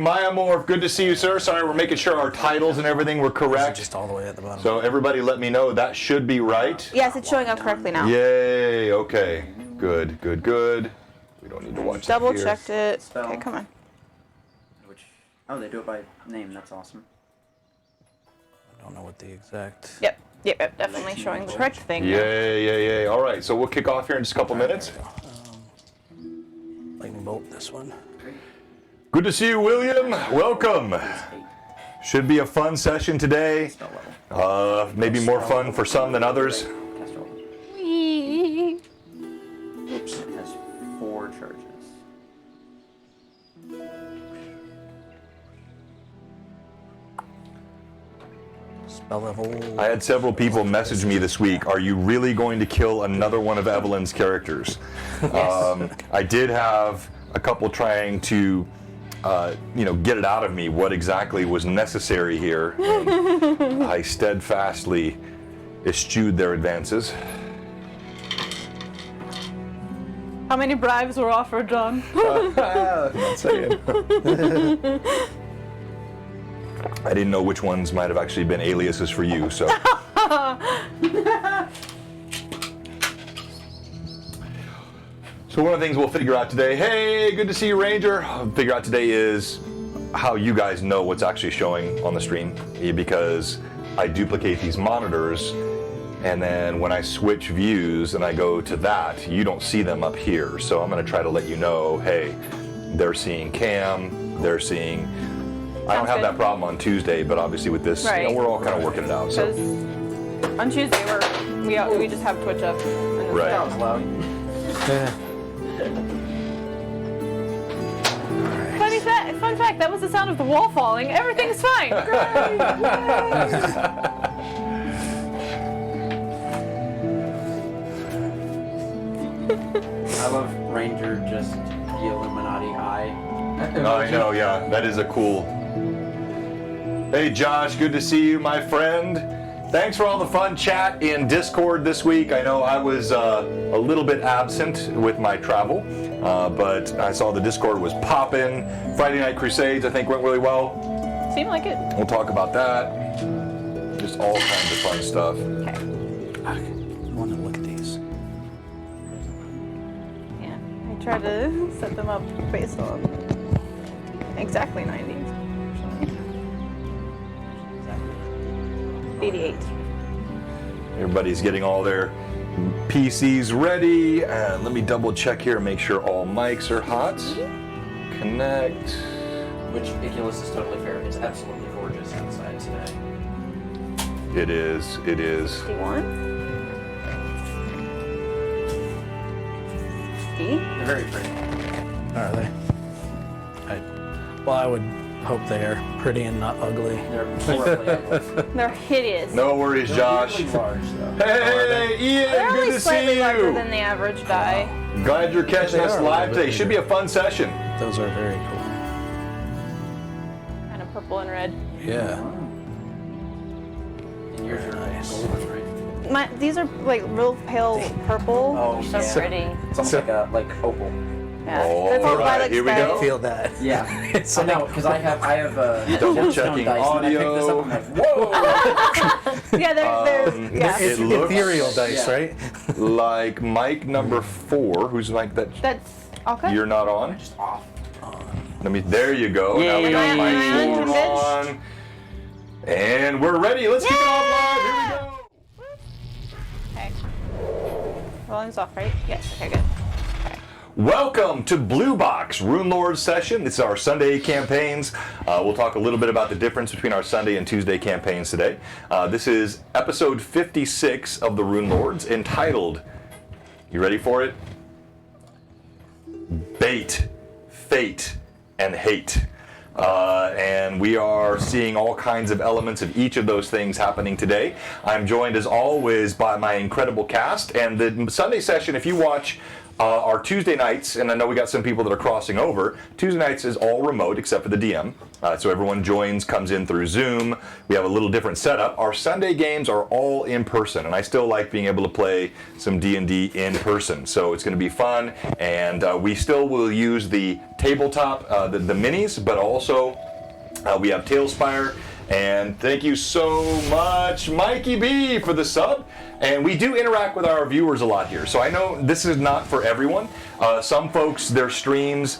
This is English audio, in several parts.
Maya Moore, good to see you, sir. Sorry, we're making sure our titles and everything were correct. Just all the way at the bottom. So everybody let me know that should be right. Yes, it's showing up correctly now. Yay, okay. Good. We don't need to watch that Double here. checked it. Spell. Okay, come on. Oh, they do it by name. That's awesome. I don't know what the exact... Yep, definitely showing the correct thing. Yay. All right, so we'll kick off here in just a couple minutes. Lightning bolt, this one. Good to see you, William. Welcome. Should be a fun session today. Maybe more fun for some than others. Whee! Oops. It has 4 charges. Spell level. I had several people message me this week, are you really going to kill another one of Evelyn's characters? I did have a couple trying to get it out of me what exactly was necessary here. And I steadfastly eschewed their advances. How many bribes were offered, John? I'm not saying. I didn't know which ones might have actually been aliases for you, so. So one of the things we'll figure out today, hey, good to see you, Ranger. Figure out today is how you guys know what's actually showing on the stream, because I duplicate these monitors, and then when I switch views and I go to that, you don't see them up here. So I'm going to try to let you know, hey, they're seeing Cam, they're seeing. I don't have that problem on Tuesday, but obviously with this, we're all kind of working it out. So on Tuesday we just have Twitch up. And right. That was loud. Fun fact, that was the sound of the wall falling. Everything's fine. Great. I love Ranger, just the Illuminati eye. I know, yeah, that is a cool. Hey Josh, good to see you, my friend. Thanks for all the fun chat in Discord this week. I know I was a little bit absent with my travel, but I saw the Discord was popping. Friday Night Crusades, I think, went really well. Seemed like it. We'll talk about that. Just all kinds of fun stuff. Okay. I want to look at these. Yeah, I tried to set them up based on exactly 90s. 88. Everybody's getting all their PCs ready. And let me double check here and make sure all mics are hot. Connect. Which, Iculus is totally fair. It's absolutely gorgeous outside today. It is. 51. They're very pretty. Are they? I would hope they are pretty and not ugly. They're horribly ugly. They're hideous. No worries, Josh. They're large, though. Hey, Ian, They're good only to see slightly larger you. than the average die. Glad you're catching they us are a live little bit today. Should be a fun session. Those are very cool. Kind of purple and red. Yeah. And yours are Nice. golden, right? These are like real pale purple. Oh, so yeah. pretty. It's almost like opal. Yeah. Oh, They're called all right, lilac here we sky. go. Feel that. Yeah. It's I know, because I have Double gemstone checking dice, and I picked this up, I'm like, whoa! Yeah, they're yeah. It looks ethereal dice, yeah. right? like mic number 4, who's like that. That's okay. You're not on. Just off. There you go. Yeah, Now we got am I mic on, 4 on. And we're ready. Let's kick it off live. Here we go. Okay. Volume's off, right? Yes. Okay, good. Welcome to Blue Box Runelords session. This is our Sunday campaigns. We'll talk a little bit about the difference between our Sunday and Tuesday campaigns today. This is episode 56 of the Runelords, entitled, you ready for it? Bait, Fate, and Hate. And we are seeing all kinds of elements of each of those things happening today. I'm joined as always by my incredible cast, and the Sunday session, if you watch our Tuesday nights, and I know we got some people that are crossing over, Tuesday nights is all remote except for the DM. So everyone joins, comes in through Zoom. We have a little different setup. Our Sunday games are all in person, and I still like being able to play some D&D in person. So it's going to be fun, and we still will use the tabletop, the minis, but also we have Tailspire. And thank you so much, Mikey B, for the sub. And we do interact with our viewers a lot here. So I know this is not for everyone. Some folks, their streams,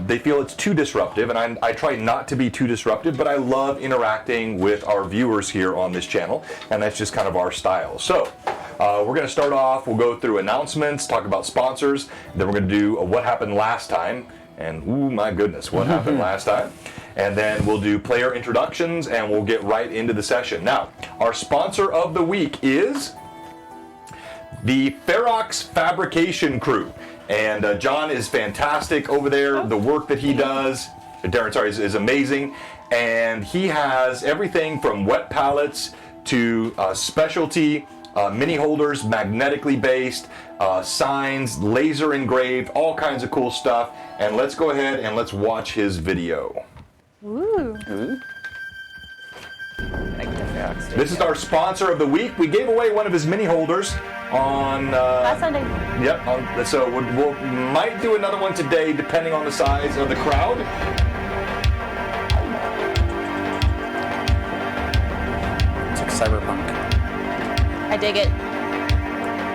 they feel it's too disruptive. And I try not to be too disruptive, but I love interacting with our viewers here on this channel. And that's just kind of our style. So we're going to start off, we'll go through announcements, talk about sponsors. Then we're going to do what happened last time. And ooh, my goodness, what happened last time? And then we'll do player introductions, and we'll get right into the session. Now, our sponsor of the week is the Ferox Fabrication Crew. And John is fantastic over there. The work that he does, Darren, sorry, is amazing. And he has everything from wet pallets to specialty mini holders, magnetically based, signs, laser engraved, all kinds of cool stuff. And let's go ahead and let's watch his video. Ooh. This is our sponsor of the week. We gave away one of his mini holders on Last Sunday. Yep. So we'll might do another one today, depending on the size of the crowd. It's like cyberpunk. I dig it.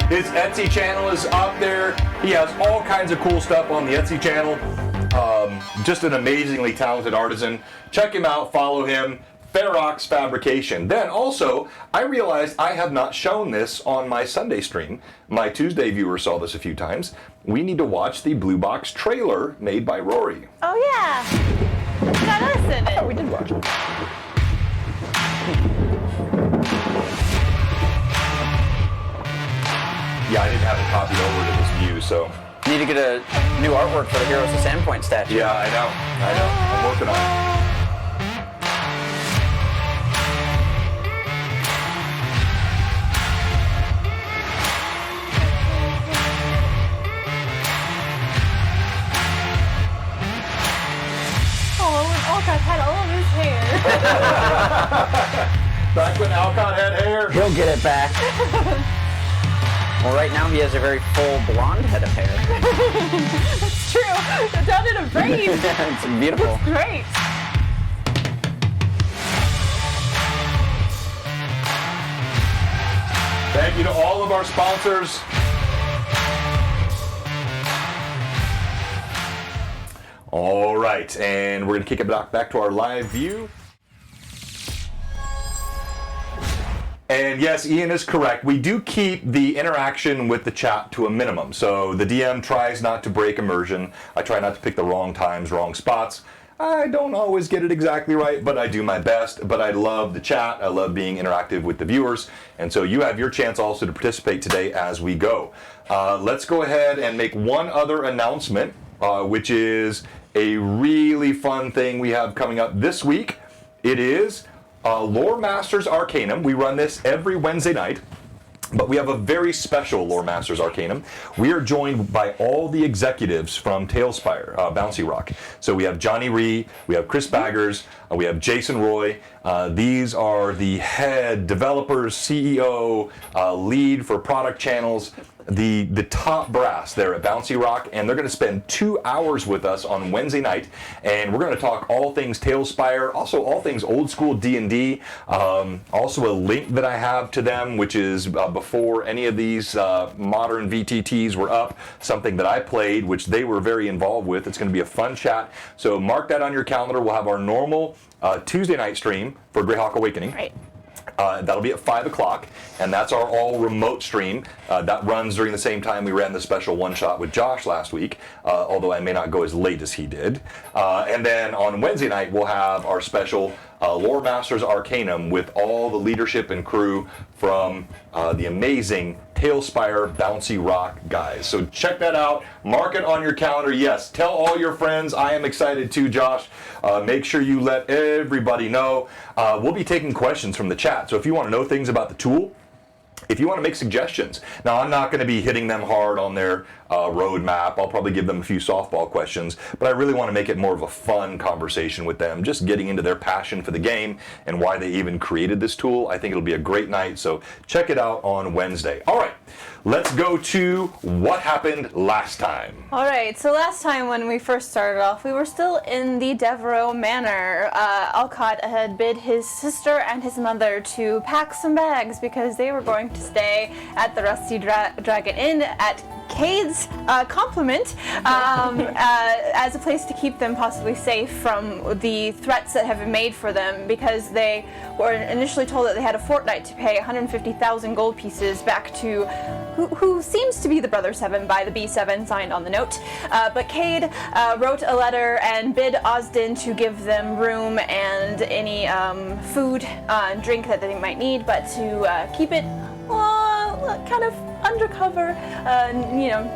His Etsy channel is up there. He has all kinds of cool stuff on the Etsy channel. Just an amazingly talented artisan. Check him out, follow him, Ferox Fabrication. Then also, I realized I have not shown this on my Sunday stream. My Tuesday viewers saw this a few times. We need to watch the Blue Box trailer made by Rory. Oh yeah. It's got us in it. We did watch it. Yeah, I didn't have it copied over to this view, so. Need to get a new artwork for the Heroes of Sandpoint statue. Yeah, I know. I'm working on it. Oh, when Alcott had all of his hair. Back when Alcott had hair. He'll get it back. Well, right now he has a very full blonde head of hair. It's true. It's down in a braid. It's beautiful. It's great. Thank you to all of our sponsors. All right, and we're going to kick it back to our live view. And yes, Ian is correct. We do keep the interaction with the chat to a minimum. So the DM tries not to break immersion. I try not to pick the wrong times, wrong spots. I don't always get it exactly right, but I do my best. But I love the chat. I love being interactive with the viewers. And so you have your chance also to participate today as we go. Let's go ahead and make one other announcement, which is a really fun thing we have coming up this week. It is Lore Masters Arcanum. We run this every Wednesday night, but we have a very special Lore Masters Arcanum. We are joined by all the executives from Tailspire, Bouncy Rock. So we have Johnny Ree, we have Chris Baggers, we have Jason Roy. These are the head developers, CEO, lead for product channels, the top brass there at Bouncy Rock, and they're going to spend 2 hours with us on Wednesday night, and we're going to talk all things Tailspire, also all things old school D&D, also a link that I have to them, which is before any of these modern VTTs were up, something that I played, which they were very involved with. It's going to be a fun chat, so mark that on your calendar. We'll have our normal Tuesday night stream for Greyhawk Awakening. Right. That'll be at 5 o'clock, and that's our all remote stream. That runs during the same time we ran the special one-shot with Josh last week, although I may not go as late as he did. And then on Wednesday night, we'll have our special Lore Masters Arcanum with all the leadership and crew from the amazing Tailspire Bouncy Rock guys. So check that out. Mark it on your calendar. Yes, tell all your friends. I am excited too, Josh. Make sure you let everybody know. We'll be taking questions from the chat. So if you want to know things about the tool, if you want to make suggestions. Now, I'm not going to be hitting them hard on their roadmap. I'll probably give them a few softball questions, but I really want to make it more of a fun conversation with them, just getting into their passion for the game and why they even created this tool. I think it'll be a great night, so check it out on Wednesday. All right, let's go to what happened last time. All right, so last time when we first started off, we were still in the Devereaux Manor. Alcott had bid his sister and his mother to pack some bags because they were going to stay at the Rusty Dragon Inn at Cade's compliment as a place to keep them possibly safe from the threats that have been made for them, because they were initially told that they had a fortnight to pay 150,000 gold pieces back to who seems to be the Brother Seven by the B7 signed on the note. But Cade wrote a letter and bid Osden to give them room and any food and drink that they might need, but to keep it kind of undercover,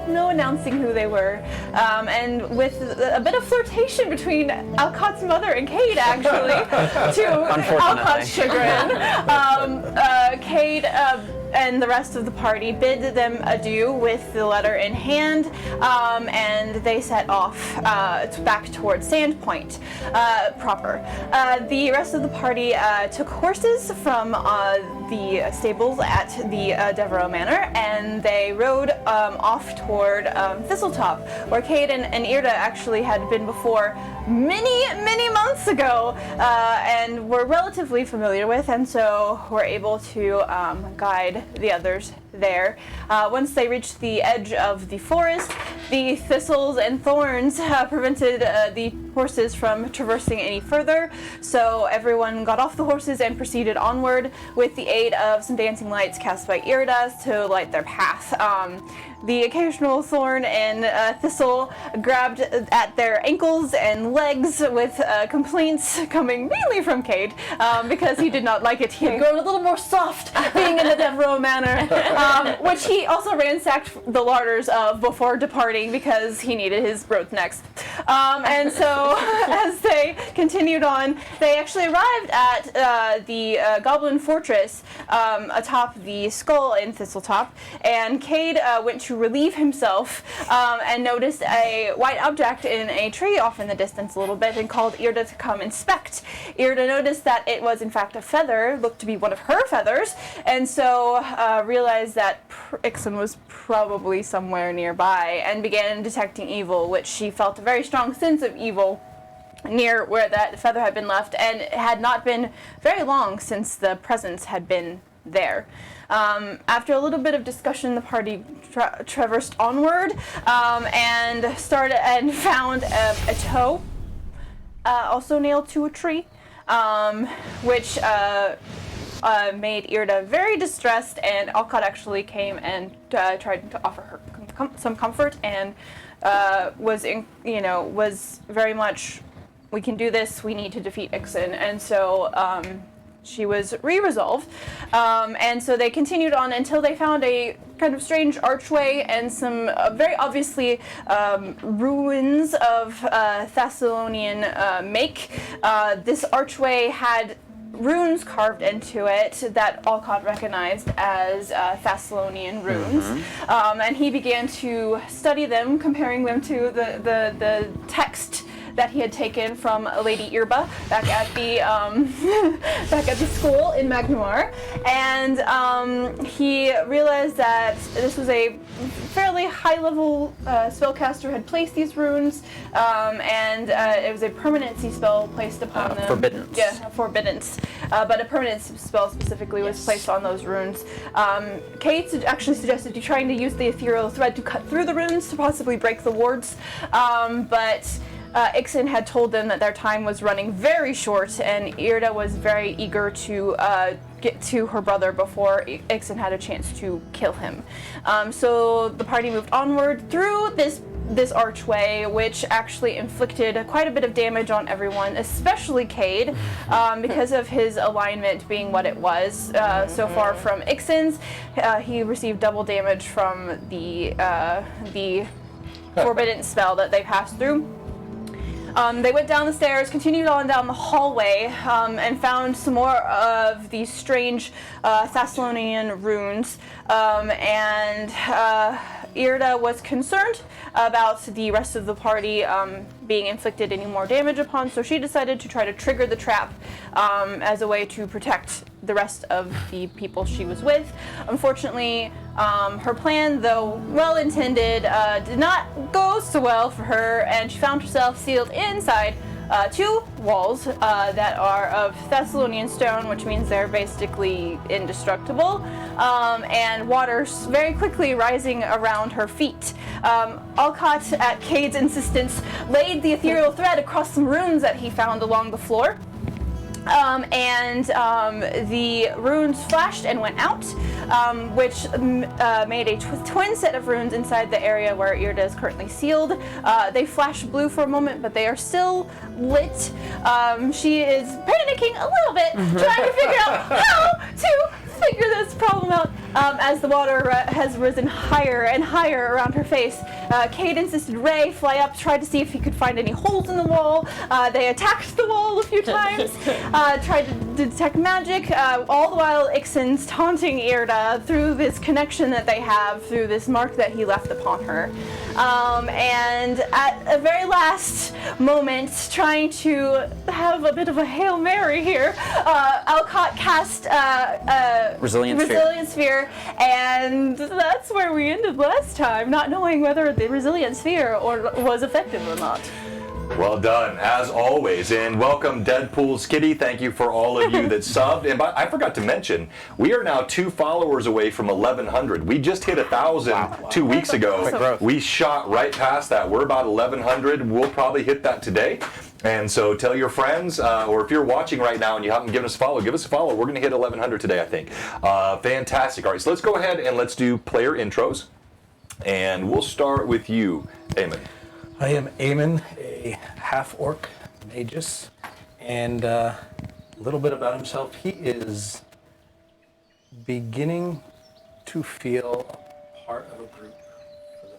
no announcing who they were, and with a bit of flirtation between Alcott's mother and Cade, actually, to Alcott's chagrin. Cade and the rest of the party bid them adieu with the letter in hand, and they set off back towards Sandpoint proper. The rest of the party took horses from the stables at the Devereaux Manor, and they rode off toward Thistletop, where Cade and Irda actually had been before many months ago, and were relatively familiar with, and so were able to guide the others there. Once they reached the edge of the forest, the thistles and thorns prevented the horses from traversing any further, so everyone got off the horses and proceeded onward with the aid of some dancing lights cast by Iridas to light their path. The occasional thorn and thistle grabbed at their ankles and legs, with complaints coming mainly from Cade, because he did not like it. He had grown a little more soft being in the Devereaux Manor, which he also ransacked the larders of before departing because he needed his roads next. And so as they continued on, they actually arrived at the Goblin Fortress atop the skull in Thistletop, and Cade went to relieve himself and noticed a white object in a tree off in the distance a little bit and called Irda to come inspect. Irda noticed that it was in fact a feather, looked to be one of her feathers, and so realized that Ixon was probably somewhere nearby and began detecting evil, which she felt a very strong sense of evil near where that feather had been left, and it had not been very long since the presence had been there. After a little bit of discussion, the party traversed onward and started and found a toe also nailed to a tree, which made Irda very distressed, and Alcott actually came and tried to offer her some comfort, and was very much, we can do this, we need to defeat Ixon, and so she was re-resolved, and so they continued on until they found a kind of strange archway and some very obviously ruins of Thessalonian make. This archway had runes carved into it that Alcott recognized as Thessalonian runes, and he began to study them, comparing them to the text that he had taken from Lady Irba back at the school in Magnoir, and he realized that this was a fairly high-level spellcaster had placed these runes, and it was a permanency spell placed upon them. Forbiddance. Yeah, forbiddance. But a permanent spell specifically was placed on those runes. Kate actually suggested you trying to use the ethereal thread to cut through the runes to possibly break the wards, but Ixon had told them that their time was running very short, and Irda was very eager to get to her brother before Ixon had a chance to kill him. So the party moved onward through this archway, which actually inflicted quite a bit of damage on everyone, especially Cade, because of his alignment being what it was so far from Ixon's. He received double damage from the forbidden spell that they passed through. They went down the stairs, continued on down the hallway, and found some more of these strange Thessalonian runes. Irda was concerned about the rest of the party being inflicted any more damage upon, so she decided to try to trigger the trap as a way to protect the rest of the people she was with. Unfortunately, her plan, though well-intended, did not go so well for her, and she found herself sealed inside two walls that are of Thessalonian stone, which means they're basically indestructible, and water very quickly rising around her feet. Alcott, at Cade's insistence, laid the ethereal thread across some runes that he found along the floor. The runes flashed and went out, which made a twin set of runes inside the area where Irda is currently sealed. They flash blue for a moment, but they are still lit. She is panicking a little bit, trying to figure out how to figure this problem out as the water has risen higher and higher around her face. Cade insisted Ray fly up, tried to see if he could find any holes in the wall. They attacked the wall a few times, tried to detect magic, all the while Ixon's taunting Irda through this connection that they have, through this mark that he left upon her. And at a very last moment, trying to have a bit of a Hail Mary here, Alcott cast Resilient Sphere, and that's where we ended last time, not knowing whether the Resilient Sphere was effective or not. Well done, as always, and welcome Deadpool's Kitty. Thank you for all of you that subbed. And I forgot to mention, we are now 2 followers away from 1,100. We just hit 1,000 2 weeks ago. We shot right past that. We're about 1,100. We'll probably hit that today. And so tell your friends, or if you're watching right now and you haven't given us a follow, give us a follow. We're going to hit 1,100 today, I think. Fantastic. All right, so let's go ahead and let's do player intros. And we'll start with you, Eamon. I am Eamon, a half-orc magus, and a little bit about himself. He is beginning to feel part of a group for the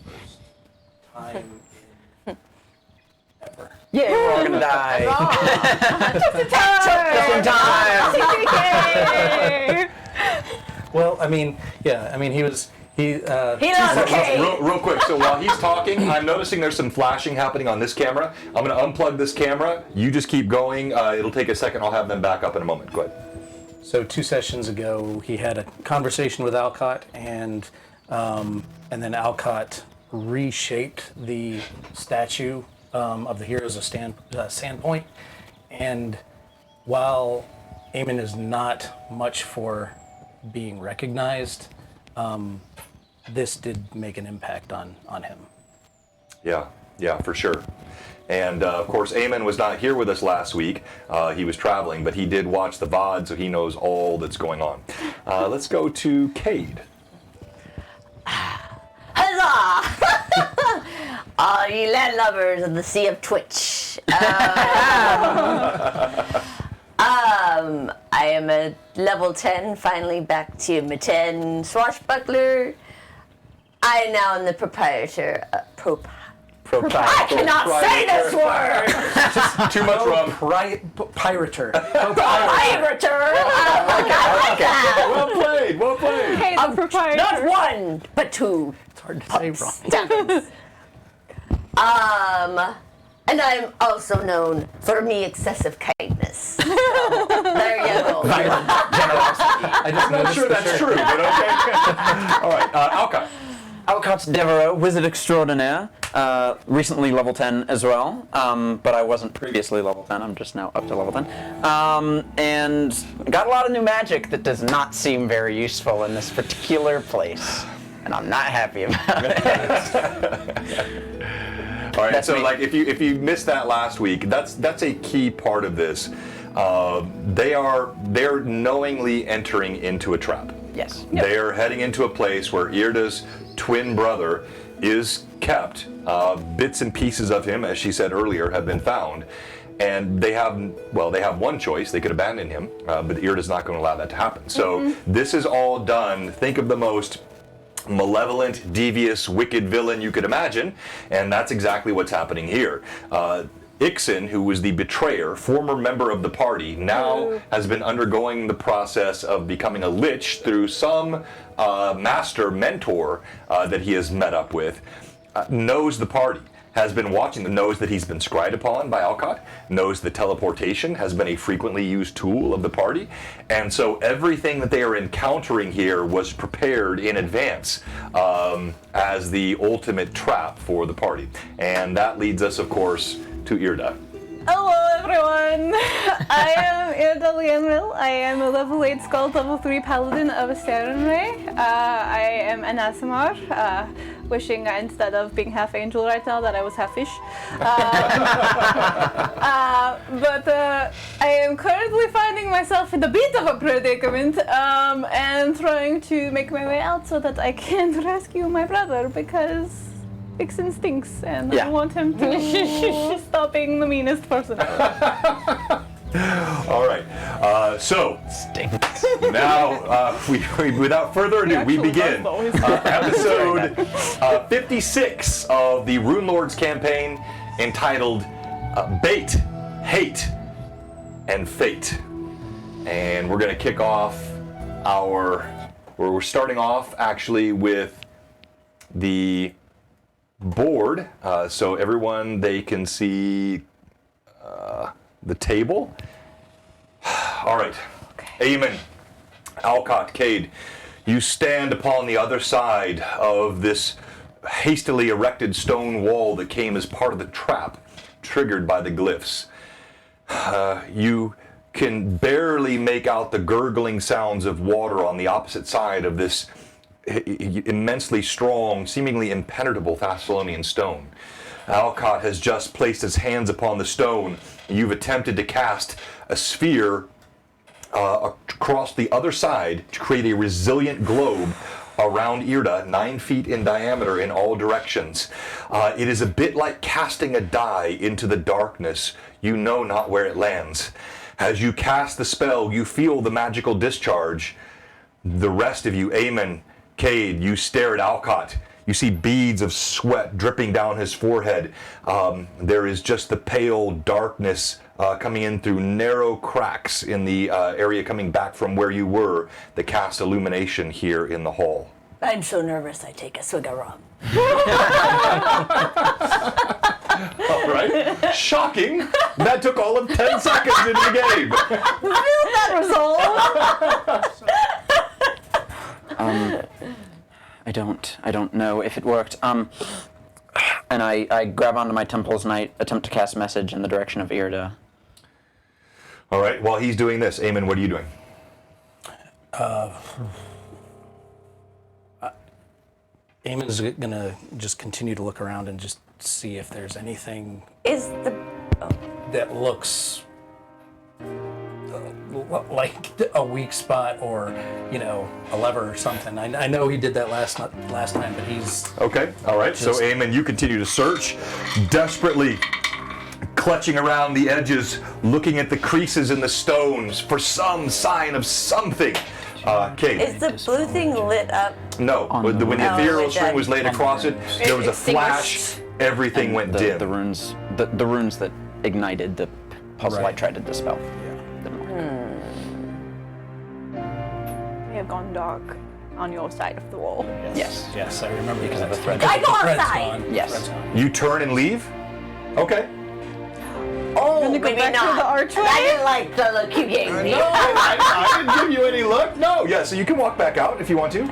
first time in ever. Yeah, we're all gonna die. Just in time! Well, I mean, he was... He loves Cade. Real quick, so while he's talking, I'm noticing there's some flashing happening on this camera. I'm going to unplug this camera. You just keep going. It'll take a second. I'll have them back up in a moment. Go ahead. So 2 sessions ago, he had a conversation with Alcott, and then Alcott reshaped the statue of the heroes of Sandpoint. And while Eamon is not much for being recognized, this did make an impact on him. Yeah, for sure. And of course, Eamon was not here with us last week. He was traveling, but he did watch the VOD, so he knows all that's going on. Let's go to Cade. Huzzah! All you landlubbers of the Sea of Twitch. I am a level 10, finally back to my 10 swashbuckler. I now am the proprietor. I cannot say this word! Too much rum. Pirater. Proprietor! I like that! Well played. Hey, the proprietor. Not 1, but 2. It's hard to say wrong. And I'm also known for me excessive kindness. So, there you go. I just I'm not sure that's true, but okay. All right, Alcott. Alcott's Devereaux, Wizard Extraordinaire, recently level 10 as well, but I wasn't previously level 10, I'm just now up to level 10. And got a lot of new magic that does not seem very useful in this particular place, and I'm not happy about it. All right, That's so me. like if you missed that last week, that's a key part of this. They're knowingly entering into a trap. Yes. They are heading into a place where Irda's twin brother is kept. Bits and pieces of him, as she said earlier, have been found. And they have one choice. They could abandon him, but Irda's not going to allow that to happen. So this is all done. Think of the most malevolent, devious, wicked villain you could imagine, and that's exactly what's happening here. Ixen, who was the betrayer, former member of the party, now has been undergoing the process of becoming a lich through some master mentor that he has met up with, knows the party, has been watching them, knows that he's been scried upon by Alcott, knows that teleportation has been a frequently used tool of the party, and so everything that they are encountering here was prepared in advance as the ultimate trap for the party. And that leads us, of course, to Irda. Hello everyone! I am Irda Lienville. I am a level 8 Skull, level 3 Paladin of Ray. I am an ASMR, wishing instead of being half angel right now that I was half fish. But I am currently finding myself in a bit of a predicament and trying to make my way out so that I can rescue my brother because Ixen stinks, and I want him to stop being the meanest person ever. All right, so now, without further ado, we begin episode 56 of the Runelords campaign, entitled Bait, Hate, and Fate. And we're going to kick off we're starting off actually with the board, so everyone, they can see the table. All right, Eamon, Alcott, Cade, you stand upon the other side of this hastily erected stone wall that came as part of the trap triggered by the glyphs. You can barely make out the gurgling sounds of water on the opposite side of this immensely strong, seemingly impenetrable Thessalonian stone. Alcott has just placed his hands upon the stone. You've attempted to cast a sphere across the other side to create a resilient globe around Irda, 9 feet in diameter in all directions. It is a bit like casting a die into the darkness. You know not where it lands. As you cast the spell, you feel the magical discharge. The rest of you, Eamon, Cade, you stare at Alcott. You see beads of sweat dripping down his forehead. There is just the pale darkness coming in through narrow cracks in the area coming back from where you were, the cast illumination here in the hall. I'm so nervous I take a swig of rum. All right. Shocking. That took all of 10 seconds into the game. Feel that result. I don't know if it worked. And I grab onto my temples and I attempt to cast message in the direction of Irda. All right. While he's doing this, Eamon, what are you doing? Eamon's gonna just continue to look around and just see if there's anything that looks like a weak spot or, a lever or something. I know he did that last time, but he's... Okay, all right. So, Eamon, you continue to search, desperately clutching around the edges, looking at the creases in the stones for some sign of something. Kate. Is the blue thing lit up? No, when the ethereal string was laid across it, there was a flash, everything went dim. The runes that ignited the puzzle I tried to dispel. Didn't work. They have gone dark on your side of the wall. Yes, I remember because of the thread. I go outside! Yes. You turn and leave? Okay. Oh, Gonna go maybe back to not. the archway? I didn't like the look you gave me. No, I didn't give you any look. No, yeah, so you can walk back out if you want to.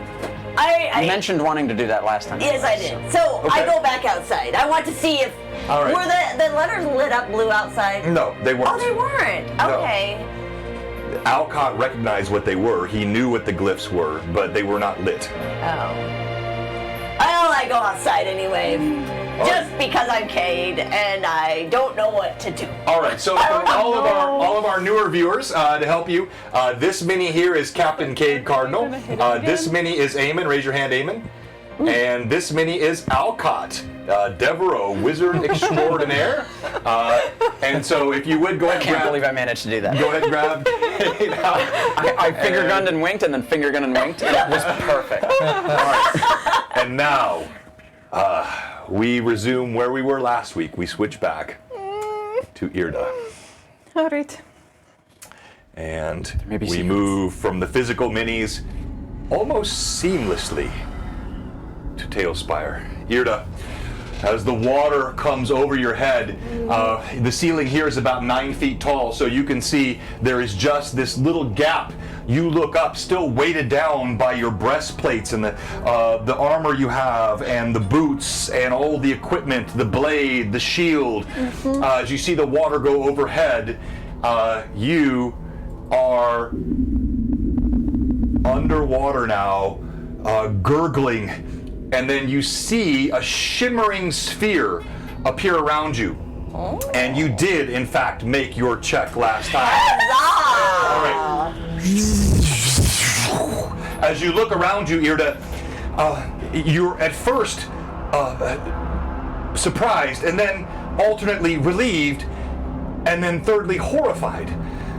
I You mentioned wanting to do that last time. Yes, I did. So Okay. I go back outside. I want to see if All right. were the letters lit up blue outside. No, they weren't. Oh, they weren't. No. Okay. Alcott recognized what they were. He knew what the glyphs were, but they were not lit. Oh. Well, I go outside anyway, just because I'm Cade and I don't know what to do. All right, so for all of our newer viewers, to help you, this mini here is Captain Cade Cardinal. This mini is Eamon. Raise your hand, Eamon. And this mini is Alcott, Devereaux, Wizard Extraordinaire. And so if you would go ahead and Can't believe I managed to do that. Go ahead and grab Cade out. I finger gunned and winked, and then finger gunned and winked, and it was perfect. All right. And now, we resume where we were last week. We switch back. to Irda. All right. And may be we secrets. move from the physical minis almost seamlessly to Tailspire. Irda, as the water comes over your head, the ceiling here is about 9 feet tall, so you can see there is just this little gap. You look up, still weighted down by your breastplates and the armor you have, and the boots, and all the equipment, the blade, the shield. As you see the water go overhead, you are underwater now, gurgling, and then you see a shimmering sphere appear around you. And you did, in fact, make your check last time. All right. As you look around you, Irda, you're at first surprised, and then alternately relieved, and then thirdly horrified.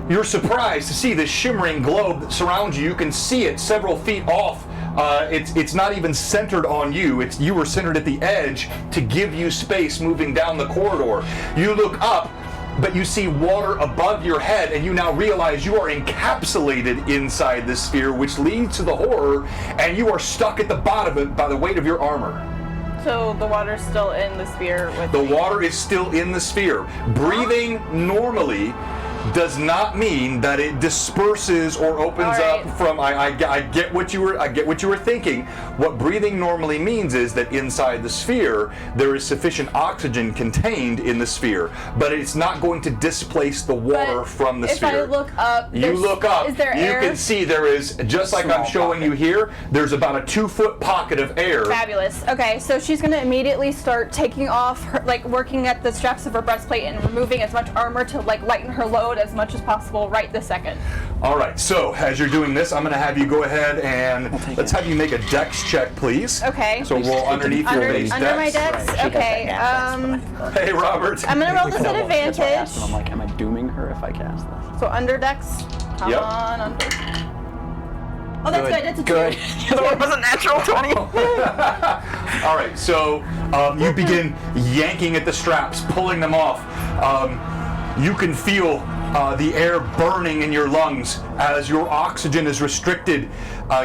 You're surprised to see this shimmering globe that surrounds you. You can see it several feet off. It's not even centered on you. You were centered at the edge to give you space moving down the corridor. You look up, but you see water above your head, and you now realize you are encapsulated inside this sphere, which leads to the horror, and you are stuck at the bottom of it by the weight of your armor. So the water's still in the sphere with The me. water is still in the sphere. Breathing normally does not mean that it disperses or opens All right. up from. I get what you were thinking. What breathing normally means is that inside the sphere there is sufficient oxygen contained in the sphere, but it's not going to displace the water But from the if sphere. I look up, You look up, is there you air? can see there is, just like I'm showing you here, there's about a 2-foot pocket of air. Fabulous. Okay, so she's gonna immediately start taking off her, working at the straps of her breastplate and removing as much armor to lighten her load as much as possible right this second. All right, so as you're doing this, I'm going to have you go ahead and let's have you make a dex check, please. Okay. So roll underneath your base Under my dex. dex? Okay. Hey, Robert. I'm gonna roll this at That's why I asked him, I'm advantage. like, am I dooming her if I cast this? So under dex. Come Yep. on, under. Oh, that's good. That's a 2. Good. The other one was a natural 20. All right, so you begin yanking at the straps, pulling them off. You can feel the air burning in your lungs as your oxygen is restricted.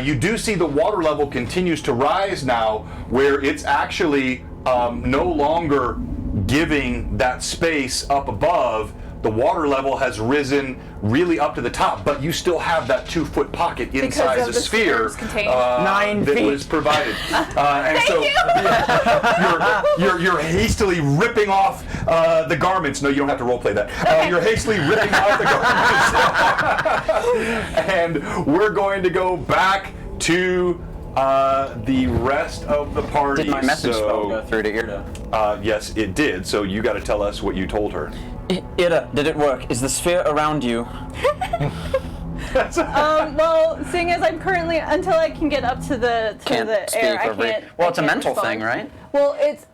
You do see the water level continues to rise now, where it's actually no longer giving that space up above. The water level has risen really up to the top, but you still have that 2-foot pocket inside of the the sphere spheres contained. 9 that feet. was provided. And Thank so you. you're hastily ripping off the garments. No, you don't have to roleplay that. You're hastily ripping off the garments. And we're going to go back to the rest of the party. Did my message spell go So, through to Irda? yes, it did. So you got to tell us what you told her. Irda, did it work? Is the sphere around you? Well, seeing as I'm currently, until I can get up to the Can't air, speak I or read. can't. Well, I it's a can't mental respond. thing, right? Well, it's.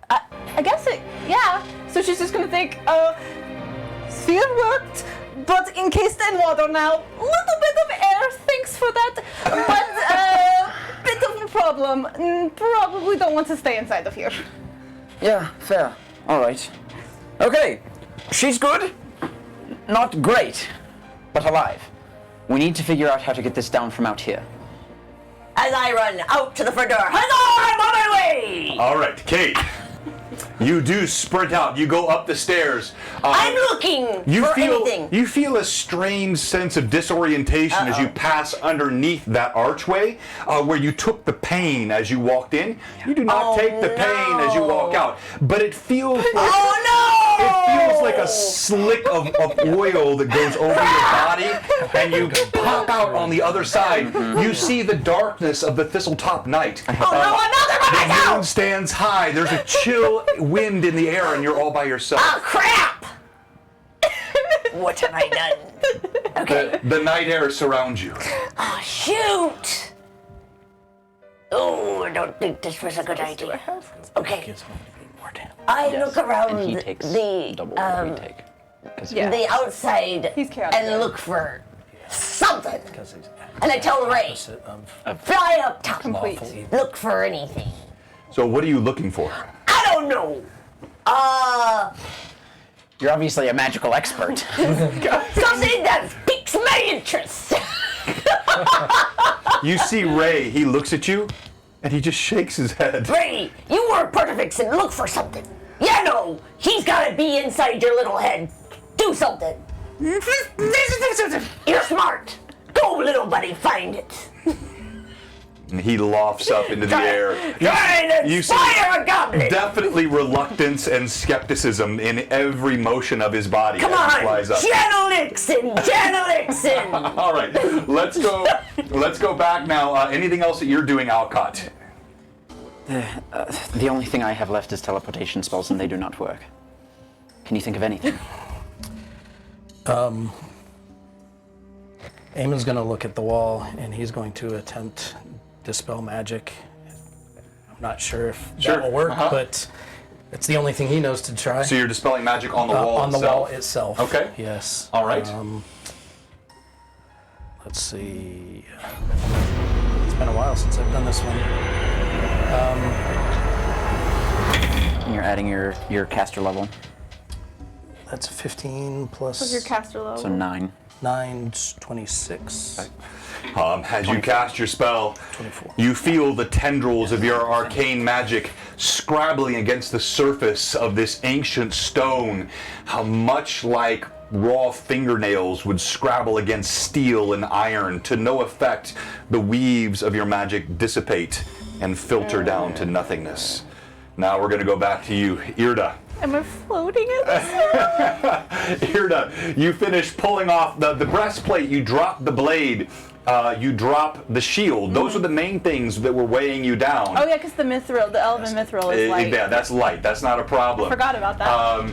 I guess it. Yeah. So she's just gonna think. Sphere worked, but encased in water now. Little bit of air. Thanks for that. But bit of a problem. Probably don't want to stay inside of here. Yeah, fair. All right. Okay, she's good. Not great, but alive. We need to figure out how to get this down from out here. As I run out to the front door, huzzah! I'm on my way! All right, Kate. You do sprint out. You go up the stairs. I'm looking for anything. You feel a strange sense of disorientation as you pass underneath that archway where you took the pain as you walked in. You do not take the pain as you walk out, but it feels like it feels like a slick of oil that goes over your body, and you pop out on the other side. You see the darkness of the Thistletop night. Oh no, I'm out there by The myself! moon stands high. There's a chill wind in the air, and you're all by yourself. Oh crap! What have I done? Okay. The night air surrounds you. Oh shoot! Oh, I don't think this was a good idea. Okay. I look around And he takes the double what we take. 'Cause Yeah. the outside He's chaotic. and look for something. And I tell Ray, fly up top. Complete. Look for anything. So what are you looking for? I don't know. You're obviously a magical expert. Something that piques my interest. You see Ray, he looks at you, and he just shakes his head. Ray, you were part of Vixen. Look for something. Yeah, no, he's gotta be inside your little head. Do something. You're smart. Go, little buddy, find it. And he lofts up into the air. Try to You see inspire a goblin. definitely reluctance and skepticism in every motion of his body Come as he on, flies up. Channel Nixon, Channel Nixon. All right, let's go. Let's go back now. Anything else that you're doing, Alcott? The only thing I have left is teleportation spells, and they do not work. Can you think of anything? Eamon's going to look at the wall, and he's going to attempt dispel magic. I'm not sure if that will work, but it's the only thing he knows to try. So you're dispelling magic on the wall on itself? the wall itself. Okay. Yes. All right. Let's see. It's been a while since I've done this one. And you're adding your caster level, That's 15 plus What's your caster level? so 9. 9, 26. As you cast your spell, 24. you feel the tendrils of your arcane magic scrabbling against the surface of this ancient stone, how much like raw fingernails would scrabble against steel and iron. To no effect, the weaves of your magic dissipate and filter down to nothingness. Now we're going to go back to you, Irda. Am I floating in this? Irda, you finish pulling off the breastplate, you drop the blade, you drop the shield. Those are the main things that were weighing you down. Oh yeah, because the mithril, the elven mithril is light. Yeah, that's light. That's not a problem. Forgot about that.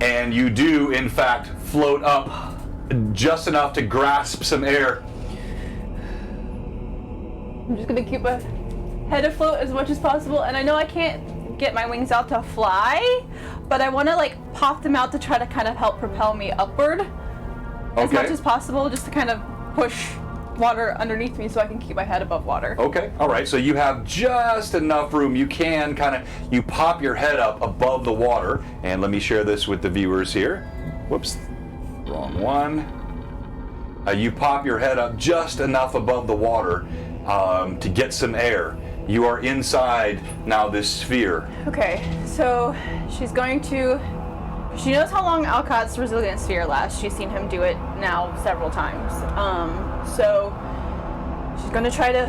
And you do, in fact, float up just enough to grasp some air. I'm just gonna keep my head afloat as much as possible, and I know I can't get my wings out to fly, but I want to like pop them out to try to kind of help propel me upward as much as possible, just to kind of push water underneath me so I can keep my head above water. Okay, all right, so you have just enough room. You can you pop your head up above the water, and let me share this with the viewers here. Whoops, wrong one. You pop your head up just enough above the water to get some air. You are inside now this sphere. Okay, so she's going to. She knows how long Alcott's resilient sphere lasts. She's seen him do it now several times. So she's going to try to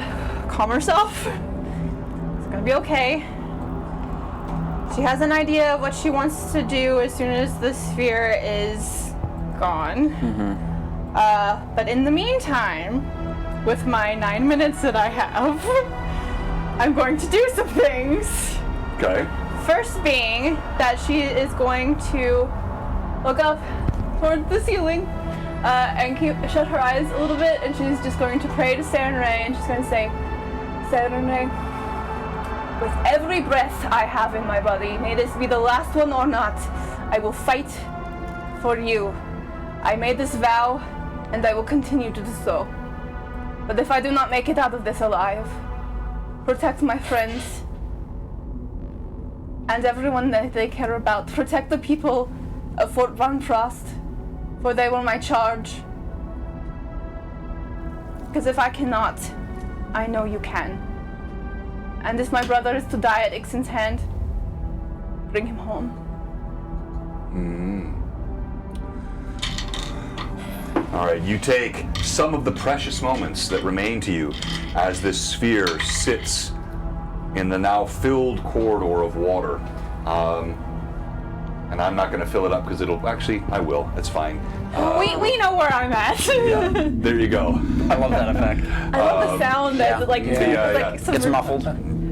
calm herself. It's going to be okay. She has an idea of what she wants to do as soon as the sphere is gone. But in the meantime, with my 9 minutes that I have, I'm going to do some things. Okay. First being that she is going to look up toward the ceiling and shut her eyes a little bit, and she's just going to pray to Serenray, and she's going to say, Serenray, with every breath I have in my body, may this be the last one or not, I will fight for you. I made this vow, and I will continue to do so. But if I do not make it out of this alive, protect my friends and everyone that they care about. Protect the people of Fort Van Frost, for they were my charge. Because if I cannot, I know you can. And if my brother is to die at Ixen's hand, bring him home. All right, you take some of the precious moments that remain to you as this sphere sits in the now filled corridor of water. And I'm not going to fill it up because it'll, actually, I will, it's fine. We know where I'm at. Yeah, there you go. I love that effect. I love the sound that like, Yeah. some It's muffled.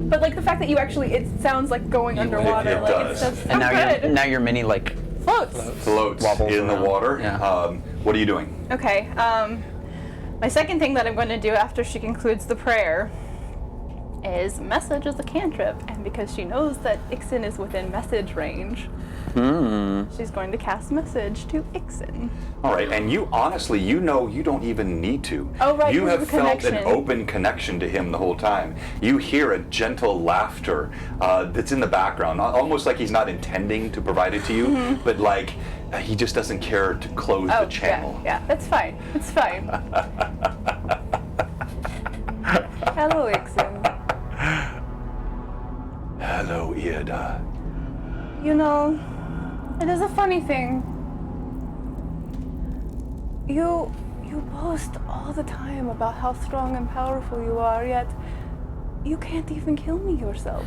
But like the fact that you actually, it sounds like going underwater. it like does. It's just And so good. now your mini like Floats. Floats Wobbles in the around. water. Yeah. What are you doing? Okay, my second thing that I'm going to do after she concludes the prayer is message as a cantrip, and because she knows that Ixen is within message range, She's going to cast message to Ixen. All right, and you honestly, you know, you don't even need to. Oh, right, You because have of the felt an connection. open connection to him the whole time. You hear a gentle laughter that's in the background, almost like he's not intending to provide it to you, but like he just doesn't care to close the channel. Yeah, that's fine. It's fine. Hello, Ixen. Hello, Ida. You know, it is a funny thing. You boast all the time about how strong and powerful you are, yet you can't even kill me yourself.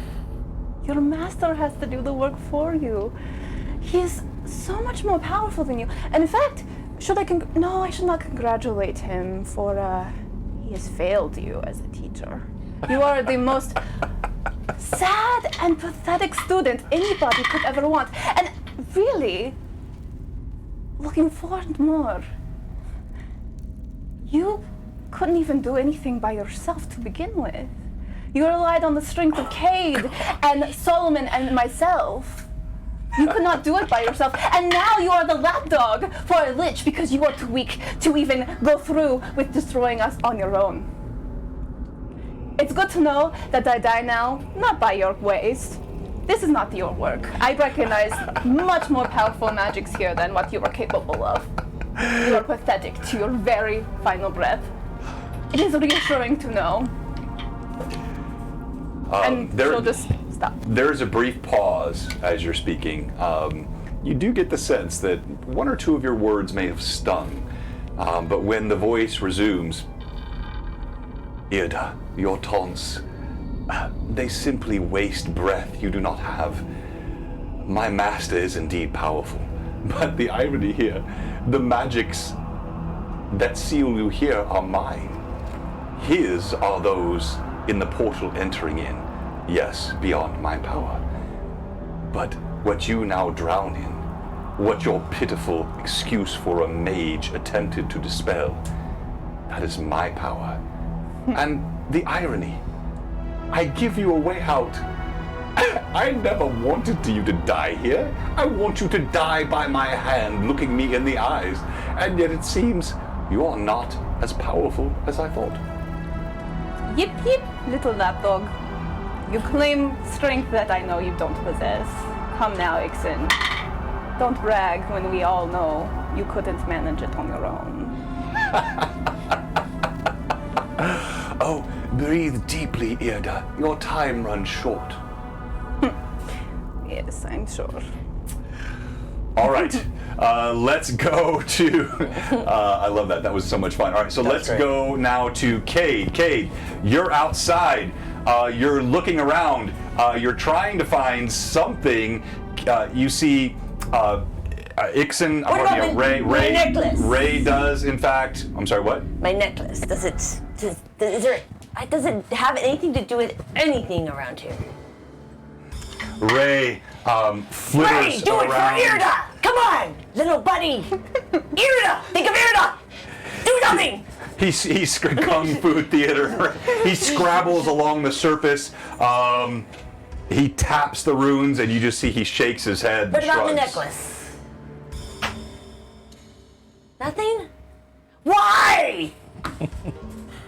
Your master has to do the work for you. He is so much more powerful than you. And in fact, no, I should not congratulate him for he has failed you as a teacher. You are the most sad and pathetic student anybody could ever want. And really, looking forward more, you couldn't even do anything by yourself to begin with. You relied on the strength of Cade and Solomon and myself. You could not do it by yourself. And now you are the lapdog for a lich because you are too weak to even go through with destroying us on your own. It's good to know that I die now, not by your ways. This is not your work. I recognize much more powerful magics here than what you are capable of. You are pathetic to your very final breath. It is reassuring to know. And she'll just stop. There's a brief pause as you're speaking. You do get the sense that one or two of your words may have stung, but when the voice resumes, Ida, your taunts, they simply waste breath you do not have. My master is indeed powerful, but the irony here, the magics that seal you here are mine. His are those in the portal entering in, yes, beyond my power. But what you now drown in, what your pitiful excuse for a mage attempted to dispel, that is my power. And the irony, I give you a way out. I never wanted you to die here. I want you to die by my hand, looking me in the eyes. And yet it seems you are not as powerful as I thought. Yip yip, little lapdog. You claim strength that I know you don't possess. Come now, Ixen. Don't brag when we all know you couldn't manage it on your own. Oh, breathe deeply, Ida. Your time runs short. Yes, I'm sure. All right, let's go to. I love that. That was so much fun. All right, so let's go now to Cade. Cade, you're outside. You're looking around. You're trying to find something. You see Ixen. What about my necklace? Ray does, in fact. I'm sorry. What? My necklace. Does it have anything to do with anything around here? Ray flitters Ray, do it around. for Irda! Come on, little buddy! Irda! Think of Irda! Do something! He's Kung Fu Theater. He scrabbles along the surface. He taps the runes, and you just see he shakes his head. What and about the shrugs. necklace? Nothing? Why?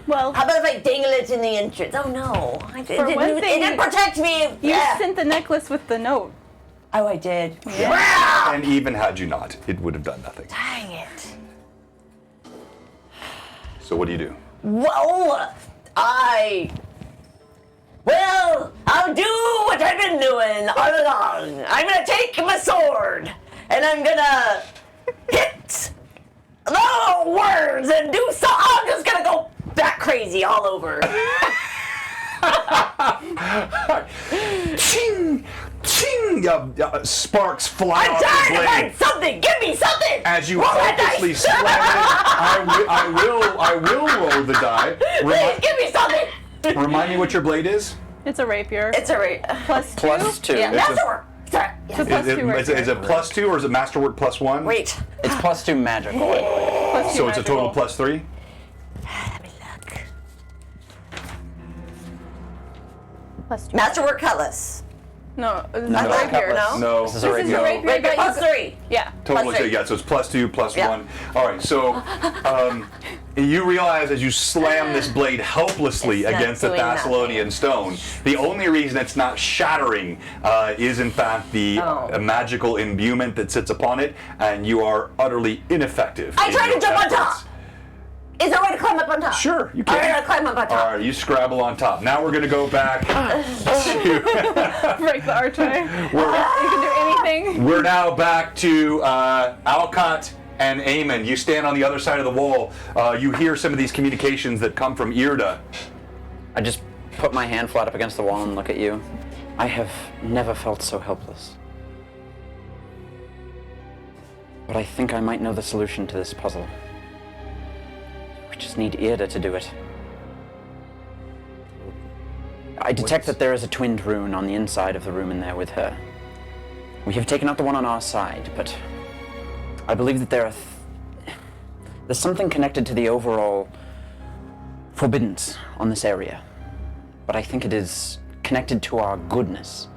Well, How about if I dangle it in the entrance? Oh no. It didn't protect me! you sent the necklace with the note. Oh, I did. Yeah. And even had you not, it would have done nothing. Dang it. So what do you do? Well, I'll do what I've been doing all along. I'm gonna take my sword, and I'm gonna hit the words and do so. I'm just gonna go bat crazy all over. Ching! Ching! Sparks fly I'm off trying the to blade. find something. Give me something. As you Roll that hopelessly dice. slam it, I will roll the die. Please give me something. Remind me what your blade is? It's a rapier. It's a right. Plus two. Plus 2. Yeah, masterwork. Sorry. So plus two Is it plus 2 or is it masterwork plus 1? Wait. It's plus 2 magical. Plus two So it's a total magical. plus 3? Let me look. Plus two. Masterwork cutlass. No, this is No, a no, rapier. cutlass. No. This is a This is a rapier. rapier. Rapier but plus you- 3. Yeah. Totally. Plus So, three. yeah, so it's +2, plus Yeah. 1. All right, so you realize as you slam this blade helplessly It's not against the doing Thessalonian stone, the only reason it's not shattering is in fact the magical imbuement that sits upon it, and you are utterly ineffective. I in tried to your jump on efforts. top. Is there a way to climb up on top? Sure, you All can. right, I'll climb up on top. All right, you scrabble on top. Now we're going to go back to... Break the archway. You can do anything. We're now back to Alcott and Eamon. You stand on the other side of the wall. You hear some of these communications that come from Irda. I just put my hand flat up against the wall and look at you. I have never felt so helpless. But I think I might know the solution to this puzzle. We just need Irda to do it. I detect that there is a twinned rune on the inside of the room in there with her. We have taken out the one on our side, but I believe that there's something connected to the overall forbiddance on this area. But I think it is connected to our goodness.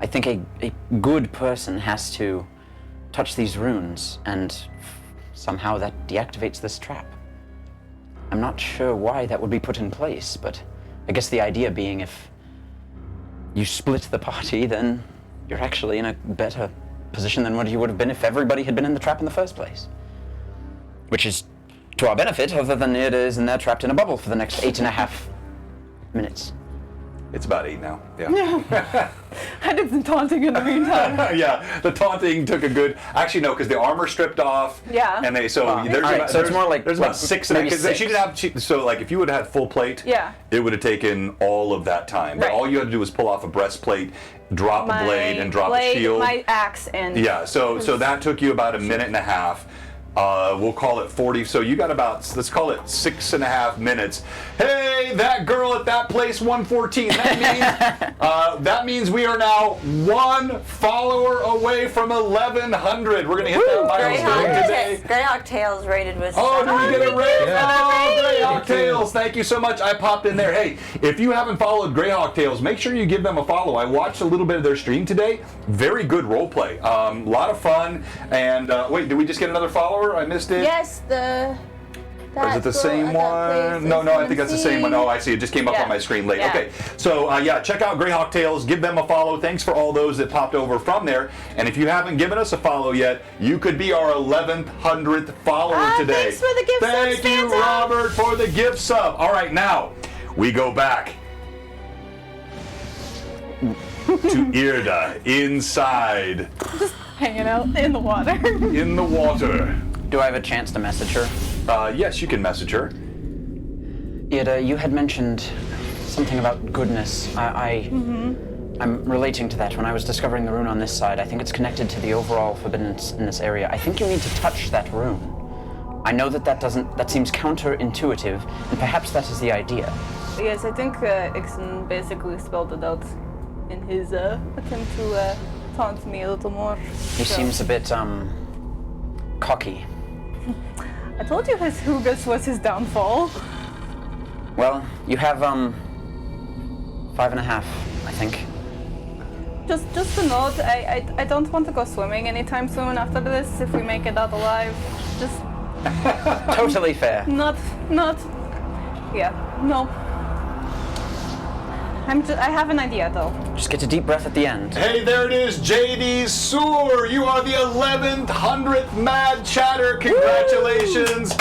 I think a good person has to touch these runes, and somehow that deactivates this trap. I'm not sure why that would be put in place, but I guess the idea being if you split the party, then you're actually in a better position than what you would have been if everybody had been in the trap in the first place. Which is to our benefit, other than it is in there trapped in a bubble for the next 8.5 minutes. It's about 8 now. Yeah. I did some taunting in the meantime. Yeah, the taunting took a good. Actually, no, because the armor stripped off. Yeah. And they there's Alright, about, so it's there's- more like- there's about like 6 maybe because six. she didn't have. So like if you would have had full plate, Yeah. it would have taken all of that time. But Right. all you had to do was pull off a breastplate, drop a blade, and drop blade, a shield. my axe, and Yeah, so that took you about a minute and a half. We'll call it 40. So you got about, let's call it 6.5 minutes. Hey, that girl at that place, 114. That means we are now 1 follower away from 1,100. We're gonna hit that milestone today. Greyhawk Tails rated with. Oh, did we get a raise? Yeah. Oh, Greyhawk Tales, thank you so much. I popped in there. Hey, if you haven't followed Greyhawk Tales, make sure you give them a follow. I watched a little bit of their stream today. Very good role play. A lot of fun. And wait, did we just get another follower? I missed it. yes, Or is it the same one? No, I think that's the same one. Oh, I see. It just came up Yeah. on my screen late. Yeah. Okay. So, check out Greyhawk Tales. Give them a follow. Thanks for all those that popped over from there. And if you haven't given us a follow yet, you could be our 1,100th follower today. Thanks for the gift subs, Thank you, Phantom. Robert, for the gift sub. All right, now we go back to Irda inside hanging out in the water. in the water. Do I have a chance to message her? Yes, you can message her. Irda, you had mentioned something about goodness. I'm relating to that. When I was discovering the rune on this side, I think it's connected to the overall forbiddance in this area. I think you need to touch that rune. I know that seems counterintuitive, and perhaps that is the idea. Yes, I think Ixon basically spelled it out in his attempt to taunt me a little more. He seems a bit, cocky. I told you his hubris was his downfall. Well, you have, 5.5, I think. Just a note, I don't want to go swimming anytime soon after this if we make it out alive. Just Totally fair. not, yeah, no. I have an idea though. Just get a deep breath at the end. Hey, there it is, JD Soor. You are the 1,100th Mad Chatter. Congratulations.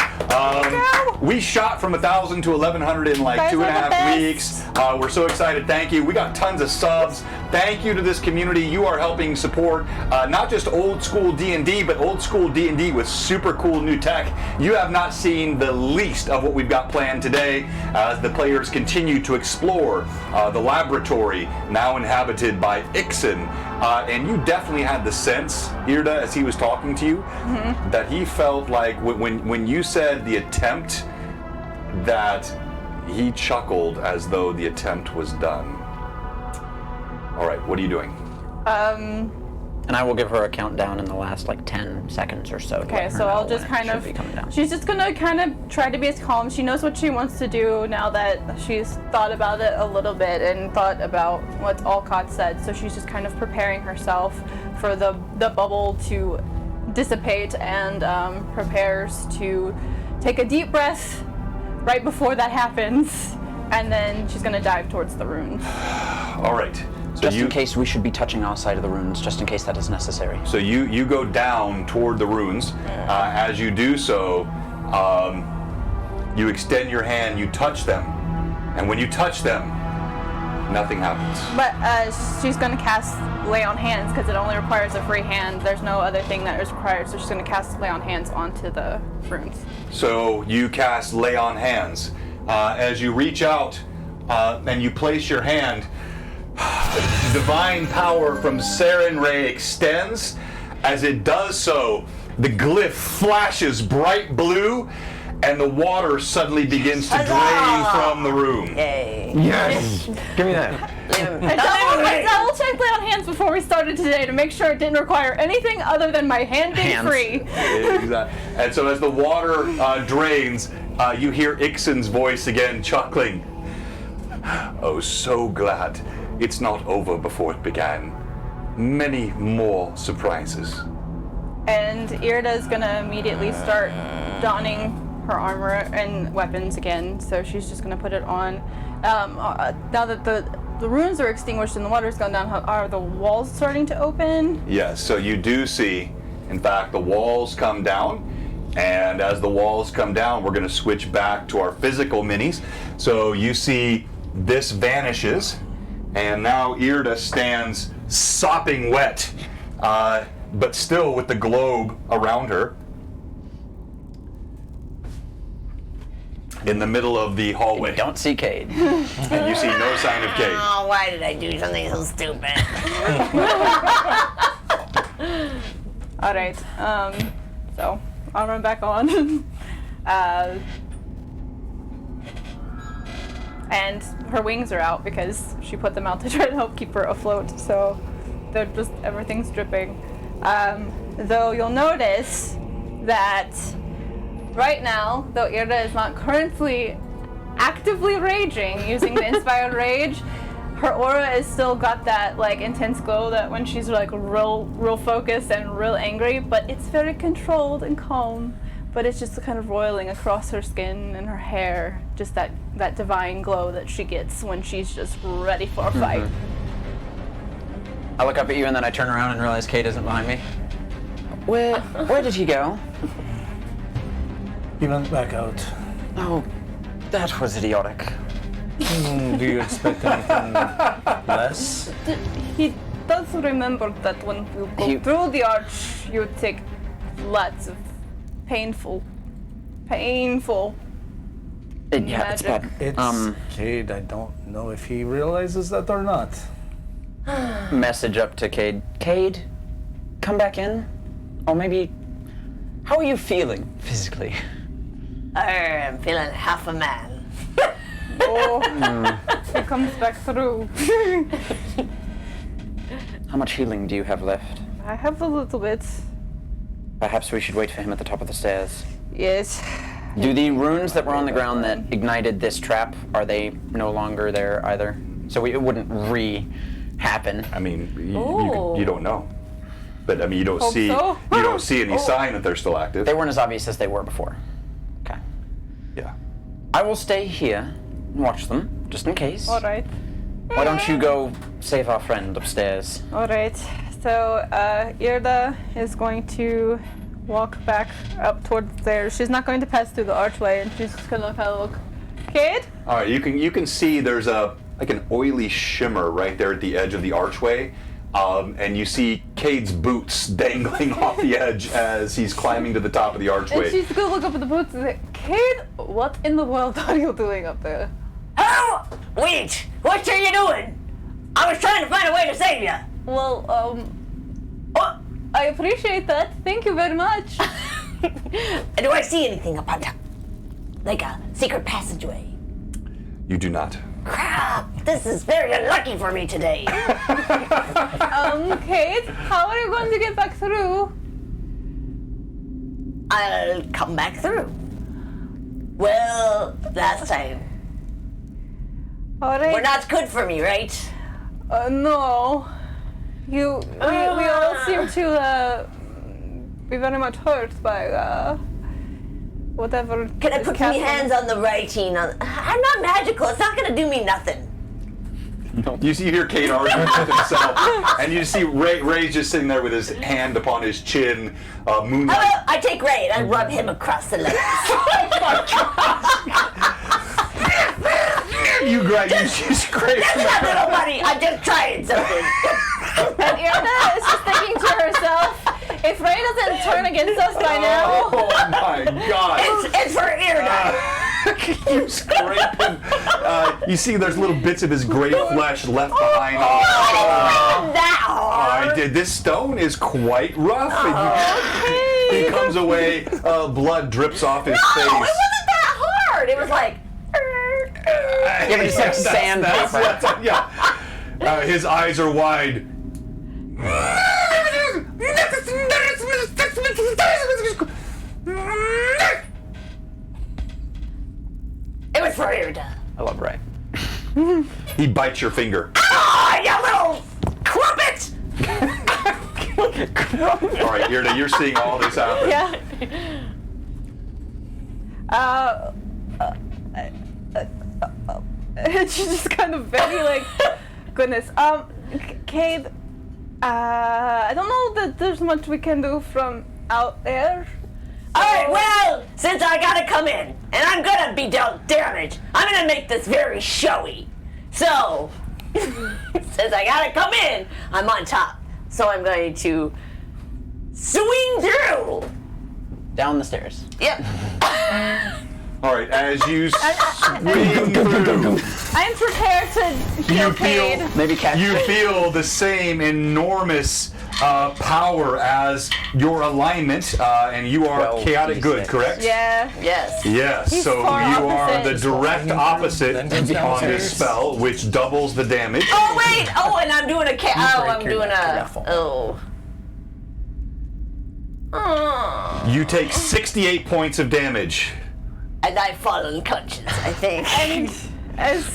We shot from 1,000 to 1,100 in like Guys are the 2.5 best. weeks. We're so excited. Thank you. We got tons of subs. Thank you to this community. You are helping support not just old school D&D, but old school D&D with super cool new tech. You have not seen the least of what we've got planned today as the players continue to explore the laboratory now inhabited by Ixon. And you definitely had the sense, Irda, as he was talking to you, that he felt like when you said the attempt, that he chuckled as though the attempt was done. All right, what are you doing? And I will give her a countdown in the last 10 seconds or so. Okay, so I'll just kind of. She's just gonna kind of try to be as calm. She knows what she wants to do now that she's thought about it a little bit and thought about what Alcott said. So she's just kind of preparing herself for the bubble to dissipate and prepares to take a deep breath right before that happens, and then she's gonna dive towards the runes. All right. So Just in case we should be touching our side of the runes, just in case that is necessary. So you go down toward the runes. As you do so, you extend your hand, you touch them, and when you touch them, nothing happens. But she's gonna cast Lay on Hands because it only requires a free hand. There's no other thing that is required, so she's gonna cast Lay on Hands onto the runes. So you cast Lay on Hands. As you reach out and you place your hand, divine power from Saren Ray extends. As it does so, the glyph flashes bright blue, and the water suddenly begins to drain from the room. Yay. Yes! Give me that. I double checked Lay on Hands before we started today to make sure it didn't require anything other than my hand being Hands. free. Exactly. And so as the water drains, you hear Ixon's voice again chuckling. Oh, so glad it's not over before it began. Many more surprises. And Irida is gonna immediately start donning her armor and weapons again, so she's just gonna put it on. Now that the runes are extinguished and the water's gone down, are the walls starting to open? Yes, so you do see, in fact, the walls come down. And as the walls come down, we're going to switch back to our physical minis. So you see this vanishes, and now Irida stands sopping wet, but still with the globe around her. In the middle of the hallway. Don't see Cade. And you see no sign of Kate. Oh, why did I do something so stupid? All right. So I'll run back on. And her wings are out because she put them out to try to help keep her afloat. So they're just, everything's dripping. Though you'll notice that right now, though Irida is not currently actively raging using the Inspired Rage, her aura is still got that intense glow that when she's real focused and real angry, but it's very controlled and calm. But it's just kind of roiling across her skin and her hair, just that divine glow that she gets when she's just ready for a fight. I look up at you and then I turn around and realize Cade isn't behind me. Where did he go? He went back out. Oh, that was idiotic. Do you expect anything less? He does remember that when you go through the arch, you take lots of painful Yeah, it's bad. It's Cade. I don't know if he realizes that or not. Message up to Cade. Cade, come back in. Or maybe, how are you feeling physically? I'm feeling half a man. Oh, he comes back through. How much healing do you have left? I have a little bit. Perhaps we should wait for him at the top of the stairs. Yes. Do the runes that were on the ground that ignited this trap, are they no longer there either? So it wouldn't re-happen. I mean, you don't know. But I mean, you don't Hope see so. you don't see any sign that they're still active. They weren't as obvious as they were before. Okay. Yeah. I will stay here and watch them, just in case. All right. Why don't you go save our friend upstairs? All right. So Irida is going to walk back up towards there. She's not going to pass through the archway, and she's just gonna kind of look. Cade? All right, you can see there's an oily shimmer right there at the edge of the archway, and you see Cade's boots dangling off the edge as he's climbing to the top of the archway. And she's gonna look up at the boots and say, Cade, what in the world are you doing up there? Oh! Wait! What are you doing? I was trying to find a way to save you! Well, What? I appreciate that. Thank you very much. Do I see anything up on top? Like a secret passageway? You do not. Crap! This is very unlucky for me today. Kate, how are you going to get back through? I'll come back through. Well, last time. All right. We're not good for me, right? No. We all seem to be very much hurt by whatever. Can I is put my happening. hands on the writing? I'm not magical. It's not gonna do me nothing. You hear Kate arguing with himself, and you see Ray's just sitting there with his hand upon his chin, moonlight. I take Ray and I rub him across the legs. You scrape That's him. not little buddy. I'm just trying something. And Irna is just thinking to herself, if Ray doesn't turn against us by now. Oh my God! It's for Irna. You scrape him. You see, there's little bits of his gray flesh left behind. That hard. This stone is quite rough. And he comes away. Blood drips off his No, it face. wasn't that hard. It was like. Yeah, but it's like sandpaper. Yeah. His eyes are wide. It was for Irna. I love Ray. He bites your finger. Ah, you little crumpet! All right, Irna, you're seeing all this happen. Yeah. She's just kind of very like, goodness. Cade, I don't know that there's much we can do from out there. Alright, well, since I gotta come in, and I'm gonna be dealt damage, I'm gonna make this very showy. So, since I gotta come in, I'm on top. So I'm going to swing through. Down the stairs. Yep. All right, as you swing through, I'm prepared to heal you Cade. feel Maybe catch. you feel the same enormous power as your alignment, and you are 12 chaotic good, D6. correct? Yeah. Yes. Yes. He's So far you are opposite. the direct opposite Then goes on downstairs. this spell, which doubles the damage. Oh, wait! Oh, and I'm doing a break I'm your doing neck, you're a. gonna fall. Oh. Oh. You take 68 points of damage. And I fall unconscious, I think. And as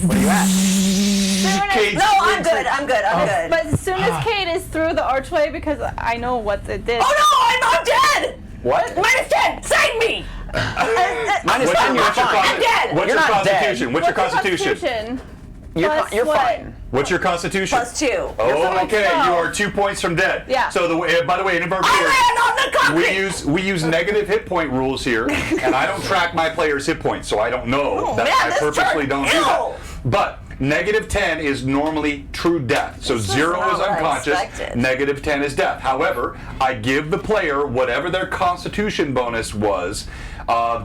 Kate No, I'm swings good. it. I'm good. I'm good. But as soon as Cade is through the archway, because I know what it did. Oh no! I'm dead. What? -10. Save me. Minus 10, you're fine. I'm dead. What's You're your not dead. constitution? What's your constitution? Plus You're what? fine. What's your constitution? +2. Oh, okay. Plus You 12. are 2 points from dead. Yeah. So by the way, in our I viewers, ran on the concrete. we use negative hit point rules here, and I don't track my players' hit points, so I don't know that man, I this purposely turned don't do ill. that. But -10 is normally true death. So 0 not is what I unconscious, expected. -10 is death. However, I give the player whatever their constitution bonus was.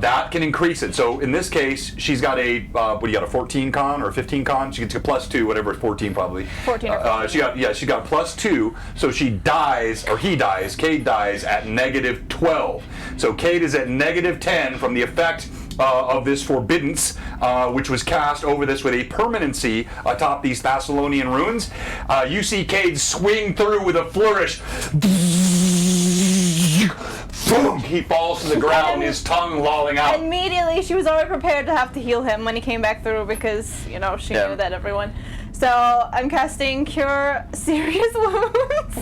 That can increase it. So in this case, she's got a what do you got, a 14 con or a 15 con? She gets a +2, whatever, 14 probably. 14 or 15. She got +2, so she dies, or he dies, Cade dies at -12. So Cade is at -10 from the effect of this forbiddance, which was cast over this with a permanency atop these Thessalonian runes. You see Cade swing through with a flourish. Boom! He falls to the ground, his tongue lolling out. Immediately, she was already prepared to have to heal him when he came back through because, you know, she Yeah. knew that everyone. So I'm casting Cure Serious Wounds.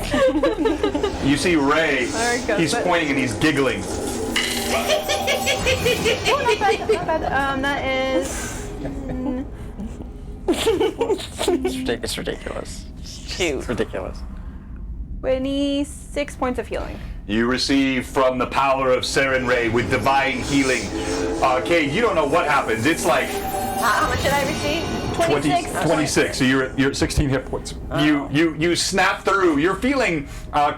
You see Ray, Very good, he's but- pointing and he's giggling. Not bad. That is It's ridiculous. Shoot. It's ridiculous. 26 points of healing. You receive from the power of Seren Ray with divine healing. Cade, you don't know what happens. It's like How much did I receive? 26. 26. So you're at 16 hit points. You snap through. You're feeling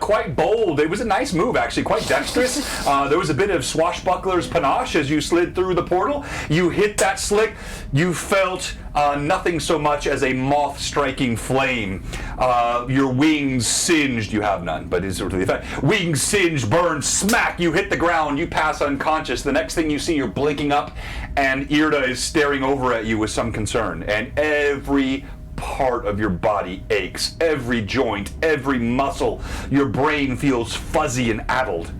quite bold. It was a nice move, actually, quite dexterous. There was a bit of swashbuckler's panache as you slid through the portal. You hit that slick. You felt nothing so much as a moth striking flame. Your wings singed, you have none, but it's sort of the effect. Wings singed, burned, smack, you hit the ground, you pass unconscious. The next thing you see, you're blinking up, and Irda is staring over at you with some concern. And every part of your body aches, every joint, every muscle. Your brain feels fuzzy and addled.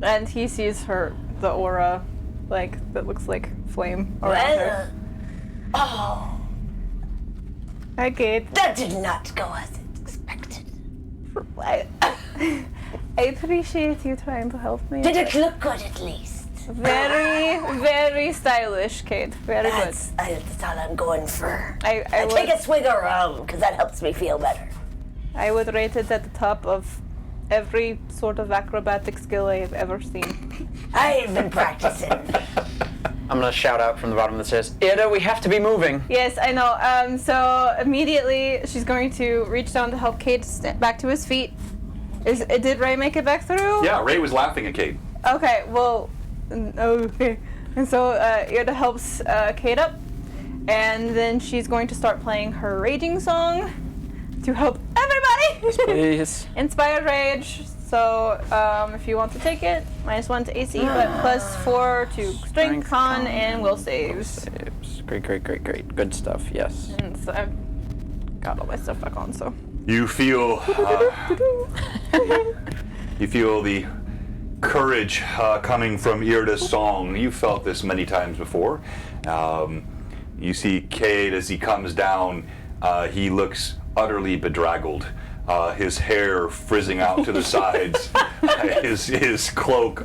And he sees the aura, like, that looks like flame around her. Oh, Hi, Kate. that did not go as expected. I appreciate you trying to help me. Did it look good at least? Very, very stylish, Kate. Very good. That's all I'm going for. I Take a would, swig around, because that helps me feel better. I would rate it at the top of every sort of acrobatic skill I have ever seen. I've been practicing. I'm gonna shout out from the bottom of the stairs, Ida, we have to be moving. Yes, I know. So immediately she's going to reach down to help Kate back to his feet. Did Ray make it back through? Yeah, Ray was laughing at Kate. Okay, well, okay. And so Irda helps Kate up, and then she's going to start playing her raging song to help everybody Please. inspire rage. So if you want to take it, -1 to AC, but +4 to strength, con, and will saves. Saves. Great. Good stuff, yes. And so I've got all my stuff back on, so. You feel the courage coming from Irda's song. You felt this many times before. You see Cade as he comes down. He looks utterly bedraggled. His hair frizzing out to the sides. His cloak,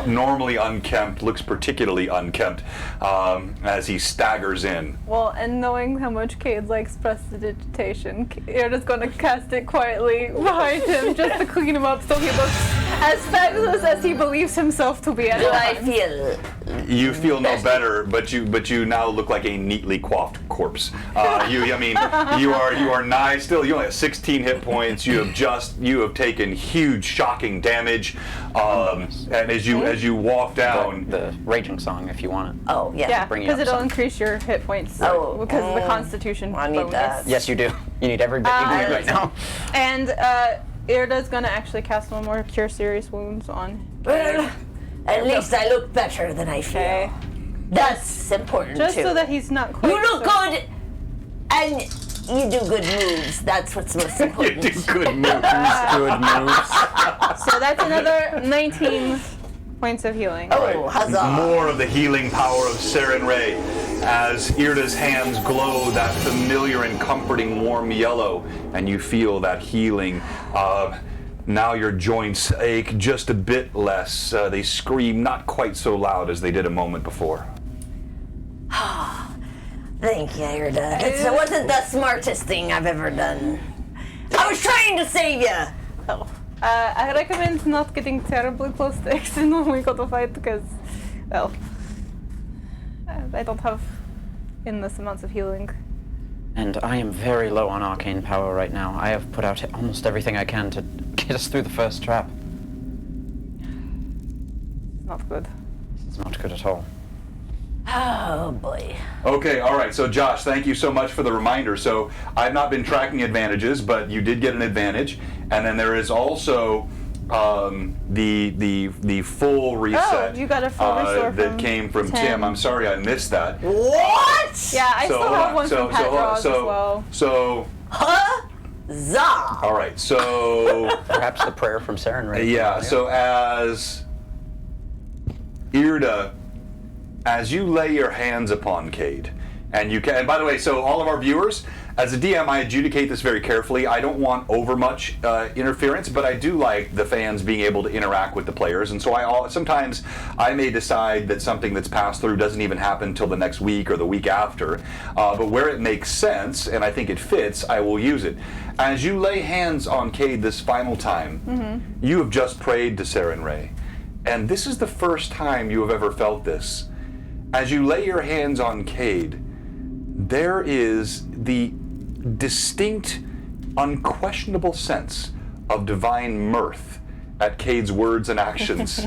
normally unkempt, looks particularly unkempt as he staggers in. Well, and knowing how much Cade likes prestidigitation, Irda's gonna cast it quietly behind him just to clean him up so he looks as fabulous as he believes himself to be at Do all I times. feel? You feel no better, but you now look like a neatly coiffed corpse. You are nigh still. You only have 16 hit points. You have taken huge, shocking damage. And as you walk down, The raging song, if you want it. Oh, yeah. Yeah, bring you up because it'll some. increase your hit points Oh, because of the Constitution I need bonus. that. Yes, you do. You need every bit you can get right now. And Irda's gonna actually cast one more Cure Serious Wounds on. Well, at least I look better than I feel. Okay. That's important Just too. so that he's not quite. You look so- good, and you do good moves. That's what's most you important. do good moves. Good moves. So that's another 19 points of healing. Oh, huzzah! More of the healing power of Saren Ray as Irda's hands glow that familiar and comforting warm yellow, and you feel that healing. Now your joints ache just a bit less. They scream not quite so loud as they did a moment before. Thank you, Irda. It wasn't the smartest thing I've ever done. I was trying to save you. Oh. I recommend not getting terribly close to Exton when we go to fight because, well, I don't have endless amounts of healing. And I am very low on arcane power right now. I have put out almost everything I can to get us through the first trap. It's not good. It's not good at all. Oh boy. Okay, all right. So Josh, thank you so much for the reminder. So I've not been tracking advantages, but you did get an advantage, and then there is also the full reset. Oh, you got a full restore that from came from Tim. I'm sorry I missed that. What? Yeah, I still hold have on. one from Pat Draws as well. So Huzzah! all right. So Perhaps the prayer from Saren Ray. yeah. So as Irda, as you lay your hands upon Cade, and you can, and by the way, so all of our viewers, as a DM, I adjudicate this very carefully. I don't want over much interference, but I do like the fans being able to interact with the players, and so sometimes I may decide that something that's passed through doesn't even happen until the next week or the week after, but where it makes sense, and I think it fits, I will use it. As you lay hands on Cade this final time, you have just prayed to Saren Ray, and this is the first time you have ever felt this. As you lay your hands on Cade, there is the distinct, unquestionable sense of divine mirth at Cade's words and actions.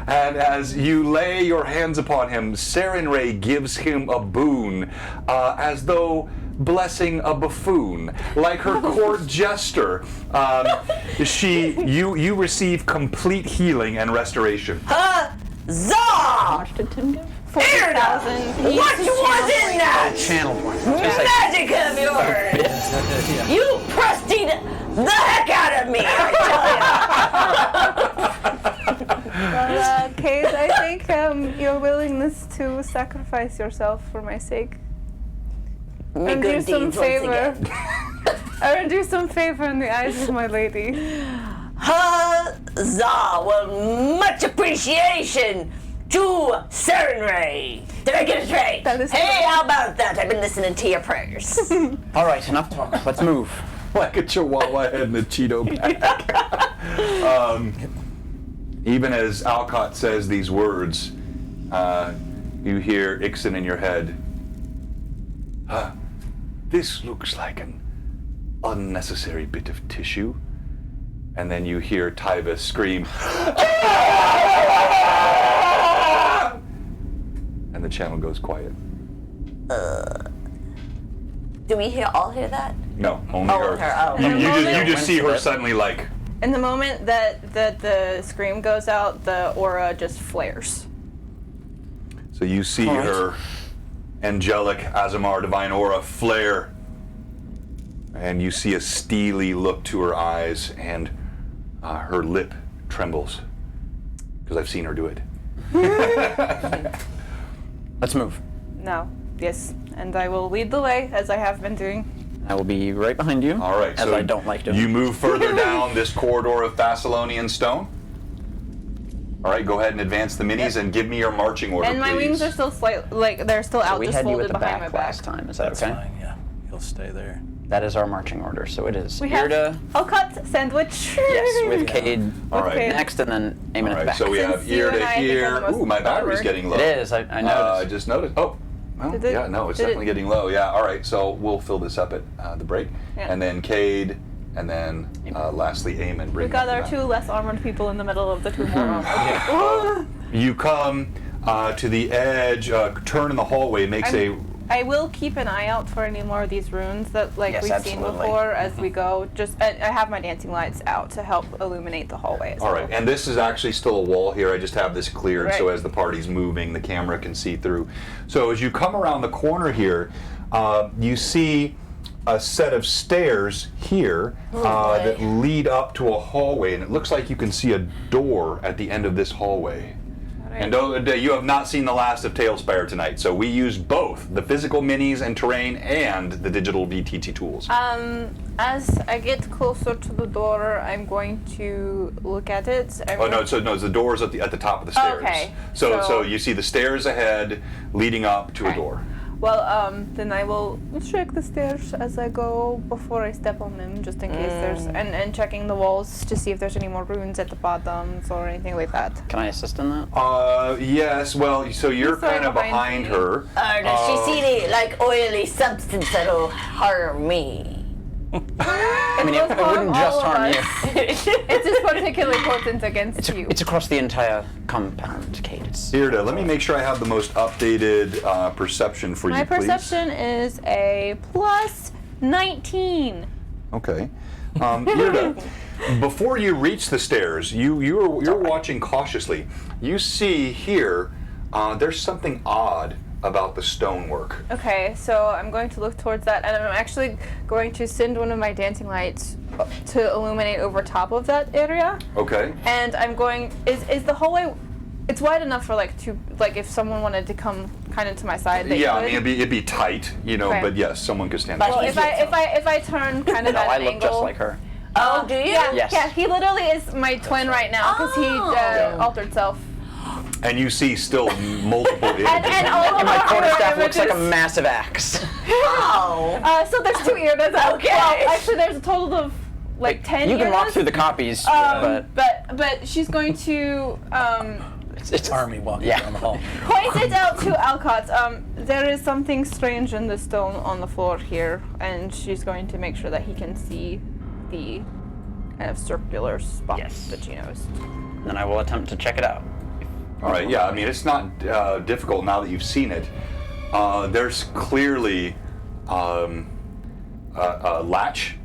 And as you lay your hands upon him, Sarenrae gives him a boon, as though blessing a buffoon. Like her court jester, you receive complete healing and restoration. Huzzah! How much did Tim give? 40,000. What was in that? Channel points. Magic of yours! You prostied the heck out of me, I Kate, I think your willingness to sacrifice yourself for my sake. tell you. And do Good some deeds once favor. again. I will do some favor in the eyes of my lady. Huzzah! Well, much appreciation to Sarenrae. Did I get it right? That is hey, correct. how about that? I've been listening to your prayers. All right, enough talk. Let's move. Like a chihuahua head in a Cheeto bag. Even as Alcott says these words, you hear Ixon in your head. This looks like an unnecessary bit of tissue. And then you hear Tyvis scream. And the channel goes quiet. Do we all hear that? No, only Oh, her. her, oh. You just see her suddenly like. In the moment that the scream goes out, the aura just flares. So you see her angelic Azamar divine aura flare, and you see a steely look to her eyes, and her lip trembles because I've seen her do it. Let's move. No. Yes. And I will lead the way as I have been doing. I will be right behind you. All right, As so I don't like doing. you move further down this corridor of Thessalonian stone. All right, go ahead and advance the minis and give me your marching order, And my please. wings are still they're still out, we just had you at folded the behind back my back. last time. Is that That's okay? fine, yeah. He'll stay there. That is our marching order. So it is We have Irda, Alcott sandwich. yes, with Cade All right. Cade. next, and then Eamon All at the right, back. so we have Since you ear and to I think are here. the most Ooh, my battery's clever. getting low. It is. I I noticed. just noticed. Oh, well, Did it- yeah, no, it's did it- definitely getting low. Yeah, all right, so we'll fill this up at the break. Yeah. And then Cade, and then lastly Eamon. We've got our two less armored people in the middle of the two more armored. You come to the edge, turn in the hallway, makes I will keep an eye out for any more of these runes that Yes, we've seen absolutely. before as we go. Just I have my dancing lights out to help illuminate the hallway as All well. right, and this is actually still a wall here. I just have this cleared so Right. as the party's moving, the camera can see through. So as you come around the corner here, you see a set of stairs here that lead up to a hallway, and it looks like you can see a door at the end of this hallway. And you have not seen the last of Tailspire tonight, so we use both the physical minis and terrain and the digital VTT tools. As I get closer to the door, I'm going to look at it. The door's at the top of the stairs. Okay, So so- you see the stairs ahead leading up to a door. Well, then I will check the stairs as I go before I step on them, just in case there's and checking the walls to see if there's any more runes at the bottoms or anything like that. Can I assist in that? Yes, well, so you're He's right kind of behind behind me. her. Does she see any, like, oily substance that'll harm me? I mean, it wouldn't just harm you. It's just particularly potent against you. It's across the entire compound, Cade. Irda, let me make sure I have the most updated perception for My you, please. perception is a plus 19. Okay. Irda, before you reach the stairs, you're watching cautiously. You see here, there's something odd about the stonework. Okay, so I'm going to look towards that, and I'm actually going to send one of my dancing lights to illuminate over top of that area. Okay. And I'm going. Is the hallway? It's wide enough for if someone wanted to come kind of to my side. They Yeah, I could. mean it'd be tight, Okay. but yes, someone could stand. But there. Well, if I turn kind of No, at I an look angle. just like her. Oh, do you? Yeah, Yes. yeah. He literally is my twin right now because he altered self. And you see still multiple images. And all of My our quarterstaff looks like a images- massive axe. Oh. So there's 2 Irdas out. Okay. Well, actually, there's a total of 10 You can walk Irdas. through the copies, But she's going to it's Army walking Yeah. down the hall. point it out to Alcott. There is something strange in the stone on the floor here, and she's going to make sure that he can see the kind of circular spot Yes. that she knows. Then I will attempt to check it out. All right, yeah, I mean, it's not difficult now that you've seen it. There's clearly a latch.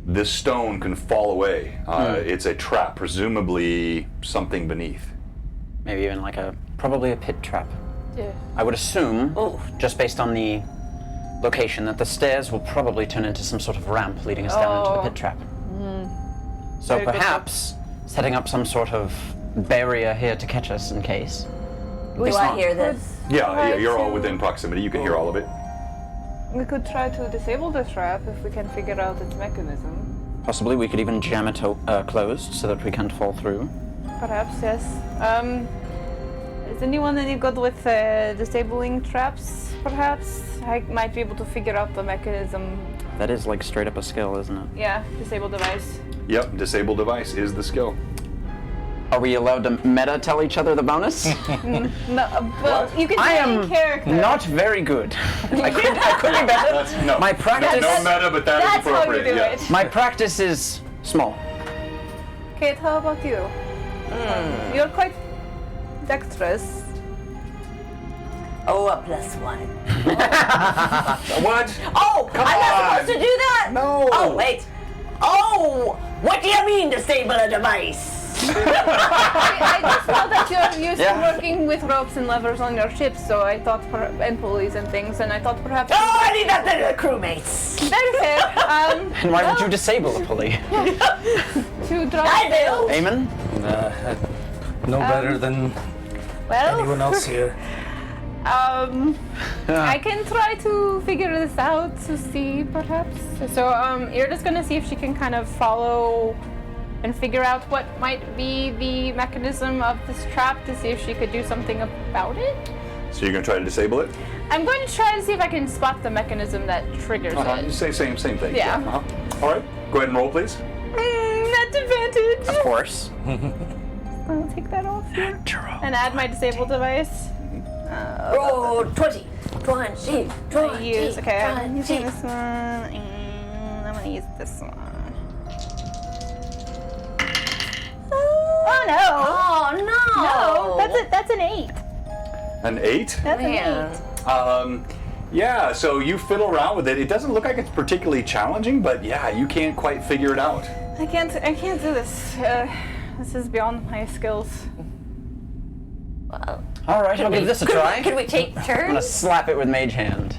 This stone can fall away. It's a trap, presumably something beneath. Maybe even like probably a pit trap. Yeah. I would assume, just based on the location, that the stairs will probably turn into some sort of ramp leading us down into the pit trap. So Very good perhaps setting up some sort of barrier here to catch us in case. Do I hear this? Yeah, you're all within proximity. You can hear all of it. We could try to disable the trap if we can figure out its mechanism. Possibly we could even jam it closed so that we can't fall through. Perhaps, yes. Is anyone any good with disabling traps, perhaps? I might be able to figure out the mechanism. That is like straight up a skill, isn't it? Yeah, disable device. Yep, disable device is the skill. Are we allowed to meta tell each other the bonus? No, well, you can I say am in character. not very good. I could be better. That's, no, My practice. no meta, but that is That's how you appropriate. do Yes. it. My practice is small. Kate, how about you? You're quite dexterous. Oh, a +1. What? Oh, Come I'm not on. supposed to do that? No. Oh, wait. Oh, what do you mean disable a device? I just know that you're used Yeah. to working with ropes and levers on your ships, so I thought, and pulleys and things, and I thought perhaps. Oh, I need that to the crewmates. Very fair. And why would you disable a pulley? To draw. I do. Eamon? No better than Well, anyone else here. I can try to figure this out to see, perhaps. So, you're just gonna see if she can kind of follow and figure out what might be the mechanism of this trap to see if she could do something about it. So you're gonna try to disable it? I'm going to try to see if I can spot the mechanism that triggers You it. say same thing. Yeah. All right. Go ahead and roll, please. That's advantage. Of course. I'll take that off here and add my disabled device. Roll 20. 20. 20. Use okay. I'm 20. using this one, and I'm gonna use this one. Oh no! Oh, no. No, that's an 8. An 8? That's Man. an 8. Yeah, so you fiddle around with it. It doesn't look like it's particularly challenging, but yeah, you can't quite figure it out. I can't do this. This is beyond my skills. Well, All right, I'll give this a try. Could we take I'm gonna turns? slap it with Mage Hand.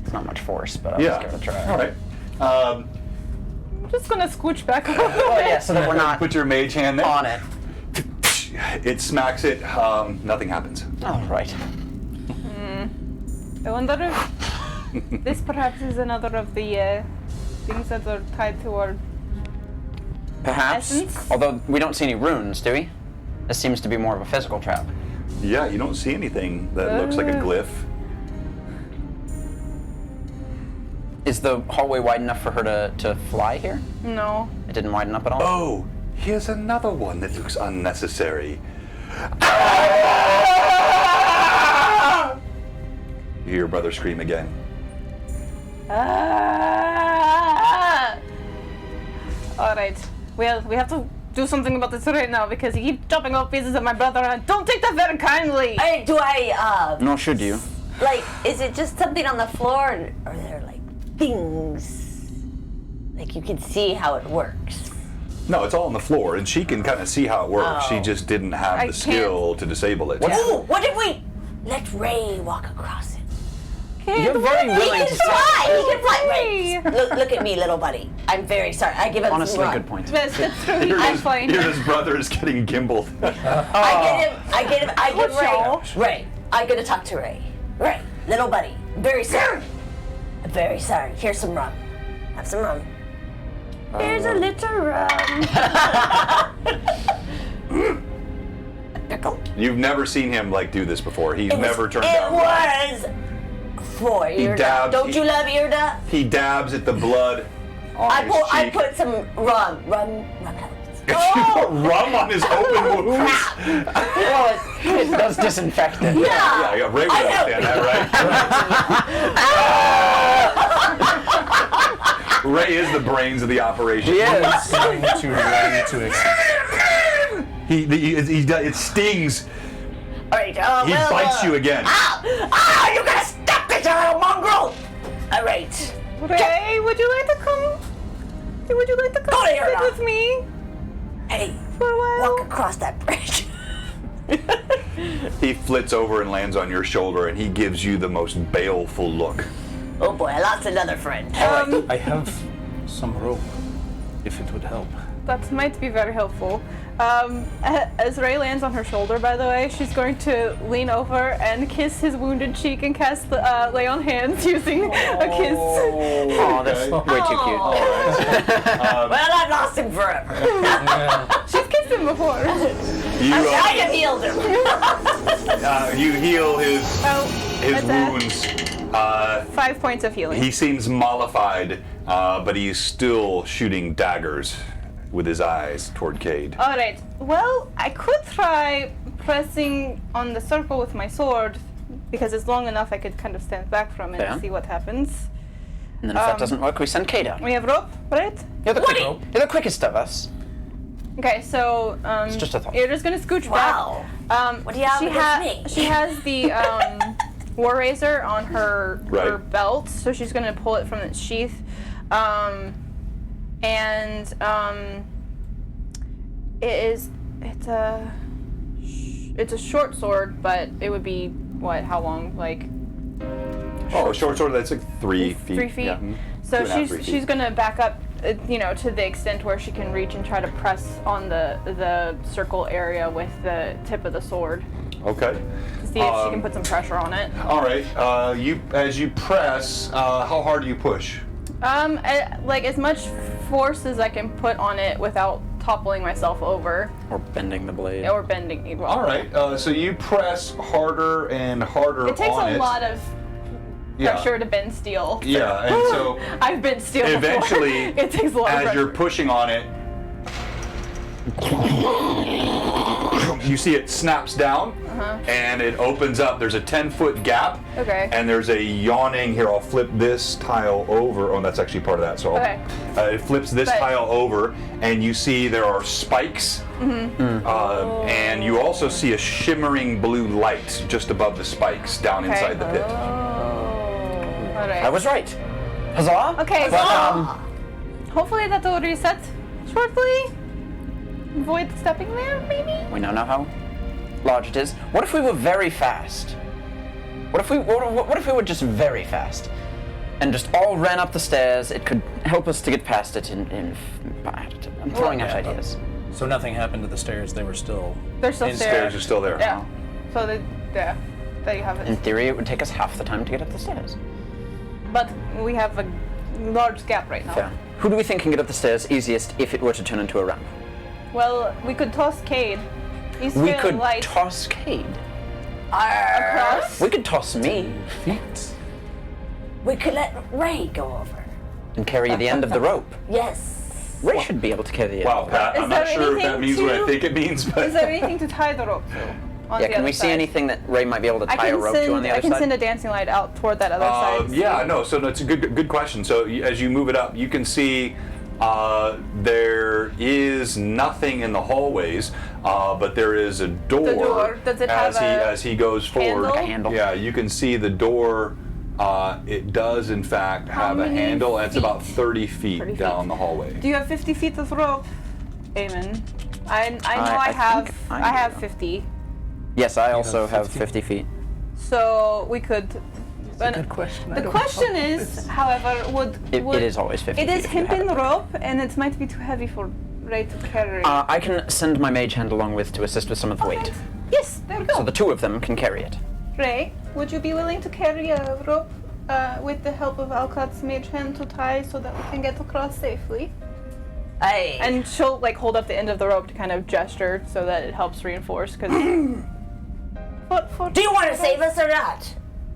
It's not much force, but I'll just give it a try. All right. I'm just gonna scooch back a little Oh bit. yeah, so that we're not Put your mage hand there. on it. It smacks it. Nothing happens. All right. I wonder if this perhaps is another of the things that are tied to our. Perhaps. Essence? Although we don't see any runes, do we? This seems to be more of a physical trap. Yeah, you don't see anything that looks like a glyph. Is the hallway wide enough for her to fly here? No. It didn't widen up at all? Oh, here's another one that looks unnecessary. You hear your brother scream again. Ah! All right. Well, we have to do something about this right now because you keep chopping off pieces of my brother, and I don't take that very kindly. Hey, do I, Nor should you. like, is it just something on the floor, or are there, like, things? Like, you can see how it works. No, it's all on the floor, and she can kind of see how it works. She Oh. just didn't have I the skill to disable it. Ooh, what if we let Ray walk across it? You're very He willing can to fly! He can fly! Ray. Ray, look at me, little buddy. I'm very sorry. I give him Honestly, some run. good point. That's true. Here I'm his, fine. here his brother is getting gimbaled. I give y'all. Ray. I'm gonna talk to Ray. Ray, little buddy. Very sorry. I'm very sorry. Here's some rum. Have some rum. Here's a little rum. A pickle. You've never seen him like do this before. He's never turned It down. was for Irda. dabs- Don't you love Irda? He dabs at the blood on I his I cheek. put some rum. Rum helps. You put rum on his open wounds. Well, it does disinfect it. Yeah, Ray would I know. understand that, right? Ray is the brains of the operation. Yes. Going to run to It stings. All right. He bites you again. You gotta stop this, you little mongrel! All right. Ray, would you like to come? Would you like to Go come here sit now. with me Hey, for a while? walk across that bridge. He flits over and lands on your shoulder, and he gives you the most baleful look. Oh boy, I lost another friend. I have some rope, if it would help. That might be very helpful. As Ray lands on her shoulder, by the way, she's going to lean over and kiss his wounded cheek and cast lay on hands using a kiss. Oh, that's way too cute. Well, I've lost him forever. She's kissed him before. I have healed him. You heal his That's a wounds. 5 points of healing. He seems mollified, but he's still shooting daggers with his eyes toward Cade. All right. Well, I could try pressing on the circle with my sword because it's long enough I could kind of stand back from it Yeah. and see what happens. And then if that doesn't work, we send Cade out. We have rope, right? You're the quickest of us. Okay, so It's just a thought. you're just gonna scooch Wow. back. What do you have against me? She has the war razor on her Right. belt, so she's gonna pull it from its sheath, it's a short sword, but it would be what? How long? Like Oh, a short sword that's like 3 feet. 3 feet. Yeah. So 2.5, 3 she's feet. gonna back up, to the extent where she can reach and try to press on the circle area with the tip of the sword Okay. to see if she can put some pressure on it. All right. As you press, how hard do you push? Like as much force as I can put on it without toppling myself over Or bending the blade. or bending. Well, All right. So you press harder and harder It takes on a lot of Yeah. pressure to bend steel. Yeah, and so I've bent steel eventually, before. It takes a lot of as pressure. you're pushing on it, you see it snaps down and it opens up. There's a 10-foot gap. Okay. And there's a yawning. Here, I'll flip this tile over. Oh, that's actually part of that. So Okay. it flips this But- tile over, and you see there are spikes. And you also see a shimmering blue light just above the spikes down Okay. inside the pit. All right. I was right. Huzzah! Okay, But, so hopefully that will reset shortly. Avoid stepping there, maybe? we now know how large it is. What if we were very fast? What if we were just very fast? And just all ran up the stairs? It could help us to get past it I'm throwing out ideas. So nothing happened to the stairs. They were still. They're still In there. Stairs are still there. Yeah. So yeah, there you have In it. theory, it would take us half the time to get up the stairs. But we have a large gap right now. Fair. Who do we think can get up the stairs easiest if it were to turn into a ramp? Well, we could toss Cade. He's We feeling could light. toss Cade. Across. We could toss me We could let Ray go over. and carry the end of the rope. Yes. Ray should be able to carry the end. Wow, Pat, Is I'm not there sure if that anything means what I to- think it means, but Is there anything to tie the rope to? On Yeah, the can other we see side? anything that Ray might be able to tie a rope to on the I other can side? send a dancing light out toward that other side. yeah, no. So it's a good question. So as you move it up, you can see there is nothing in the hallways, but there is a door. The door. Does it have as he goes forward? handle? A handle. Yeah, you can see the door. It does in fact have a many handle, and it's feet? about 30 feet 30 feet. down the hallway. Do you have 50 feet of rope, Eamon? I know I I have think I have do. 50. Yes, I also have have 50 feet. So we could. Good question. The question is, however, It is always 50 It feet is if you have hempen it. rope, and it might be too heavy for Ray to carry. I can send my mage hand along with to assist with some of the weight. Yes, there we go. So the two of them can carry it. Ray, would you be willing to carry a rope with the help of Alcott's mage hand to tie so that we can get across safely? Hey. And she'll like hold up the end of the rope to kind of gesture so that it helps reinforce. Because do you want to save us or not?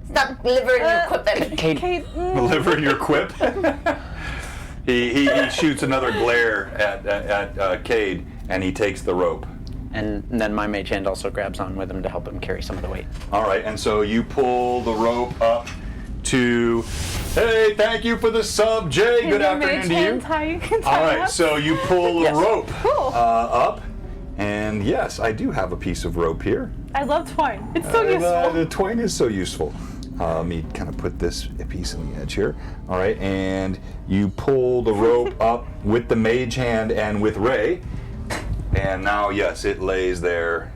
Stop delivering your equipment. Cade, Kate, Delivering your quip. he shoots another glare at Cade, and he takes the rope. and then my mage hand also grabs on with him to help him carry some of the weight. All right, and so you pull the rope up to Hey, thank you for the sub, Jay. Good afternoon to you. All right, so you pull a rope up, and yes, I do have a piece of rope here. I love twine. It's so useful. The twine is so useful. Let me kind of put this piece on the edge here. All right, and you pull the rope up with the mage hand and with Ray, and now, yes, it lays there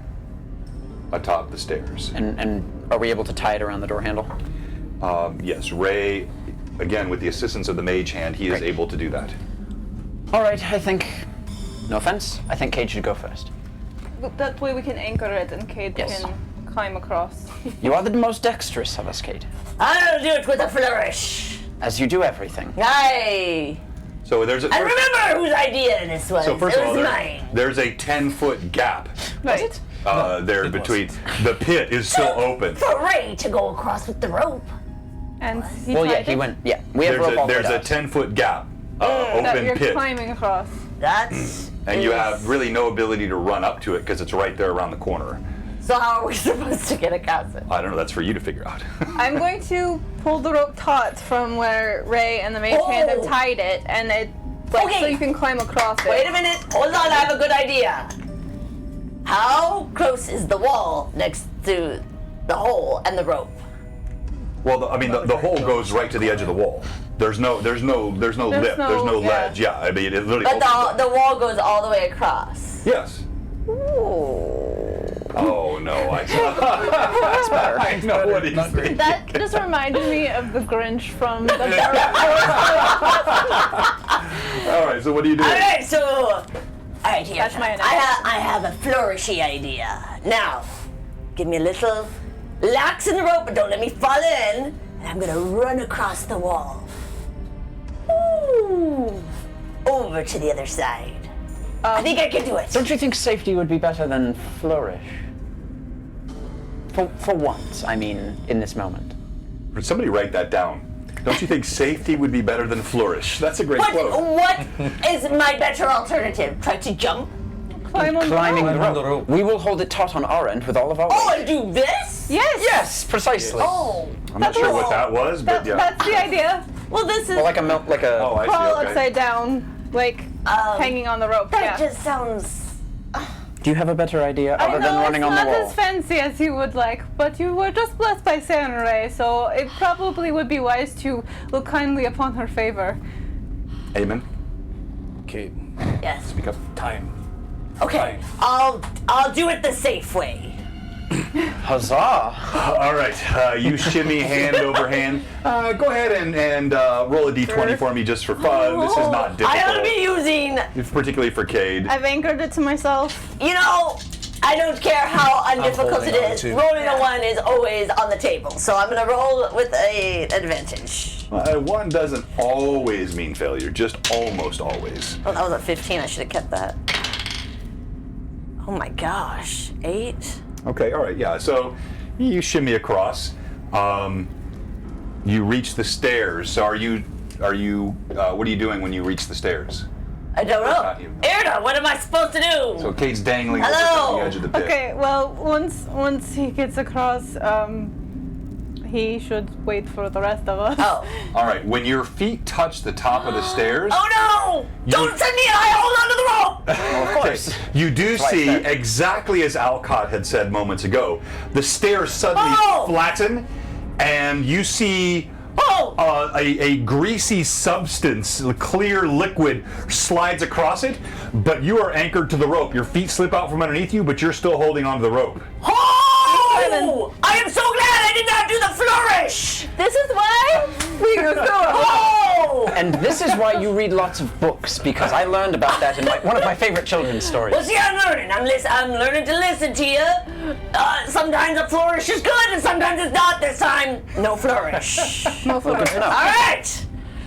atop the stairs. And are we able to tie it around the door handle? Yes, Ray, again, with the assistance of the mage hand, he is able to do that. All right, I think, no offense, I think Cade should go first. That way we can anchor it and Cade Yes. can climb across. You are the most dexterous of us, Cade, I'll do it with a flourish. as you do everything. Aye. So there's a I remember whose idea this was. So first it of all, was mine. there's a 10-foot gap Right. there between. The pit is still open. For Ray to go across with the rope. And he Well, yeah, tied he it. went. Yeah, we have rope all the way There's a down. 10-foot gap, That open you're pit, climbing across. That's. and you have really no ability to run up to it because it's right there around the corner. So how are we supposed to get across it? I don't know. That's for you to figure out. I'm going to pull the rope taut from where Ray and the mage hand have tied it, and it so you can climb across it. Wait a minute. Hold on. I have a good idea. How close is the wall next to the hole and the rope? Well, the hole goes right to the edge of the wall. There's no lip. There's no ledge. Yeah, I mean, it literally. But opens the up. wall goes all the way across. Yes. Ooh. Oh no! That's better. I know what he's thinking. That just reminded me of the Grinch from the All right. So what do you do? All right. So. All right. Here. That's my I have a flourishy idea. Now, give me a little lax in the rope, but don't let me fall in. And I'm gonna run across the wall. Ooh. Over to the other side. I think I can do it. Don't you think safety would be better than flourish? For once, I mean, in this moment. Somebody write that down. Don't you think safety would be better than flourish? That's a great quote. What is my better alternative? Try to jump? climb on Climbing the rope. the Climb on the rope. rope. We will hold it taut on our end with all of our Oh, weight. and do this? Yes. Yes, precisely. Oh. I'm not sure what that was, but yeah. That's the idea. Well, this is Well, like a. Oh, I crawl see. Okay. upside down, like hanging on the rope. That Yeah. just sounds. Do you have a better idea I other know than running it's on the not wall? as fancy as you would like, but you were just blessed by Samurai, so it probably would be wise to look kindly upon her favor. Amen. Okay, Yes. Speak up. time. Okay. I'll do it the safe way. Huzzah! All right. You shimmy hand over hand. Go ahead and roll a d20 for me just for fun. This is not I ought to difficult, be using. particularly for Cade. I've anchored it to myself. You know, I don't care how undifficult it holding on is. too. Rolling a 1 is always on the table, so I'm gonna roll with a advantage. One doesn't always mean failure, just almost always. Oh, that was a 15. I should have kept that. Oh my gosh, 8. Okay, all right, yeah. So you shimmy across. You reach the stairs. So are you? What are you doing when you reach the stairs? I don't Not know. you. Erda, what am I supposed to do? So Cade's dangling Hello. over the edge of the pit. Okay, well, once he gets across, he should wait for the rest of us. Oh. All right. When your feet touch the top of the stairs, Oh no! Don't send me in! I hold onto the rope! Of course. you do That's see right there. exactly as Alcott had said moments ago. The stairs suddenly Oh! flatten, and you see Oh! a greasy substance, a clear liquid, slides across it, but you are anchored to the rope. Your feet slip out from underneath you, but you're still holding onto the rope. Oh! I am so glad I did not do the flourish! This is why we go through it. Oh! And this is why you read lots of books, because I learned about that in one of my favorite children's stories. Well, see, I'm learning. I'm learning to listen to you. Sometimes a flourish is good, and sometimes it's not. This time, no flourish. No flourish. Good to know. All right.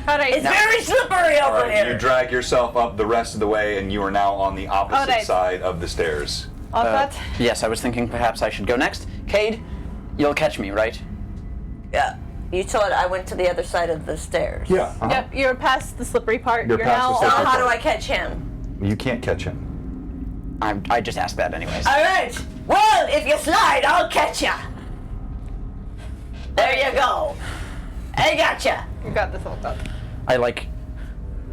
All right. It's very slippery All over right, here. you drag yourself up the rest of the way, and you are now on the opposite All right. side of the stairs. All that. Yes, I was thinking perhaps I should go next. Cade, you'll catch me, right? Yeah. You told I went to the other side of the stairs. Yeah. Yep, you're past the slippery part. You're past now the slippery on- How do I catch him? You can't catch him. I just asked that anyways. All right. Well, if you slide, I'll catch ya. There you go. I gotcha. You got this, Alcott. I like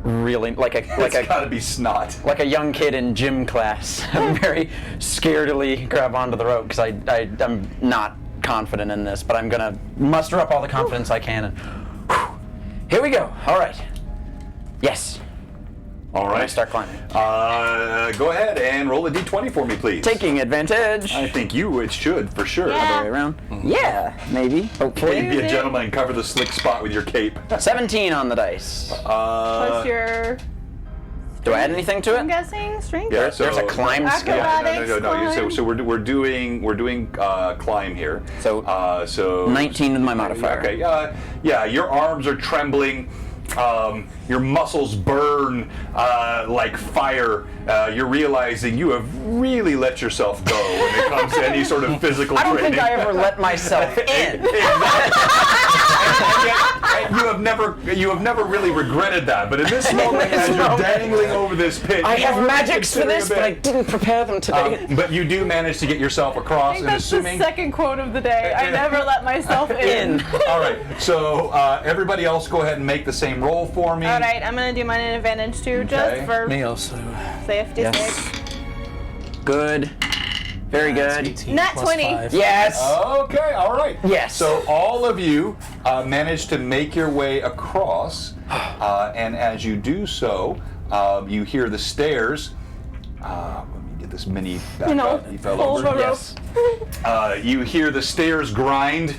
really like It's gotta be snot. a young kid in gym class. I'm very scaredly grab onto the rope because I'm not confident in this, but I'm gonna muster up all the confidence I can and here we go. All right. Yes. All I right. start climbing. Go ahead and roll a d20 for me, please. Taking advantage. I think it should, for sure. Yeah. Other way around. Yeah, maybe. Hopefully. Be a gentleman and cover the slick spot with your cape. 17 on the dice. Plus your, Do I add anything to I'm it? guessing, strength? Yeah, so There's a climb skill. Acrobatics. No. So climb. we're doing climb here. So 19 with my modifier. Okay. Yeah. Your arms are trembling. Your muscles burn like fire. You're realizing you have really let yourself go when it comes to any sort of physical I don't training. think I ever let myself in. And you have never really regretted that. But in this moment, as you're dangling over this pit, I you have are magics for considering this, a but I bit. didn't prepare them today. But you do manage to get yourself across, I think and that's assuming. the second quote of the day. I never let myself in. All right. So everybody else, go ahead and make the same roll for me. All right, I'm gonna do mine in advantage too, Okay. just for Me also. safety's Yes. sake. Good. Very good. 18 Nat plus 20. 5. Yes. Okay, all right. Yes. So all of you managed to make your way across, and as you do so, you hear the stairs. Let me get this mini back up. He fell pull over. the rope. Yes. You hear the stairs grind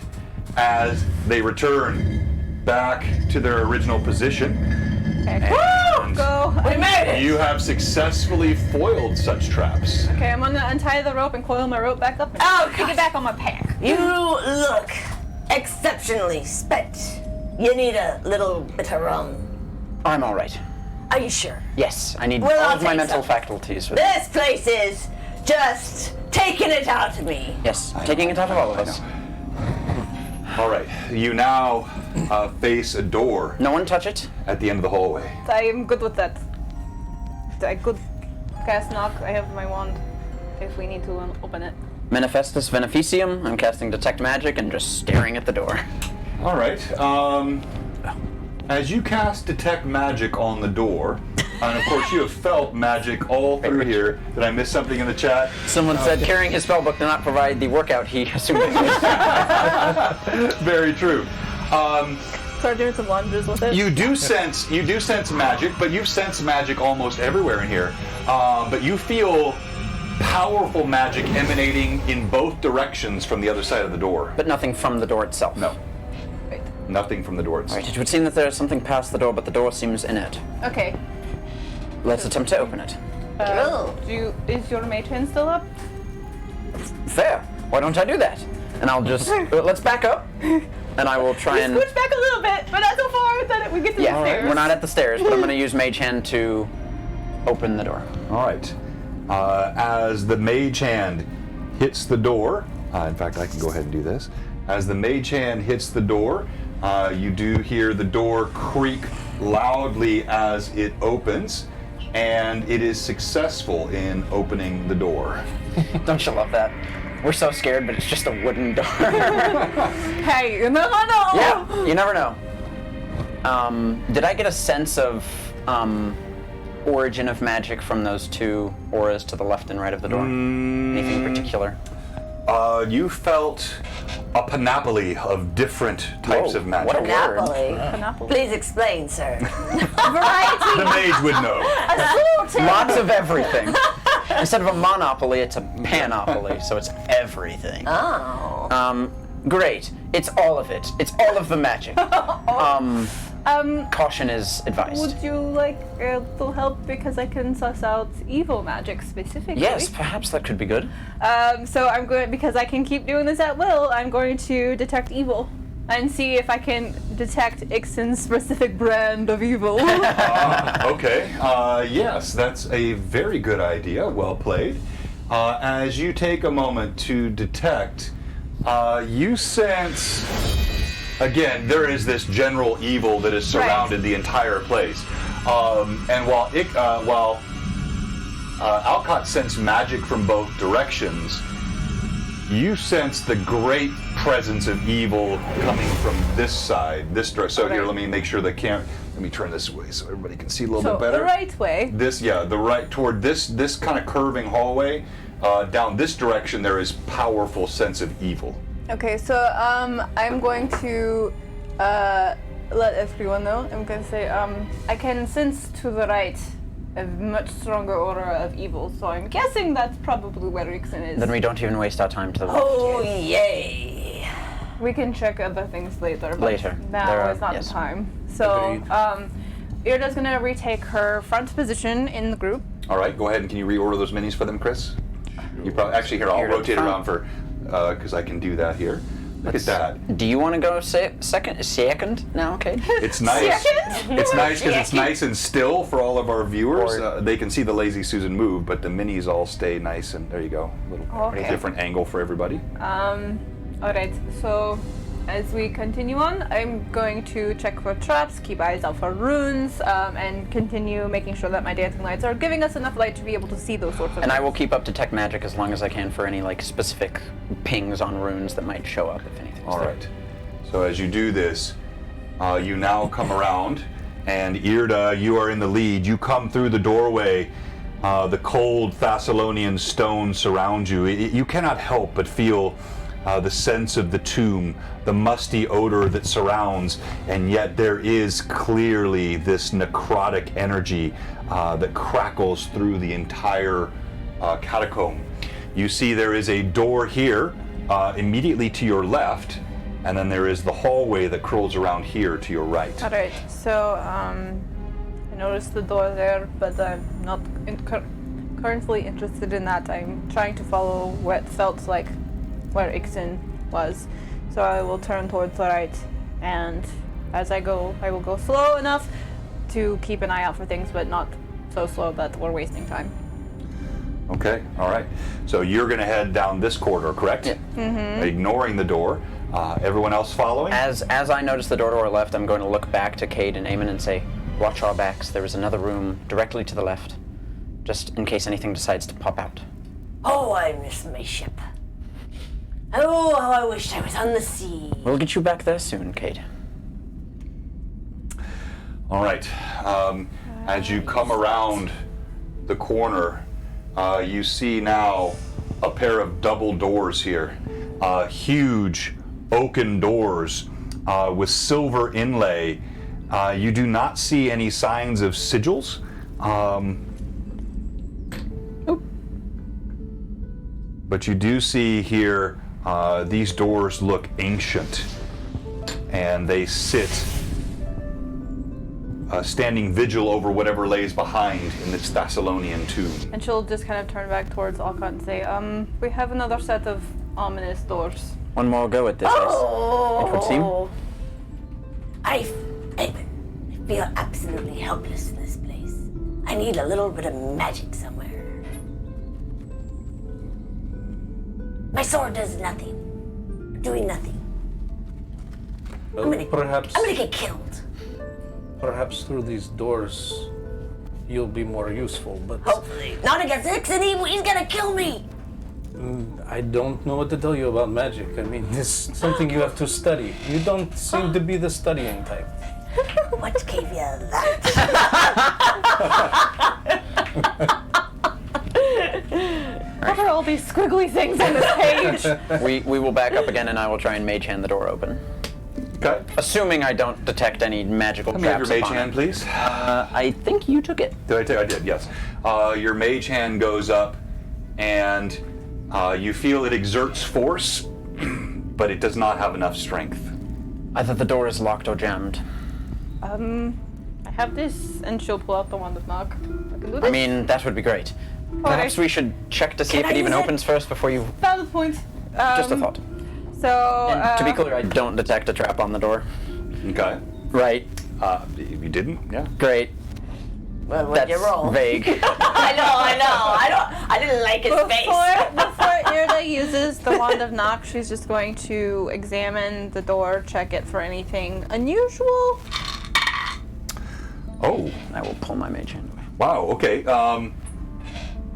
as they return back to their original position. Okay. And Go. We made it! you have successfully foiled such traps. Okay, I'm gonna untie the rope and coil my rope back up and Oh, pick it back on my pack. You look exceptionally spent. You need a little bit of rum. I'm all right. Are you sure? Yes, I need Well, all I'll of my take mental some. faculties for this. This place is just taking it out of me. Yes, taking it out of all of us. All right, you now face a door No one touch it. at the end of the hallway. I am good with that. I could cast knock. I have my wand if we need to open it. Manifestus Beneficium. I'm casting Detect Magic and just staring at the door. All right. As you cast Detect Magic on the door, and of course you have felt magic all through here. Did I miss something in the chat? Someone said carrying his spellbook did not provide the workout he assumed it would. Very true. Start doing some lunges with it. You do sense magic, but you sense magic almost everywhere in here. But you feel powerful magic emanating in both directions from the other side of the door. But nothing from the door itself. No, Wait. nothing from the door itself. Alright, it would seem that there is something past the door, but the door seems inert. Okay. Let's attempt to open it. Oh. Is your mage hand still up? Fair. Why don't I do that? And I'll just let's back up, and I will try and. Scooch back a little bit, but not so far that we get to Yeah, the stairs. we're not at the stairs, but I'm going to use Mage Hand to open the door. All right. As the mage hand hits the door, in fact, I can go ahead and do this. As the mage hand hits the door, you do hear the door creak loudly as it opens, and it is successful in opening the door. Don't you love that? We're so scared, but it's just a wooden door. Hey, you never know. Yeah, you never know. Did I get a sense of origin of magic from those two auras to the left and right of the door? Anything in particular? You felt a panoply of different types Whoa, of magic. what a word. Monopoly. Monopoly. Please explain, sir. Variety. The mage would know. Lots of everything. Instead of a monopoly, it's a panopoly, so it's everything. Oh. Great. It's all of it. It's all of the magic. Caution is advised. Would you like a little help because I can suss out evil magic specifically? Yes, perhaps that could be good. So I'm going because I can keep doing this at will. I'm going to detect evil and see if I can detect Ixon's specific brand of evil. Okay. Yes, that's a very good idea. Well played. As you take a moment to detect, you sense, again, there is this general evil that has surrounded the entire place. And while Alcott sensed magic from both directions, you sense the great presence of evil coming from this side, this direction. So here, let me make sure the camera. Let me turn this way so everybody can see a little bit better. The right way. The right toward this kind of curving hallway. Down this direction, there is powerful sense of evil. Okay, so I'm going to let everyone know. I'm going to say I can sense to the right a much stronger aura of evil, so I'm guessing that's probably where Rixon is. Then we don't even waste our time to the left. Oh, yay. We can check other things later. But Later. Now is not the time. So, Irda's gonna retake her front position in the group. All right, go ahead and can you reorder those minis for them, Chris? You probably actually here. I'll Here to rotate front. around for because I can do that here. Look at that. Do you want to go second now, Kate? It's nice. It's nice because it's nice and still for all of our viewers. They can see the lazy Susan move, but the minis all stay nice and there you go. A little different angle for everybody. All right. So, as we continue on, I'm going to check for traps, keep eyes out for runes, and continue making sure that my dancing lights are giving us enough light to be able to see those sorts of things. And I will keep up detect magic as long as I can for any like specific pings on runes that might show up if anything's All there. right. So as you do this, you now come around, and Irda, you are in the lead. You come through the doorway. The cold Thessalonian stone surrounds you. You cannot help but feel the sense of the tomb, the musty odor that surrounds, and yet there is clearly this necrotic energy that crackles through the entire catacomb. You see there is a door here immediately to your left, and then there is the hallway that curls around here to your right. All right. So, I noticed the door there, but I'm not currently interested in that. I'm trying to follow what felt like where Ixon was. So I will turn towards the right, and as I go, I will go slow enough to keep an eye out for things, but not so slow that we're wasting time. Okay, all right. So you're going to head down this corridor, correct? Yeah. Mm-hmm. Ignoring the door. Everyone else following? As I notice the door to our left, I'm going to look back to Cade and Eamon and say, watch our backs. There is another room directly to the left, just in case anything decides to pop out. Oh, I miss my ship. Oh, how I wish I was on the sea. We'll get you back there soon, Cade. All right. As you come around the corner, you see now a pair of double doors here. Huge oaken doors with silver inlay. You do not see any signs of sigils. But you do see here these doors look ancient, and they sit standing vigil over whatever lays behind in this Thessalonian tomb. And she'll just kind of turn back towards Alcott and say, we have another set of ominous doors. One more go at this, Oh, it would seem. I feel absolutely helpless in this place. I need a little bit of magic somewhere. My sword does nothing. Doing nothing. Well, I'm gonna get killed. Perhaps through these doors, you'll be more useful. But Hopefully. Not against Ixon, he's gonna kill me. I don't know what to tell you about magic. I mean, this is something you have to study. You don't seem to be the studying type. What gave you that? What are all these squiggly things on this page? We will back up again, and I will try and mage hand the door open. Okay. Assuming I don't detect any magical Let me have traps your mage upon hand, it. please. I think you took it. Did I tell you? I did, yes. Your mage hand goes up, and you feel it exerts force, but it does not have enough strength. Either the door is locked or jammed. I have this, and she'll pull out the wand of knock. I can do this. I mean, that would be great. Perhaps we should check to see Can if I it even use it? opens first before you... valid point. Just a thought. So, And to be clear, I don't detect a trap on the door. Okay. Right. You didn't? Yeah. Great. Well, what'd you That's roll? vague. I know. I didn't like his face. before Irda uses the wand of knock, she's just going to examine the door, check it for anything unusual. Oh, I will pull my mage hand away. wow, okay.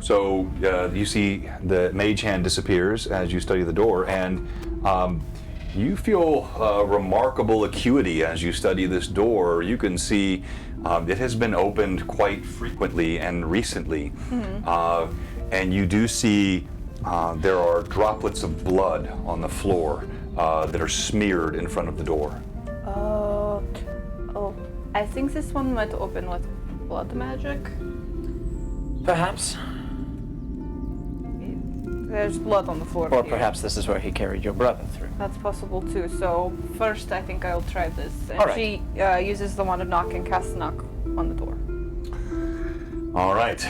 So you see the mage hand disappears as you study the door, and you feel remarkable acuity as you study this door. You can see it has been opened quite frequently and recently. And you do see there are droplets of blood on the floor that are smeared in front of the door. Oh, I think this one might open with blood magic. Perhaps. There's blood on the floor. Or here. perhaps this is where he carried your brother through. That's possible too. So first, I think I'll try this. And All right. she uses the wand of knock and casts knock on the door. All right.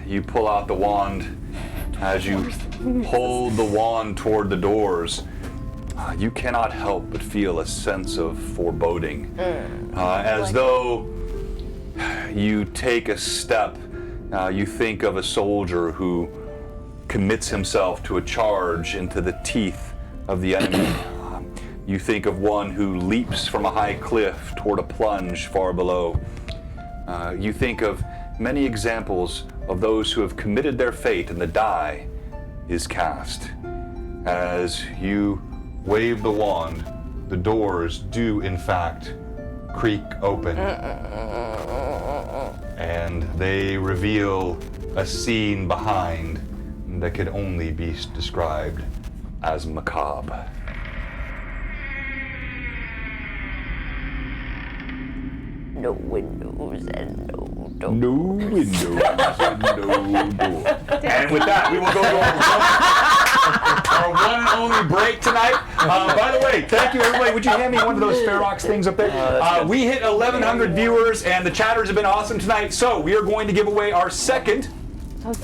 You pull out the wand. As you hold the wand toward the doors, you cannot help but feel a sense of foreboding. As though you take a step, you think of a soldier who commits himself to a charge into the teeth of the enemy. You think of one who leaps from a high cliff toward a plunge far below. You think of many examples of those who have committed their fate and the die is cast. As you wave the wand, the doors do in fact creak open. And they reveal a scene behind that could only be described as macabre. No windows and no doors. No windows and no door. And with that, we will go to our one and only break tonight. By the way, thank you everybody. Would you hand me one of those Ferox things up there? We hit 1,100 viewers, and the chatters have been awesome tonight. So we are going to give away our second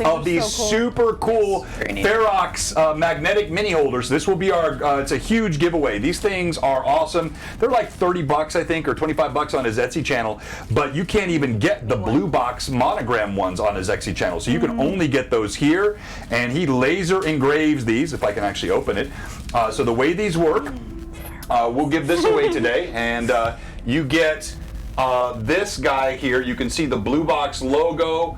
of these super cool Ferox magnetic mini holders. This will be our, it's a huge giveaway. These things are awesome. They're like 30 bucks, I think, or 25 bucks on his Etsy channel, but you can't even get the Blue Box monogram ones on his Etsy channel. So you can only get those here, and he laser engraves these, if I can actually open it. So the way these work, we'll give this away today, and you get this guy here. You can see the Blue Box logo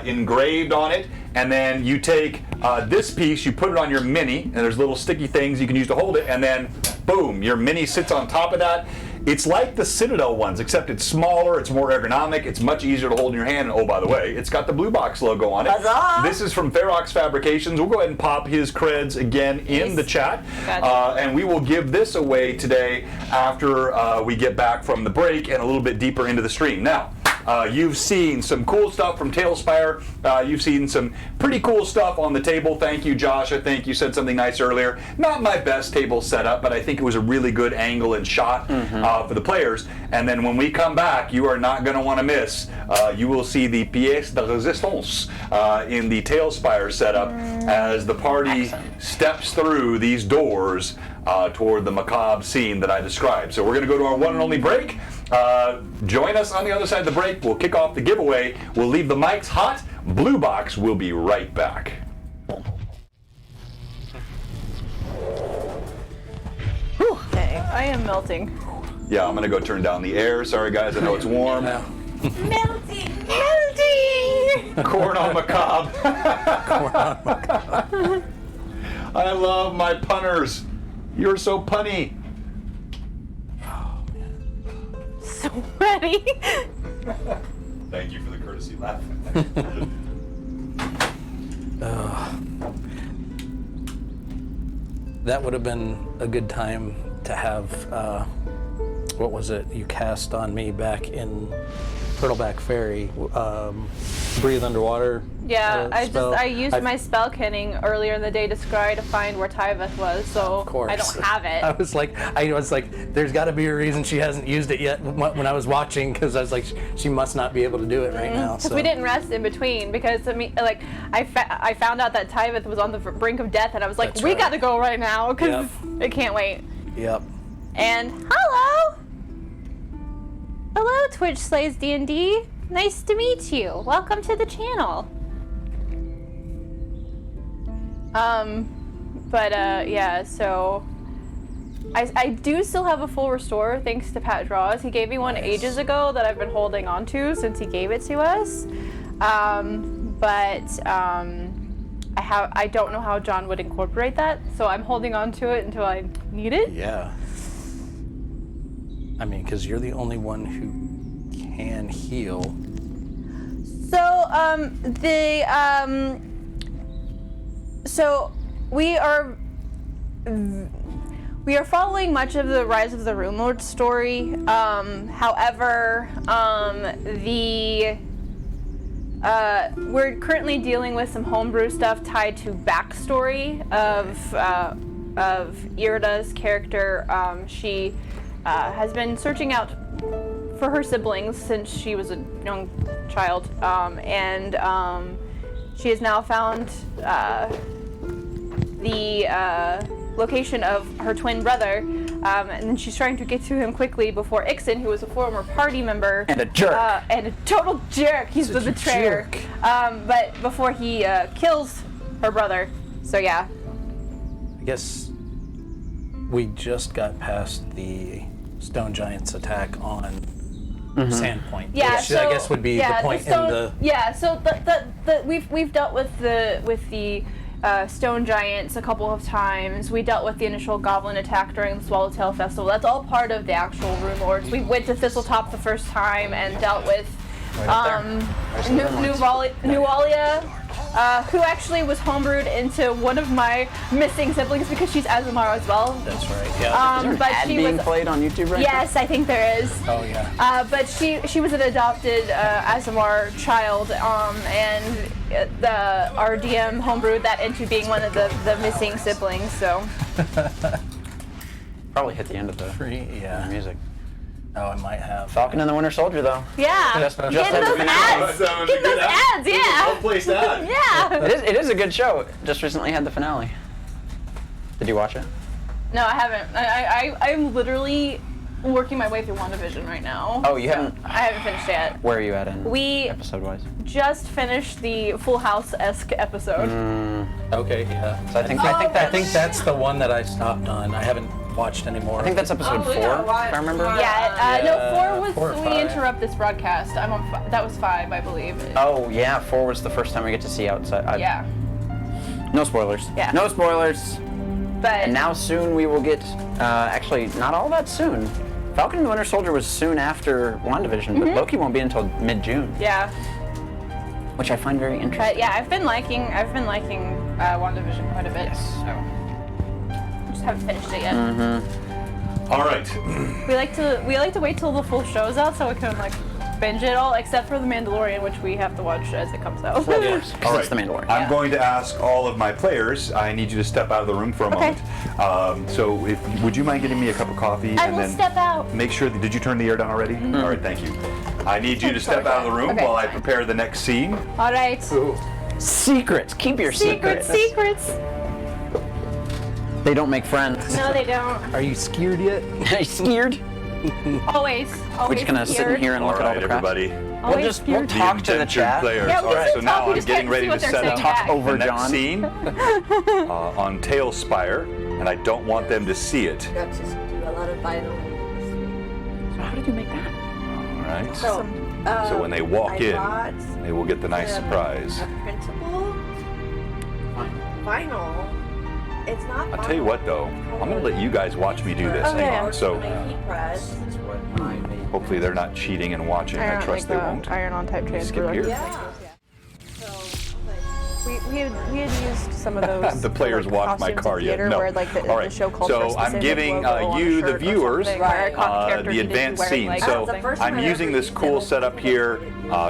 engraved on it, and then you take this piece, you put it on your mini, and there's little sticky things you can use to hold it, and then boom, your mini sits on top of that. It's like the Citadel ones, except it's smaller, it's more ergonomic, it's much easier to hold in your hand, and oh, by the way, it's got the Blue Box logo on it. Huzzah! This is from Ferox Fabrications. We'll go ahead and pop his creds again in the chat, and we will give this away today after we get back from the break and a little bit deeper into the stream. Now, you've seen some cool stuff from Tailspire. You've seen some pretty cool stuff on the table. Thank you, Josh. I think you said something nice earlier. Not my best table setup, but I think it was a really good angle and shot for the players. And then when we come back, you are not going to want to miss. You will see the pièce de résistance in the Tailspire setup as the party steps through these doors toward the macabre scene that I described. So we're going to go to our one and only break. Join us on the other side of the break. We'll kick off the giveaway. We'll leave the mics hot. Blue Box will be right back. Okay, I am melting. Yeah, I'm going to go turn down the air. Sorry, guys. I know it's warm. Melting! Corn on macabre. I love my punners. You're so punny. So ready. Thank you for the courtesy laugh. That would have been a good time to have, what was it you cast on me back in Turtleback Ferry? Breathe underwater. Yeah, spell. I used my spell canning earlier in the day to scry to find where Tyveth was, so Of course. I don't have it. I was like, there's got to be a reason she hasn't used it yet when I was watching, because I was like, she must not be able to do it right now. Because So. we didn't rest in between, because I found out that Tyveth was on the brink of death, and I was like, That's we right. got to go right now, because Yep. it can't wait. Yep. And hello! Hello, Twitch Slays D&D. Nice to meet you. Welcome to the channel. Yeah, so I do still have a full restore thanks to Pat Draws. He gave me one ages ago that I've been holding on to since he gave it to us. but I don't know how John would incorporate that, so I'm holding on to it until I need it. Yeah. I mean, because you're the only one who can heal. So so we are following much of the Rise of the Runelords story. However, we're currently dealing with some homebrew stuff tied to backstory of Irida's character. She has been searching out for her siblings since she was a young child, and she has now found the location of her twin brother, and she's trying to get to him quickly before Ixon, who was a former party member And a jerk. and a total jerk. He's the betrayer. jerk. But before he kills her brother. So yeah. I guess we just got past the Stone Giant's attack on Sandpoint. Yeah, which so I guess would be the point in the. Yeah, so we've dealt with the stone giants a couple of times. We dealt with the initial goblin attack during the Swallowtail Festival. That's all part of the actual Runelords. We went to Thistletop the first time and dealt with Nualia, who actually was homebrewed into one of my missing siblings because she's Azumar as well. That's right. Yeah. Is there an but ad she being was. played on YouTube right Yes, I think there is. Oh yeah. But she was an adopted Azumar child, and our DM homebrewed that into being one of the missing siblings. So now? Probably hit the end of the Yeah. music. Oh, I might have. Falcon and the Winter Soldier, though. yeah, Just get had the those finale. ads. Get those ads. Yeah. Well-placed ad. Yeah. It is a good show. Just recently had the finale. Did you watch it? No, I haven't. I'm literally working my way through WandaVision right now. Oh, you haven't? I haven't finished yet. Where are you at in We episode-wise? just finished the Full House-esque episode. Okay. Yeah. So I think I think that's the one that I stopped on. I haven't watched anymore. I think that's episode 4, if I remember. Yeah, no, 4 was 4 or we 5. interrupt this broadcast. I'm on. That was 5, I believe. Oh yeah, 4 was the first time we get to see outside. Yeah, No spoilers. Yeah. No spoilers. but And now soon we will get. Actually, not all that soon. Falcon and the Winter Soldier was soon after WandaVision, but Loki won't be until mid-June, yeah, which I find very interesting. but yeah, I've been liking WandaVision quite a bit. Yes. So just haven't finished it yet. All right. We like to wait till the full show's out so we can like binge it all, except for The Mandalorian, which we have to watch as it comes out. Yes, All because right. it's the Mandalorian. I'm going to ask all of my players. I need you to step out of the room for a Okay. moment. So, would you mind getting me a cup of coffee? I and will then step out. Make sure. Did you turn the air down already? All right. Thank you. I need you to step out of the room Okay. while I prepare the next scene. All right. Secrets. Keep your Secrets. They don't make friends. No, they don't. Are you scared yet? Are you scared? Always. We're just gonna sit in here and All look at all right, the crap. everybody. Always We'll The talk to the indentured chat. players. Yeah, we All right. can So talk, now we I'm just getting can't ready see to what they're set saying up back. Over the next John. scene on Tailspire, and I don't want them to see it. Got to do a lot of vinyl. So how did you make that? All right. So, So when they walk I in, bought they will get the nice surprise. a printable vinyl. It's not. I'll tell you what, though. I'm going to let you guys watch me do this. Okay. Hang on. So Heat press. This is what I made. hopefully they're not cheating and watching. I trust they won't. iron-on type Skip here. Yeah. So, We had used some of those. The players watch my car yet. No. Where, like, the All right. show called for a So I'm specific giving logo on you, a the shirt or viewers, something, where a character the needed to be advanced wearing, scene. like, So the first I'm one I using ever this used cool it was setup here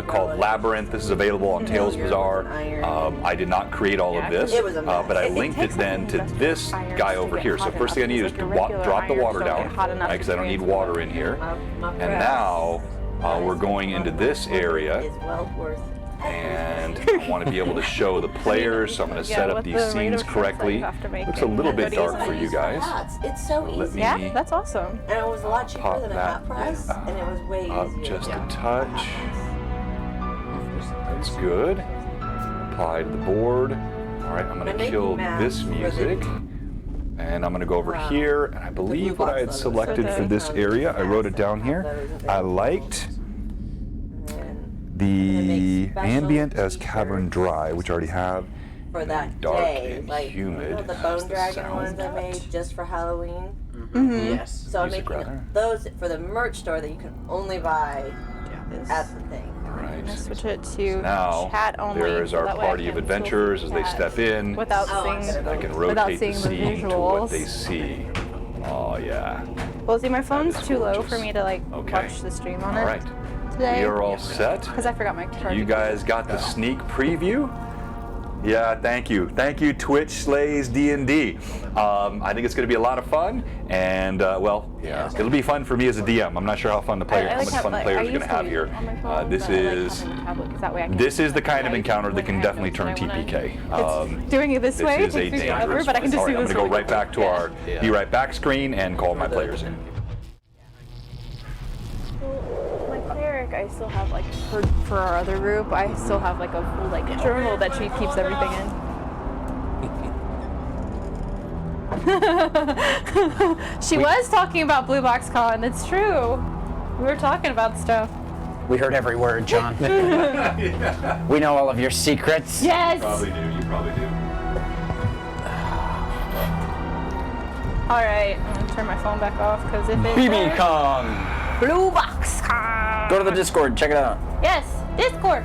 called Labyrinth. This is available on Tales Familiar Bazaar. with an iron. I did not create all of this, It was a mess. but I It linked it takes then to something this that's guy irons over to here. get So hot first thing I enough. need is It's to like a regular drop the iron water don't down get hot enough because I don't need experience. water in here. my And press now we're going into this area. is well worth. And I want to be able to show the players, so I'm going to set up with these the rate scenes of correctly. translate, you have to make Looks a it little bit hoodies dark and for you guys. Hats. It's so Let easy. me Yeah, that's awesome. And it was a lot cheaper pop than a that hot press, and it was way up easier. just a touch. That's good. Apply to the board. All right, I'm going to making kill maps this for the- music. And I'm going to go over Wow. here, and I believe what I had selected for this area, I wrote it down here. I liked The special ambient as t-shirts. cavern dry, which I already have. For that Dark day, and like humid. the How's Bone the Dragon sound ones I got? made just for Halloween. Yes. So I'm Music, making rather. those for the merch store that you can only buy This. at the thing. I'm gonna Right. switch it to Now, chat only. there is so our that way I party of can adventurers still as see they chat step in. without Oh, I'm seeing. gonna I can Without rotate seeing the the scene to what they visuals. see. Oh, yeah. Well, see, my phone's is too low gorgeous. for me to like Okay. watch the stream on All it right. today. We are all set. Because I forgot my charger. You guys got the sneak preview? Yeah, thank you. Thank you, Twitch Slays D&D. I think it's going to be a lot of fun, and it'll be fun for me as a DM. I'm not sure how fun the player, how much fun the players are going to have here. This is the kind of encounter that can definitely turn TPK. Doing it this way This is a takes me forever, dangerous. but I can just All do right, I'm this going to go really right back to our be right back screen and call my players in. My cleric, I still have like for our other group, I still have like a full like journal that she keeps everything in. She was talking about Blue Box Con. It's true. We were talking about stuff. We heard every word, John. We know all of your secrets. Yes. Probably do. You probably do. All right. I'm gonna turn my phone back off because if it's BB Kong. Blue Box Con. Go to the Discord. Check it out. Yes, Discord.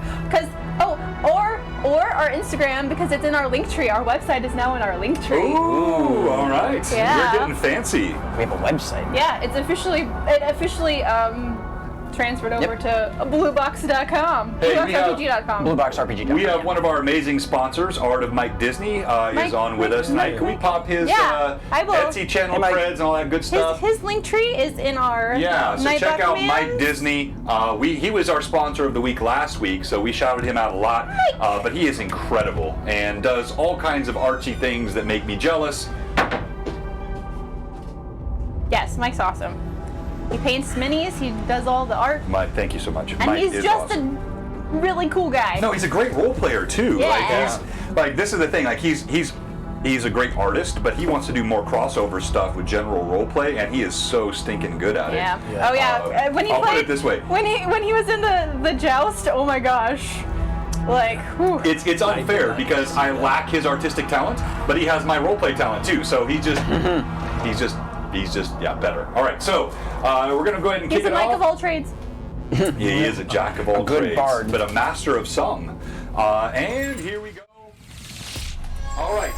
Or our Instagram because it's in our link tree. Our website is now in our link tree. Ooh, all right. Yeah. You're getting fancy. We have a website. Yeah, it officially transferred over to bluebox.com. Hey, we have BlueBoxRPG.com. BlueBoxRPG. We have one of our amazing sponsors, Art of Mike Disney, is on with us tonight. Can we pop his Yeah, I will. Etsy channel, Hey, Mike. creds, and all that good stuff? His link tree is in our Yeah, so Nightbot check out commands. Mike Disney. He was our sponsor of the week last week, so we shouted him out a lot. But he is incredible and does all kinds of artsy things that make me jealous. Yes, Mike's awesome. He paints minis. He does all the art, Mike, thank you so much. and Mike he's is just awesome. a really cool guy. No, he's a great role player too. Yeah. Like this is the thing. Like he's a great artist, but he wants to do more crossover stuff with general role play, and he is so stinking good at it. Yeah. Oh yeah. When he I'll played, put it this way. When he was in the joust, oh my gosh, like. Whew. It's unfair because I lack his artistic talent, but he has my role play talent too. So he's just better. All right, so we're gonna go ahead and He's kick a it Mike off. of all trades. Yeah, he is a jack of all good trades, bard. but a master of some. And here we go. All right,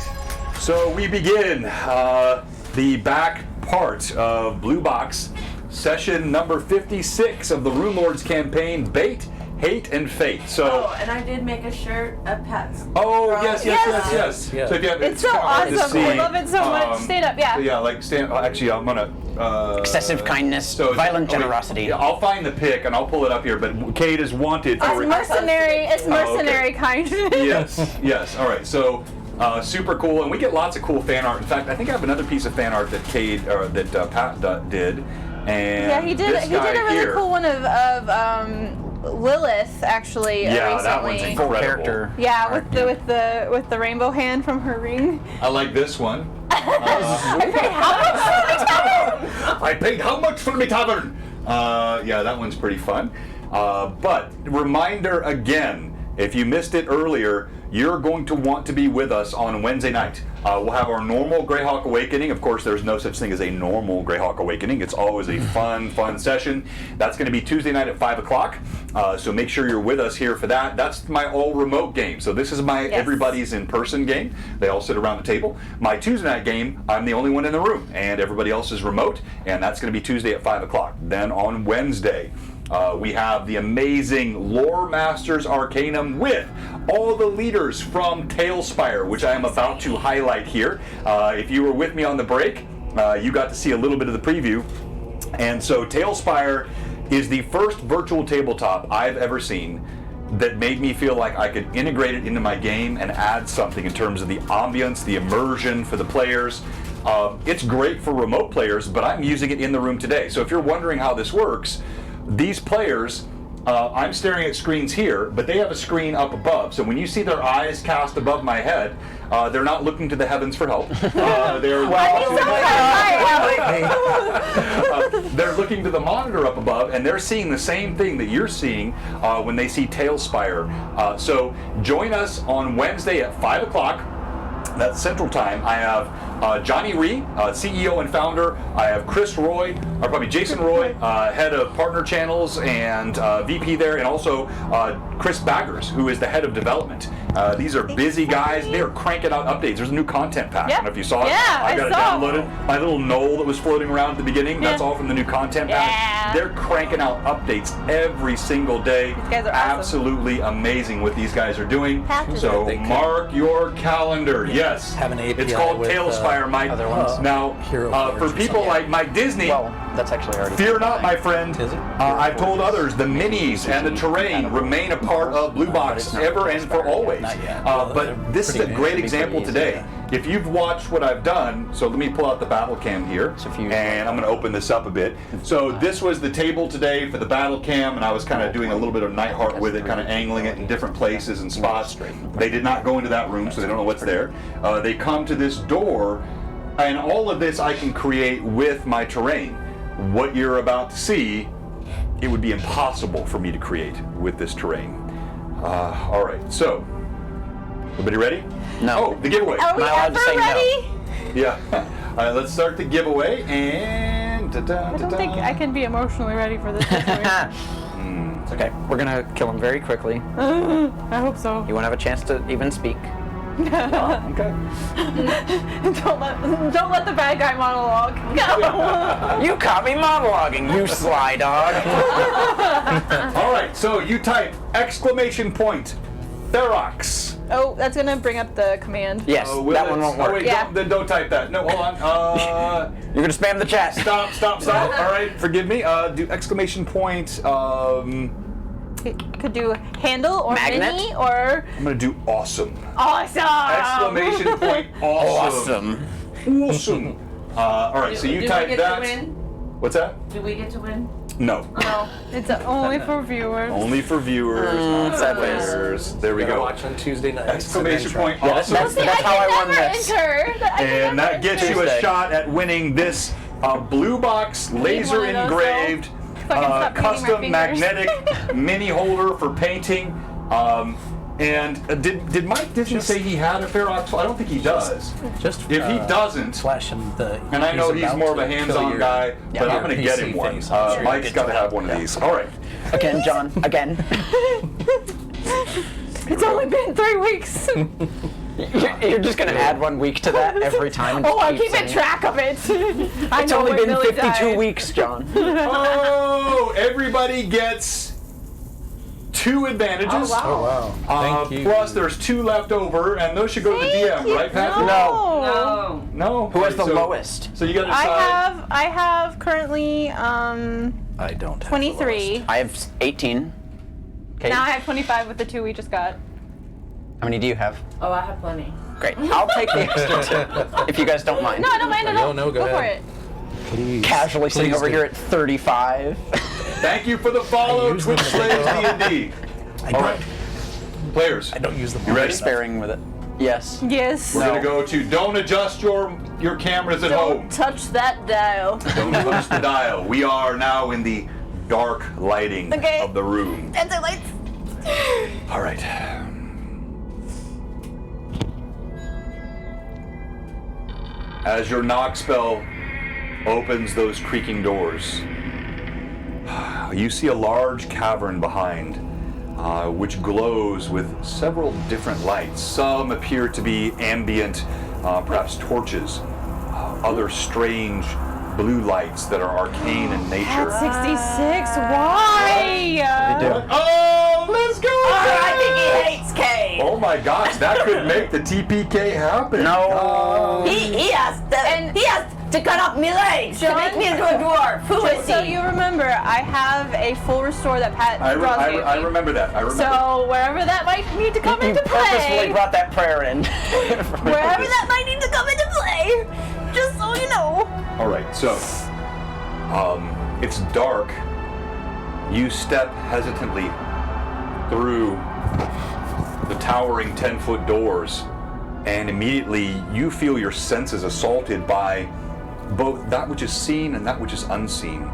so we begin the back part of Blue Box, session number 56 of the Runelords campaign, Bait, Hate, and Fate. So. Oh, and I did make a shirt of pets. Oh, yes. Yes. So if you have, It's so kinda hard to awesome. I see. love it so much. Stand up, yeah. Yeah, like stand. Actually, I'm gonna. Excessive kindness, so- violent oh, wait. generosity. Yeah, I'll find the pic and I'll pull it up here. But Kate is wanted for. It's mercenary. It's mercenary kindness. Yes. All right. So. Super cool, and we get lots of cool fan art. In fact, I think I have another piece of fan art that Pat did, and Yeah, he did. this He did guy a really here. cool one of Lilith actually. Yeah, recently. that one's incredible. Character. Yeah, with the rainbow hand from her ring. I like this one. I paid how much for the tavern? I paid how much for my tavern? Yeah, that one's pretty fun. But reminder again, if you missed it earlier, you're going to want to be with us on Wednesday night. We'll have our normal Greyhawk Awakening. Of course, there's no such thing as a normal Greyhawk Awakening. It's always a fun session. That's going to be Tuesday night at 5 o'clock. So make sure you're with us here for that. That's my all-remote game. So this is my everybody's in-person game. They all sit around the table. My Tuesday night game, I'm the only one in the room, and everybody else is remote. And that's going to be Tuesday at 5 o'clock. Then on Wednesday, we have the amazing Lore Masters Arcanum with all the leaders from Tailspire, which I am about to highlight here. If you were with me on the break, you got to see a little bit of the preview. And so Tailspire is the first virtual tabletop I've ever seen that made me feel like I could integrate it into my game and add something in terms of the ambience, the immersion for the players. It's great for remote players, but I'm using it in the room today. So if you're wondering how this works, these players I'm staring at screens here, but they have a screen up above. So when you see their eyes cast above my head, they're not looking to the heavens for help. They're they're looking to the monitor up above, and they're seeing the same thing that you're seeing when they see Tailspire. So join us on Wednesday at 5 o'clock. That's Central Time. I have Johnny Rhee, CEO and founder. I have Chris Roy, or probably Jason Roy, head of partner channels and VP there, and also Chris Baggers, who is the head of development. These are busy guys. They are cranking out updates. There's a new content pack. I don't know if you saw it. I got it downloaded. My little knoll that was floating around at the beginning, that's all from the new content pack. They're cranking out updates every single day. These guys are absolutely amazing what these guys are doing. So mark your calendar. Yes. Have an API it's called with, Tailspire, Mike. other ones. Now, for people like Mike Disney, Well, that's actually already. fear not, my friend. Is it? I've told others the minis and the terrain remain a part of Blue Box ever and for always. Not yet. But this is a great example easy, today. If you've watched what I've done, so let me pull out the battle cam here, and I'm going to open this up a bit. So this was the table today for the battle cam, and I was kind of doing a little bit of Nightheart with it, kind of angling it in different places and spots. They did not go into that room, so they don't know what's there. They come to this door, and all of this I can create with my terrain. What you're about to see, it would be impossible for me to create with this terrain. All right, so everybody ready? No. Oh, the giveaway. Are we Am I allowed to ever say no? ready? Yeah. All right, let's start the giveaway. And I don't think I can be emotionally ready for this situation. It's okay. We're gonna kill him very quickly. I hope so. You won't have a chance to even speak. Okay. Don't let the bad guy monologue go. You caught me monologuing, you sly dog. All right. So you type Ferox. Oh, that's gonna bring up the command. Yes, Will that it- one won't Oh, work. wait, Yeah. don't type that. No, hold on. You're gonna spam the chat. Stop. All right, forgive me. Do exclamation point. Could do handle or Magnet? mini or I'm gonna do awesome. awesome. Exclamation point Awesome. Awesome. All right, so you Do type we get that. to win? What's that? Do we get to win? No. No, it's only for viewers. Only for viewers, not sideways. players. There we Gotta go. watch on Tuesday night. Exclamation point Yeah, that's- awesome. See, That's I how I can won never this. enter. I can And never that gets enter. you a Tuesday. shot at winning this Blue Box laser one of those, engraved so I can stop painting my custom fingers. magnetic mini holder for painting. And did Mike Disney say he had a Ferox? I don't think he does. Just If he doesn't, flash him the. and I know he's about more of a to kill hands-on your- guy, but your I'm going to get him PC one. face. I'm sure Mike's you'll got to get have one of these. All right. Again, John. Again. It's only been 3 weeks. You're just gonna add 1 week to that every time. And Oh, I'm just keep keeping saying it. track of it. I It's know only when been Millie 52 died. weeks, John. Oh, everybody gets 2 advantages. Oh wow! Thank you. Plus, there's 2 left over, and those should go to the DM, right, Patrick? No. No. Who has the So- lowest? So you got to decide. I have currently I don't. Have the 23. list. I have 18. Okay. Now I have 25 with the 2 we just got. How many do you have? Oh, I have plenty. Great. I'll take the extra 2, if you guys don't mind. No, I don't mind at all. No, go for ahead. it. Please. Casually sitting Please over do. here at 35. Thank you for the follow, I use Twitch them as they Slaves go up. D&D. I All don't. right, players. I don't use them. You ready? Sparing with it. Yes. Yes. We're gonna go to don't adjust your cameras at home. Don't touch that dial. Don't touch the dial. We are now in the dark lighting Okay. of the room. That's it, lights. All right. As your knock spell opens those creaking doors, you see a large cavern behind, which glows with several different lights. Some appear to be ambient, perhaps torches. Other strange blue lights that are arcane in nature. At 66. Why? Oh, let's go! I think he hates Kay. Oh my gosh, that could make the TPK happen. No. He has to cut off my legs to make me into a dwarf. Who is Just so he? you remember, I have a full restore that Pat Ross gave me. I remember that. I remember. So wherever that might need to come You into purposefully play, brought that prayer in. wherever that might need to come into play, just so you know. All right, so it's dark. You step hesitantly through the towering 10-foot doors, and immediately you feel your senses assaulted by both that which is seen and that which is unseen.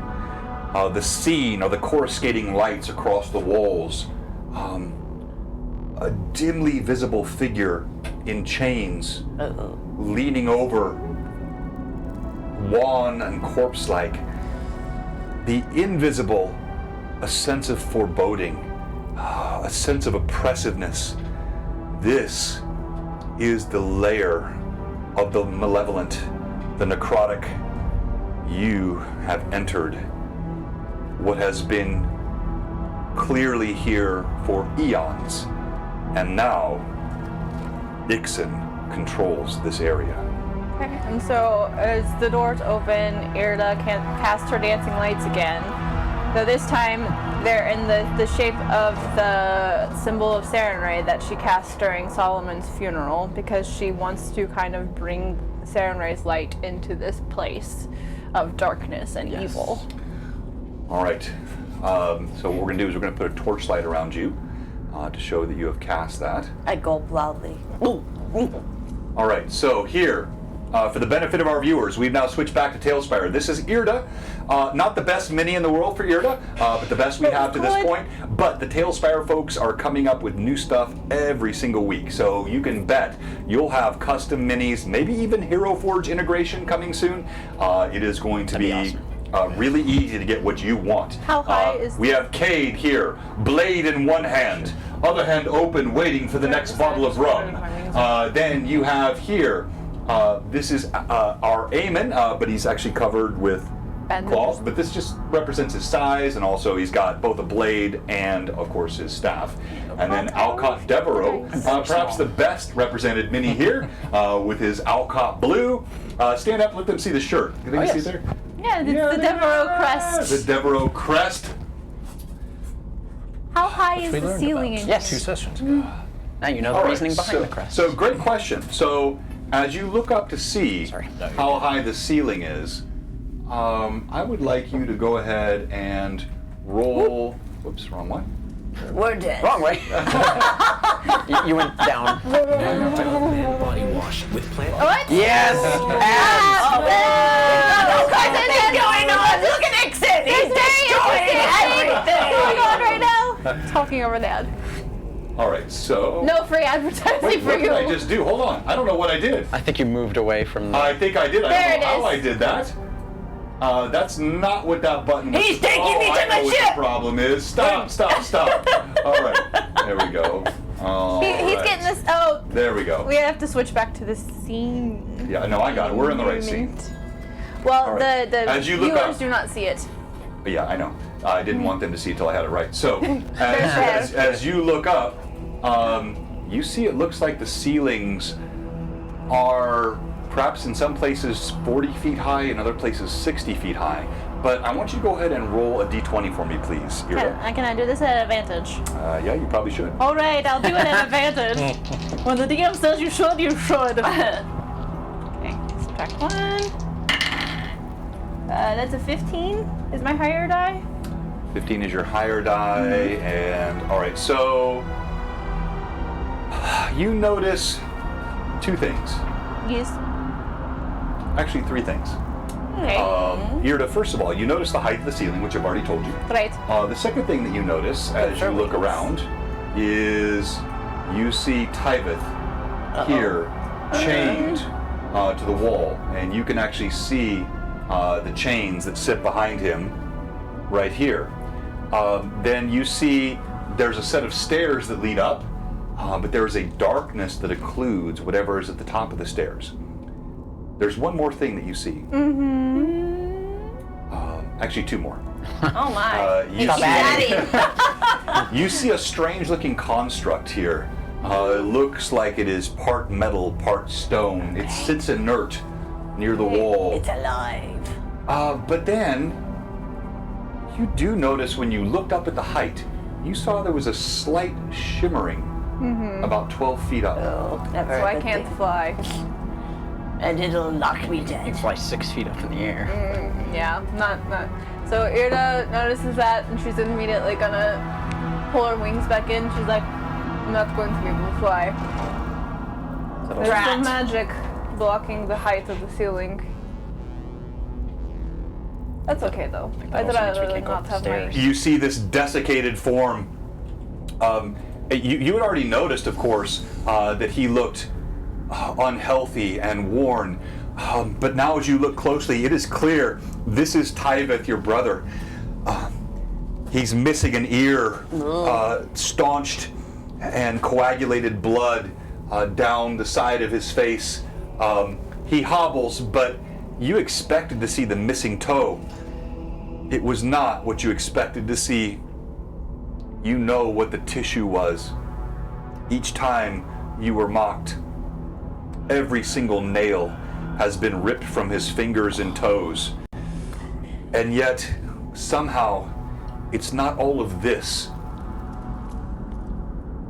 The scene are the coruscating lights across the walls. A dimly visible figure in chains, leaning over, wan and corpse-like. The invisible, a sense of foreboding, a sense of oppressiveness. This is the lair of the malevolent, the necrotic. You have entered what has been clearly here for eons, and now Ixen controls this area. Okay. And so as the doors open, Irda can't cast her dancing lights again. So this time they're in the shape of the symbol of Sarenrae that she cast during Solomon's funeral, because she wants to kind of bring Sarenrae's light into this place of darkness and evil. All right. So what we're going to do is we're going to put a torchlight around you to show that you have cast that. I gulp loudly. All right. So here, for the benefit of our viewers, we've now switched back to Tailspire. This is Irda. Not the best mini in the world for Irda, but the best we have to this point. But the Tailspire folks are coming up with new stuff every single week. So you can bet you'll have custom minis, maybe even Hero Forge integration coming soon. It is going to be awesome. Really easy to get what you want. How high is We have Cade here, blade in one hand, other hand open, waiting for the next bottle of rum. Then you have here, this is our Aemon, but he's actually covered with cloth, but this just represents his size, and also he's got both a blade and, of course, his staff. And then Alcott Devereaux, perhaps the best represented mini here, with his Alcott blue. Stand up, let them see the shirt. Can they see it there? Yeah, it's the Devereaux crest. The Devereaux crest. How high is We the learned ceiling about in Yes. 2 sessions ago. Now you know the All right, reasoning behind the crest. So great question. So as you look up to see how high the ceiling is, I would like you to go ahead and roll. Whoops, wrong one. We're dead. Wrong way. you went down. Body wash with plant. What? Yes. What's going on? Look at Ixen. He's destroying everything. What's going on right now? Talking over that. All right, so. No free advertising Wait, for what you. did I just do? Hold on. I don't know what I did. I think you moved away from the... I think I did. I There don't know it how is. I did that. That's not what that button was. He's taking me to I the know what ship. the problem is. Stop. All right, there we go. He's getting this. Oh, There we go. we have to switch back to the scene. Yeah, no, I got it. We're in the right scene. Well, All right. the As you look viewers up- do not see it. But yeah, I know. I didn't want them to see it till I had it right. So, fair. as you look up, you see it looks like the ceilings are perhaps in some places 40 feet high, in other places 60 feet high. But I want you to go ahead and roll a d20 for me, please. Irda. Can I do this at advantage? Yeah, you probably should. All right, I'll do it at advantage. When the DM says you should, you should. Okay, subtract 1. That's a 15. Is my higher die? 15 is your higher die, and all right, so you notice 2 things. Yes. Actually, 3 things. Okay. Irda, first of all, you notice the height of the ceiling, which I've already told you. Right. The second thing that you notice as you look around is you see Tyvith here chained to the wall, and you can actually see the chains that sit behind him right here. Then you see there's a set of stairs that lead up, but there's a darkness that occludes whatever is at the top of the stairs. There's one more thing that you see. Actually, 2 more. Oh my. You see a strange-looking construct here. It looks like it is part metal, part stone. It sits inert near the wall. It's alive. But then, you do notice when you looked up at the height, you saw there was a slight shimmering about 12 feet up. Oh, never. So I can't fly. And it'll knock me You dead. fly 6 feet up in the air. Yeah, not. So Irda notices that, and she's immediately gonna pull her wings back in. She's like, I'm not going to be able to fly. There's some magic blocking the height of the ceiling. That's okay though. I'd rather not have my... You see this desiccated form. You had already noticed, of course, that he looked unhealthy and worn. But now as you look closely, it is clear this is Tyveth, your brother. He's missing an ear, staunched and coagulated blood down the side of his face. He hobbles, but you expected to see the missing toe. It was not what you expected to see. You know what the tissue was. Each time you were mocked, every single nail has been ripped from his fingers and toes. And yet, somehow, it's not all of this.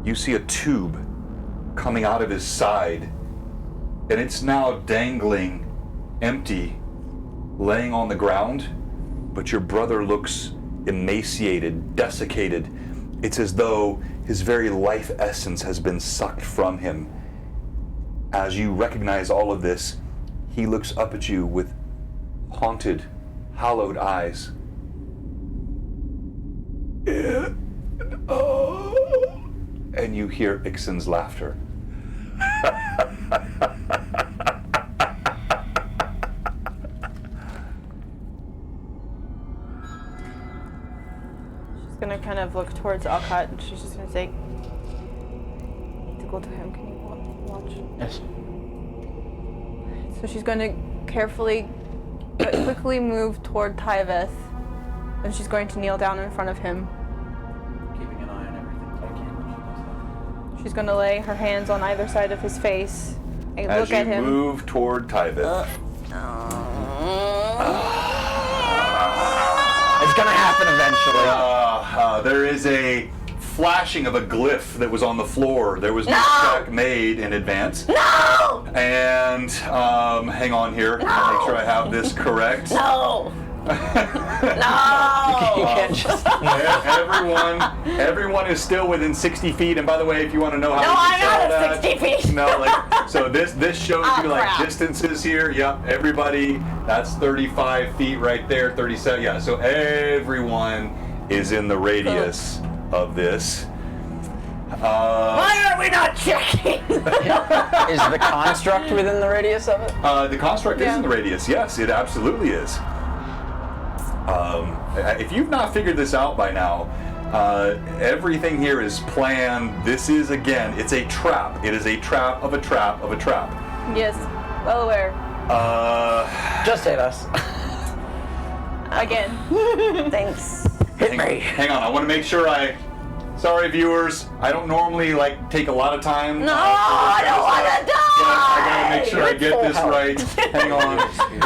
You see a tube coming out of his side, and it's now dangling, empty, laying on the ground, but your brother looks emaciated, desiccated. It's as though his very life essence has been sucked from him. As you recognize all of this, he looks up at you with haunted, hollowed eyes. And you hear Ixen's laughter. She's gonna kind of look towards Alcott, and she's just gonna say, I need to go to him. Can you watch? Yes. So she's going to carefully, but quickly move toward Tyveth, and she's going to kneel down in front of him. Keeping an eye on everything so I can when she does that. She's going to lay her hands on either side of his face and As look at you him. move toward Tyveth. It's gonna happen eventually. There is a flashing of a glyph that was on the floor. There was no check made in advance. No! And hang on here. I'll make sure I have this correct. No! No! You can't just. Everyone is still within 60 feet. And by the way, if you want to know how No, you I'm can tell not at that, 60 feet. no, like so this shows Oh, you like crap. distances here. Yep, everybody. That's 35 feet right there. 37. Yeah. So everyone is in the radius of this. Why are we not checking? Is the construct within the radius of it? The construct is in the radius. Yes, it absolutely is. If you've not figured this out by now, everything here is planned. This is, again, it's a trap. It is a trap of a trap of a trap. Yes, well aware. Just hit us. Again. Thanks. Hang on, I want to make sure sorry viewers, I don't normally take a lot of time. No, I don't want to die! I gotta make sure I get this right. Hang on,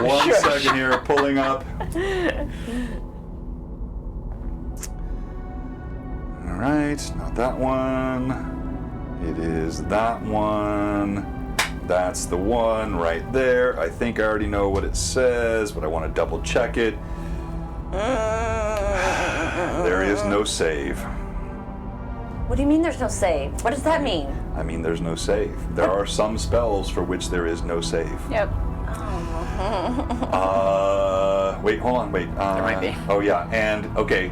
one second here, pulling up. All right, not that one. It is that one. That's the one right there. I think I already know what it says, but I want to double check it. There is no save. What do you mean there's no save? What does that mean? I mean, there's no save. There are some spells for which there is no save. Yep. Wait, hold on, wait. There might be. Oh, yeah, and, okay.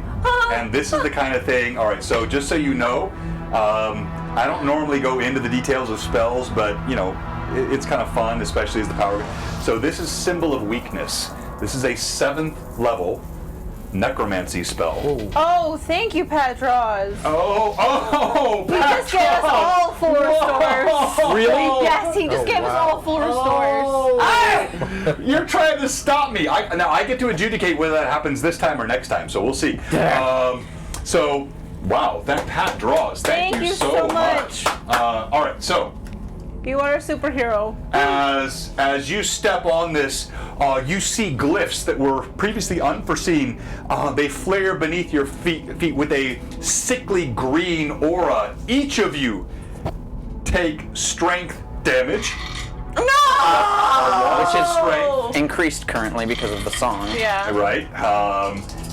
And this is the kind of thing, all right, so just so you know, I don't normally go into the details of spells, but, it's kind of fun, especially as the power. So this is Symbol of Weakness. This is a 7th level necromancy spell. Oh, thank you, Patros. Oh, He just gave us all full restores. Really? Yes, he just gave us all full restores. You're trying to stop me. Now I get to adjudicate whether that happens this time or next time, so we'll see. So, wow, that Pat draws. Thank you so much. All right, so You are a superhero. as you step on this, you see glyphs that were previously unforeseen. They flare beneath your feet with a sickly green aura. Each of you take strength damage. No! Which is Strength. increased currently because of the song. Yeah. Right.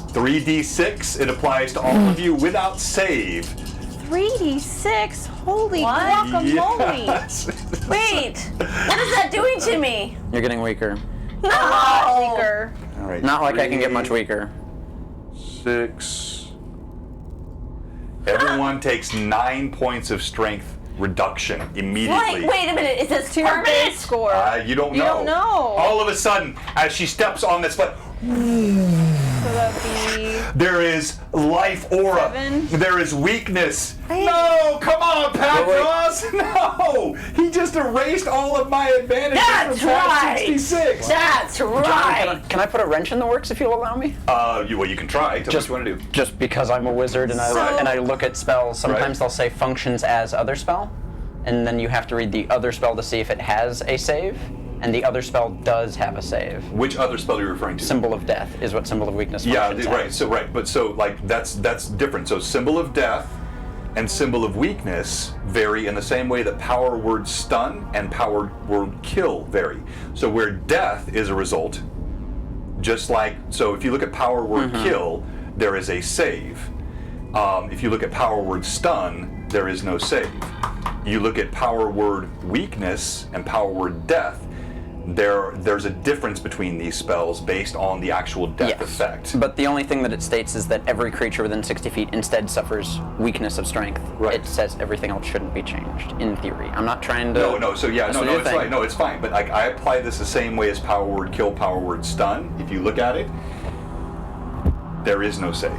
3d6. It applies to all of you without save. 3d6? Holy What? guacamole! Yes. Wait, what is that doing to me? You're getting weaker. No! Weaker. All right. Not like I can get much weaker. 6. Everyone takes 9 points of strength reduction immediately. Wait a minute, is this To your base permanent? score. You don't know. You don't know. All of a sudden, as she steps on this foot, So that'd be... there is life aura. 7. There is weakness. No, come on, Patros. No, he just erased all of my advantages That's from past right. 66. That's right! Can I put a wrench in the works if you'll allow me? You can try. Tell me what you want to do. Just because I'm a wizard and I look at spells, sometimes they'll say functions as other spell, and then you have to read the other spell to see if it has a save, and the other spell does have a save. Which other spell are you referring to? Symbol of death is what symbol of weakness Yeah, functions right. as. So like that's different. So symbol of death and symbol of weakness vary in the same way that power word stun and power word kill vary. So where death is a result, just like so, if you look at power word kill, there is a save. If you look at power word stun, there is no save. You look at power word weakness and power word death. There's a difference between these spells based on the actual death effect. But the only thing that it states is that every creature within 60 feet instead suffers weakness of strength. Right. It says everything else shouldn't be changed, in theory. I'm not trying to... No, so yeah, That's no, what you're it's saying. fine. No, it's fine. But like, I apply this the same way as power word kill, power word stun. If you look at it, there is no save.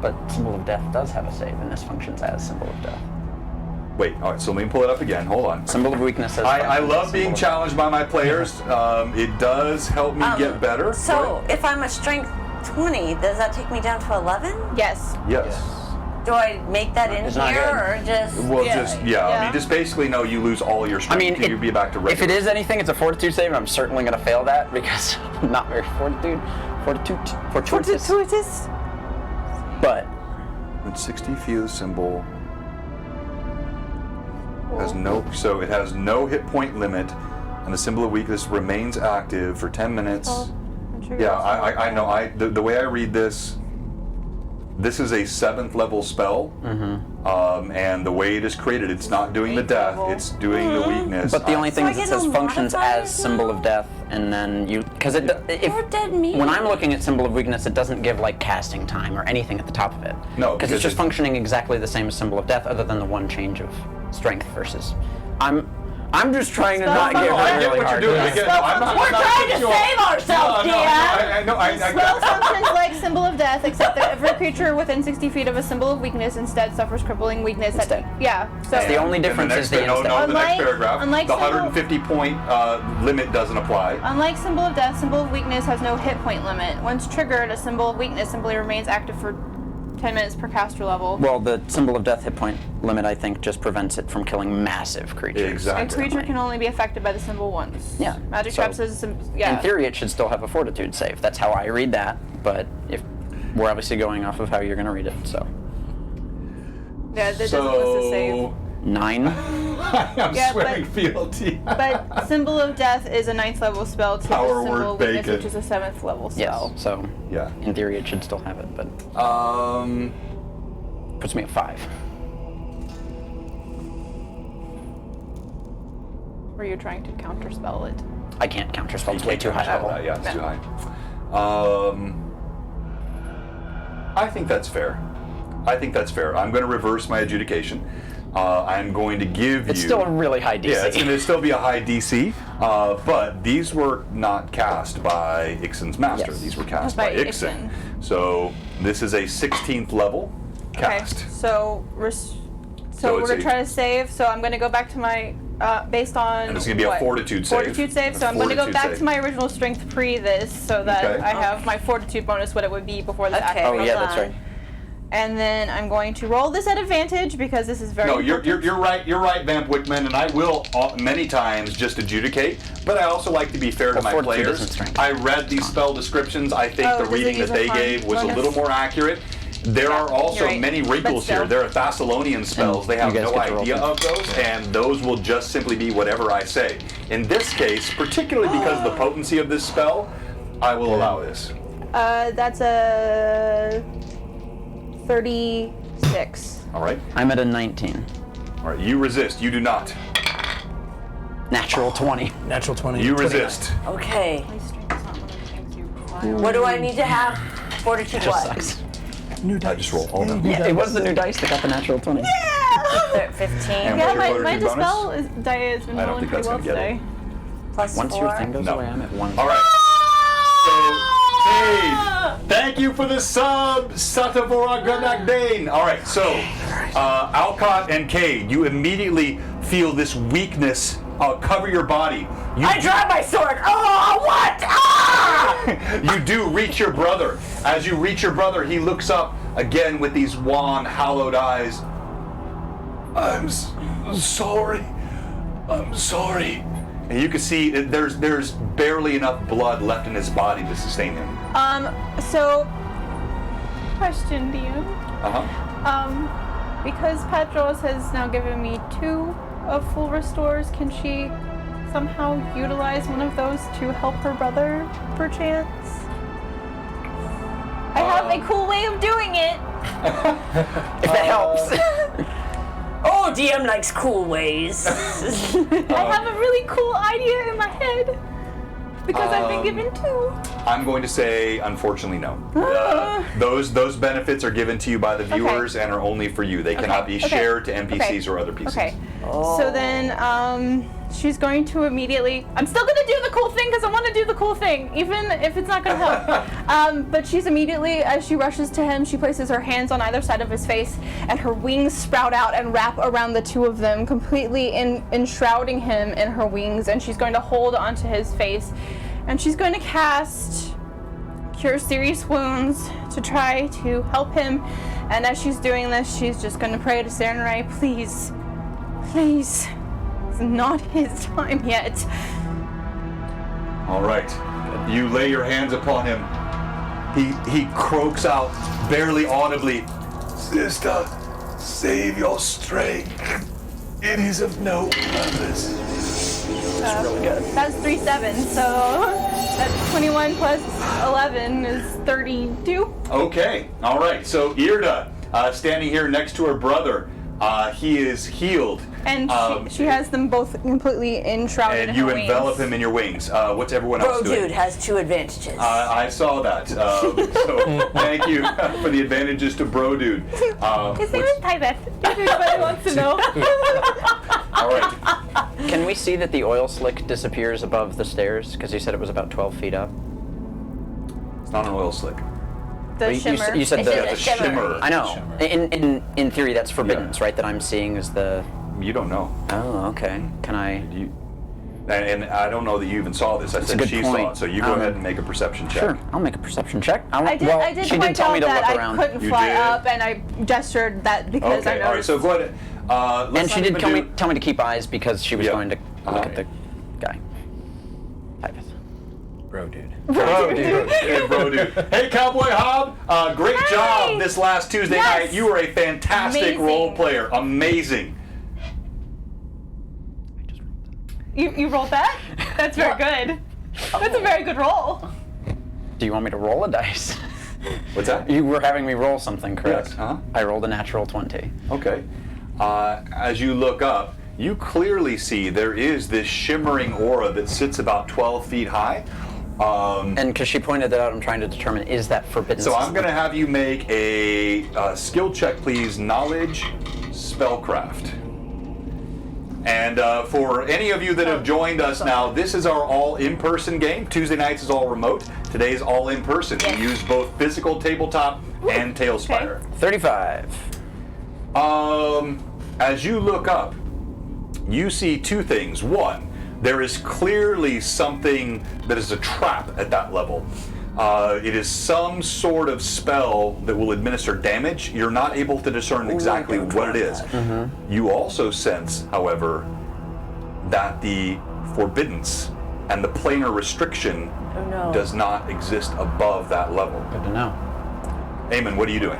But symbol of death does have a save, and this functions as symbol of death. Wait, all right, so let me pull it up again. Hold on. Symbol of weakness says... I functions love as being symbol of challenged by my players. It does help me get better. So, if I'm a strength 20, does that take me down to 11? Yes. Yes. Do I make that in It's not here, good. or just... Well, Yeah. I Yeah. mean, just basically no, you lose all your I strength. mean, you'd be back to if regular. it is anything, it's a fortitude save, and I'm certainly going to fail that because I'm not very fortitude. Fortuitous. But When 60 feet of the symbol has so it has no hit point limit, and the symbol of weakness remains active for 10 minutes. Yeah, I know. The way I read this is a 7th level spell, and the way it is created, it's not doing the death, it's doing the weakness. But the only thing So is I it get says no functions modifiers as symbol now? of death, and then you because it You're dead mean. when I'm looking at symbol of weakness, it doesn't give like casting time or anything at the top of it. No, because because it's just it- functioning exactly the same as symbol of death, other than the one change of strength versus. I'm just trying to not get No, I get really what you're hard. doing. I get, no, I'm not, We're I'm not trying to sure. save ourselves, Deanne! I Spell functions like symbol of death, except that every creature within 60 feet of a symbol of weakness instead suffers crippling weakness. Instead. So The only difference is the no, instead. the next Unlike- paragraph, unlike the symbol- 150 point limit doesn't apply. unlike symbol of death, symbol of weakness has no hit point limit. Once triggered, a symbol of weakness simply remains active for 10 minutes per caster level. Well, the symbol of death hit point limit, I think, just prevents it from killing massive creatures. A Exactly. creature can only be affected by the symbol once. Yeah, Magic so Trap says, In yeah. theory, it should still have a fortitude save. That's how I read that. But if we're obviously going off of how you're going to read it, so Yeah, that doesn't list a save. 9. I'm Yeah, swearing but- fealty. But symbol of death is a 9th level spell to Power the symbol word of weakness, bacon. which is a 7th level Yes. spell. So Yeah. in theory, it should still have it, but puts me at 5. Were you trying to counterspell it? I can't counterspell. It's way too high level. Yeah, it's too high. I think that's fair. I'm going to reverse my adjudication. I'm going to give It's you. still a really high DC. Yeah, it's going to still be a high DC, but these were not cast by Ixen's master. Yes. These were cast By by Ixen. Ixen. So this is a 16th level cast. Okay, so So we're it's gonna a- try to save. So I'm gonna go back to my based on. And it's gonna be a what? fortitude save. Fortitude save. So A I'm gonna go fortitude back save. to my original strength pre this, so that Okay. I have my fortitude bonus, what it would be before this Okay. action. Oh yeah, Hold that's on. right. And then I'm going to roll this at advantage because this is very. No, important. you're right. You're right, Vamp Wickman, and I will many times just adjudicate. But I also like to be fair to Well, my fortitude players. isn't strength. I read these spell descriptions. I think Oh, the does it reading use that they a fun gave was a bonus? little more accurate. There Yeah, are also you're right. many But wrinkles still. here. There are Thessalonian spells. They have you guys no get to roll idea them. of those, and those will just simply be whatever I say. In this case, particularly because of the potency of this spell, I will allow this. That's a 36. All right. I'm at a 19. All right. You resist. You do not. Natural 20. Natural 20. You 29. resist. Okay. What do I need to have? Fortitude Just what? sucks. New dice. Just roll all that. Yeah, it was the new dice that got the natural 20. 15. And Yeah, what's your my fortitude dispel bonus? die has been I don't rolling think pretty that's well gonna get today. it. Plus Once 4. your thing goes No. away, I'm at 1. All right. So, Cade, thank you for the sub, Satavora Granagdane. All right, so Alcott and Cade, you immediately feel this weakness cover your body. I draw my sword. Oh, what? Ah! You do reach your brother. As you reach your brother, he looks up again with these wan, hallowed eyes. I'm sorry. I'm sorry. And you can see that there's barely enough blood left in his body to sustain him. So, question, DM. Because Petros has now given me 2 of full restores, can she somehow utilize one of those to help her brother, perchance? I have a cool way of doing it. If that helps. Oh, DM likes cool ways. I have a really cool idea in my head because I've been given 2. I'm going to say, unfortunately, no. Those benefits are given to you by the viewers and are only for you. They cannot be shared to NPCs or other PCs. Okay. So then, she's going to immediately. I'm still gonna do the cool thing because I want to do the cool thing, even if it's not gonna help. But she's immediately, as she rushes to him, she places her hands on either side of his face, and her wings sprout out and wrap around the 2 of them, completely enshrouding him in her wings. And she's going to hold onto his face, and she's going to cast Cure Serious Wounds to try to help him. And as she's doing this, she's just going to pray to Sarenrae, please, please. It's not his time yet. All right. You lay your hands upon him. He croaks out, barely audibly, "Sister, save your strength. It is of no purpose." Really good. That's 3 7, so that's 21 plus 11 is 32. Okay. All right. So Irda, standing here next to her brother, he is healed. And she has them both completely enshrouded And in you her envelop wings. him in your wings. What's everyone else Bro, doing? dude has 2 advantages. I saw that. So thank you for the advantages to Bro Dude. His name is Tybeth, if anybody wants to know. All right. Can we see that the oil slick disappears above the stairs? Because you said it was about 12 feet up. It's not an oil slick. The You- shimmer. you said I the- said The shimmer. I know. In theory, that's forbidden, right? That I'm seeing is the. You don't know. Oh, okay. Can I? And I don't know that you even saw this. I a said good she saw point. it. So you go ahead and make a perception check. Sure. I'll make a perception check. I did, well, I did she point did tell out me to that look I around. couldn't You fly did? up, and I gestured that because I Okay. noticed. All right. So go ahead. Let's And she not did even tell me to keep eyes because she was Yeah. going to look at the guy. Typhus. Bro, dude. Bro, dude. Hey, bro, dude. Hey, Cowboy Hob. Great job this last Tuesday Yes. night. You were a fantastic Amazing. role player. Amazing. You rolled that? That's very good. That's a very good roll. Do you want me to roll a dice? What's that? You were having me roll something, correct? Yes, uh-huh. I rolled a natural 20. Okay. As you look up, you clearly see there is this shimmering aura that sits about 12 feet high. And because she pointed that out, I'm trying to determine, is that forbidden? So I'm going to have you make a skill check, please. Knowledge, spellcraft. And for any of you that have joined us now, this is our all in-person game. Tuesday nights is all remote. Today's all in-person. We use both physical tabletop and Tailspire. 35. As you look up, you see 2 things. One, there is clearly something that is a trap at that level. It is some sort of spell that will administer damage. You're not able to discern exactly what it is. You also sense, however, that the forbiddance and the planar restriction does not exist above that level. Good to know. Eamon, what are you doing?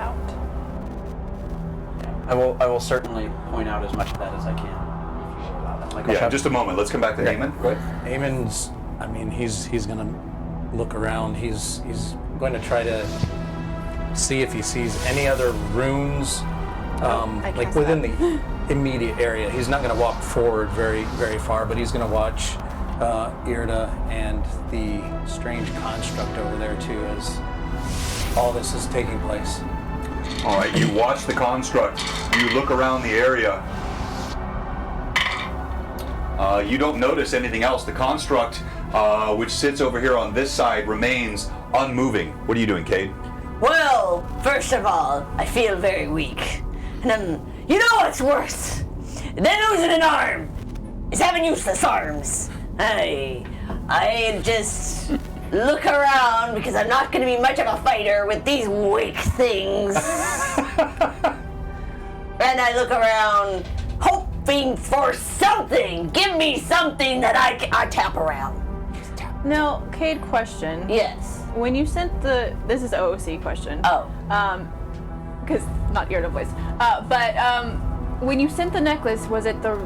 I will certainly point out as much of that as I can. Like, Yeah, just a moment. Let's come back to Eamon. Go ahead. Eamon's, I mean, he's gonna look around. He's going to try to see if he sees any other runes, like cast within the immediate area. He's not going to walk forward very, very far, but he's going to watch Irda and the strange construct over there too, as all this is taking place. All right, you watch the construct. You look around the area. You don't notice anything else. The construct, which sits over here on this side, remains unmoving. What are you doing, Cade? Well, first of all, I feel very weak. And you know what's worse than losing an arm? Is having useless arms. I just look around because I'm not going to be much of a fighter with these weak things. And I look around hoping for something. Give me something that I tap around. Just tap. Now, Cade, question. Yes. When you sent this is OOC question. Oh. Because not Irda voice. But when you sent the necklace, was it the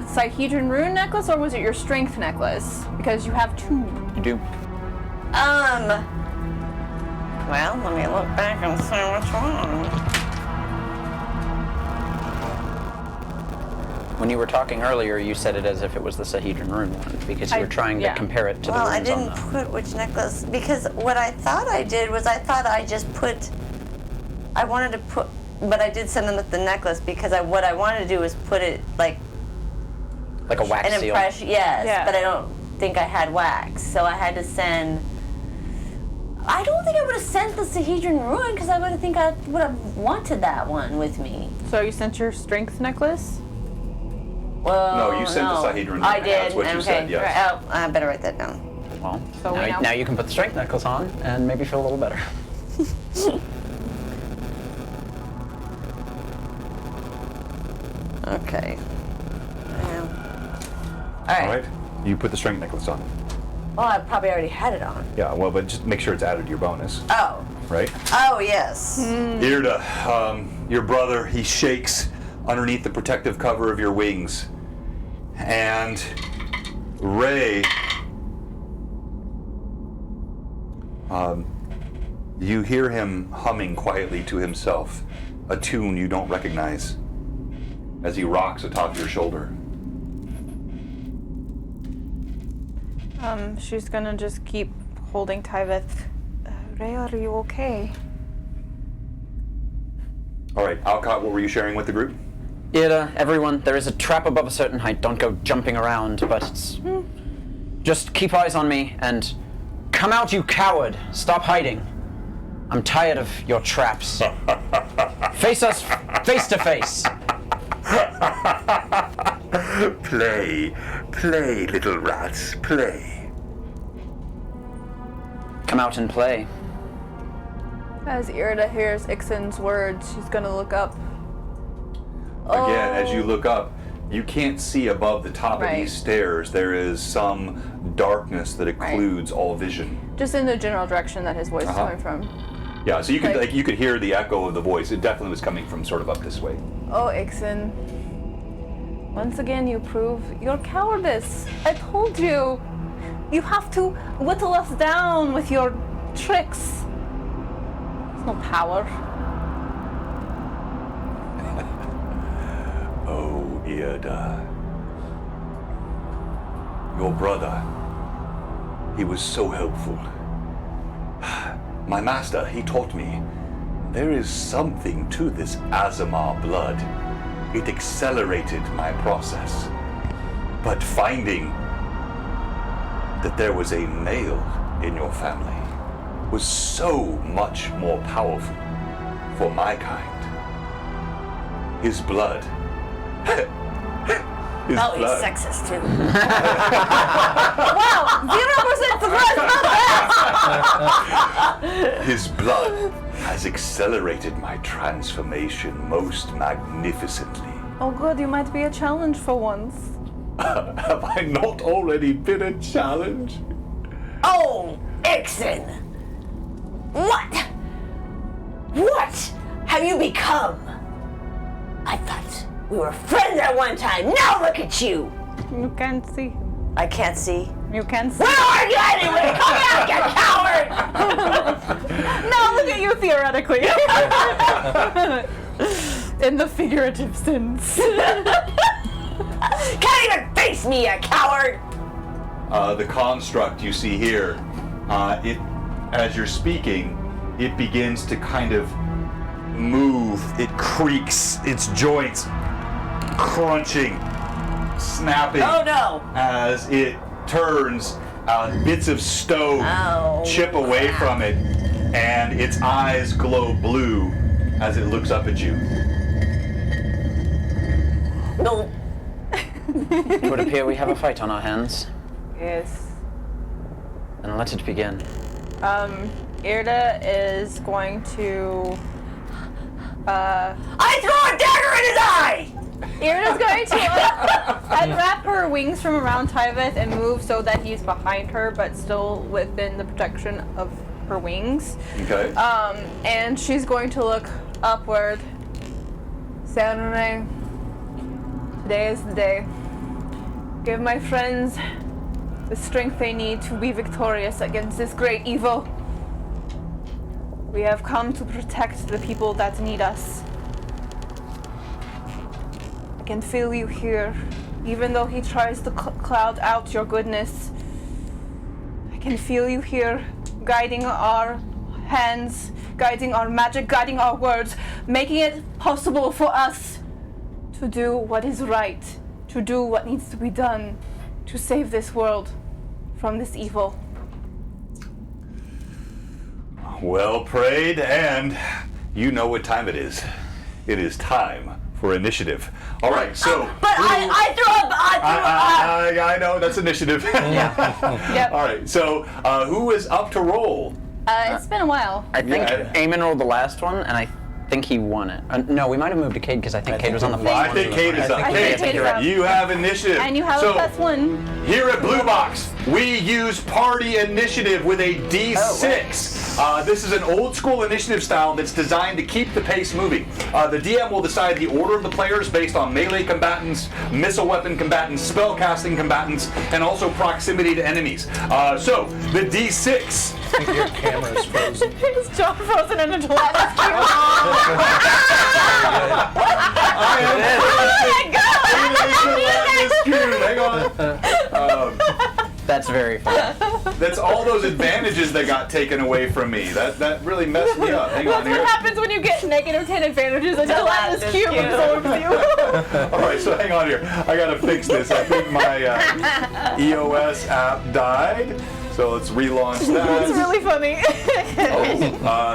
Sihedron rune necklace or was it your strength necklace? Because you have two. You do. Well, let me look back and see which one. When you were talking earlier, you said it as if it was the Sihedron rune one, because you were trying to compare it to the Well, runes I didn't on the... put which necklace, because what I thought I did was I thought I just put, I wanted to put, but I did send them the necklace because what I wanted to do was put it like Like a wax an seal. impression, yes, Yeah. but I don't think I had wax, so I had to send. I don't think I would have sent the Sihedron rune because I would have wanted that one with me. So you sent your strength necklace? Well, No, you sent the Sihedron rune. I did. That's what you okay. said, yes. Right. Oh, I better write that down. Well, So we know. now you can put the strength necklace on and maybe feel a little better. Okay. Yeah. All All right. right. You put the strength necklace on. Well, I probably already had it on. Yeah, well, but just make sure it's added to your bonus, Oh. right? Oh, yes. Irda, your brother, he shakes underneath the protective cover of your wings. And Ray, you hear him humming quietly to himself, a tune you don't recognize, as he rocks atop your shoulder. She's gonna just keep holding Tyveth. Ray, are you okay? All right, Alcott, what were you sharing with the group? Everyone, there is a trap above a certain height. Don't go jumping around, but just keep eyes on me and come out, you coward. Stop hiding. I'm tired of your traps. Face us face to face. Play, little rats, play. Come out and play. As Irda hears Ixen's words, she's gonna look up. Again, as you look up, you can't see above the top of Right. these stairs. There is some darkness that occludes all vision. Just in the general direction that his voice is coming from. Yeah, so you could Like- you could hear the echo of the voice. It definitely was coming from sort of up this way. Oh, Ixen. Once again, you prove your cowardice. I told you. You have to whittle us down with your tricks. There's no power. Oh, Irda. Your brother, he was so helpful. My master, he taught me there is something to this Azamar blood. It accelerated my process. But finding that there was a male in your family was so much more powerful for my kind. His blood. His Oh, he's blood. sexist too. Wow, 0% surprise about that! His blood has accelerated my transformation most magnificently. Oh, good, you might be a challenge for once. Have I not already been a challenge? Oh, Ixen! What? What have you become? I thought we were friends at one time. Now look at you. You can't see. I can't see. You can see. Where are you anyway? Come back, you coward! Now look at you theoretically. In the figurative sense. Can't even face me, you coward! The construct you see here, as you're speaking, it begins to kind of move. It creaks, its joints crunching, snapping. Oh no! As it turns, bits of stone chip away from it, and its eyes glow blue as it looks up at you. No. It would appear we have a fight on our hands. Yes. And let it begin. Irda is going to. I throw a dagger in his eye! Irda's going to unwrap her wings from around Tyvith and move so that he's behind her, but still within the protection of her wings. Okay. And she's going to look upward. Saturday, today is the day. Give my friends the strength they need to be victorious against this great evil. We have come to protect the people that need us. I can feel you here, even though he tries to cloud out your goodness. I can feel you here, guiding our hands, guiding our magic, guiding our words, making it possible for us to do what is right, to do what needs to be done, to save this world from this evil. Well prayed, and you know what time it is. It is time for initiative. All right, so. But I threw up. I know, that's initiative. Yep. All right, so who is up to roll? It's been a while. I think Yeah. Eamon rolled the last one, and I think he won it. No, we might have moved to Cade because I think Cade was on the I first think Kate is up. I think Kate is up. You have initiative. And you have so, a +1. Here at Blue Box, we use party initiative with a D6. This is an old school initiative style that's designed to keep the pace moving. The DM will decide the order of the players based on melee combatants, missile weapon combatants, spellcasting combatants, and also proximity to enemies. So, the D6. I think your camera's frozen. Is John frozen in a gelatinous cube? Hang on. That's very funny. That's all those advantages that got taken away from me. That really messed me up. Hang on That's what here. happens when you get -10 advantages and gelatinous cube absorbs you. All right, so hang on here. I gotta fix this. I think my EOS app died. So let's relaunch that. It's really funny.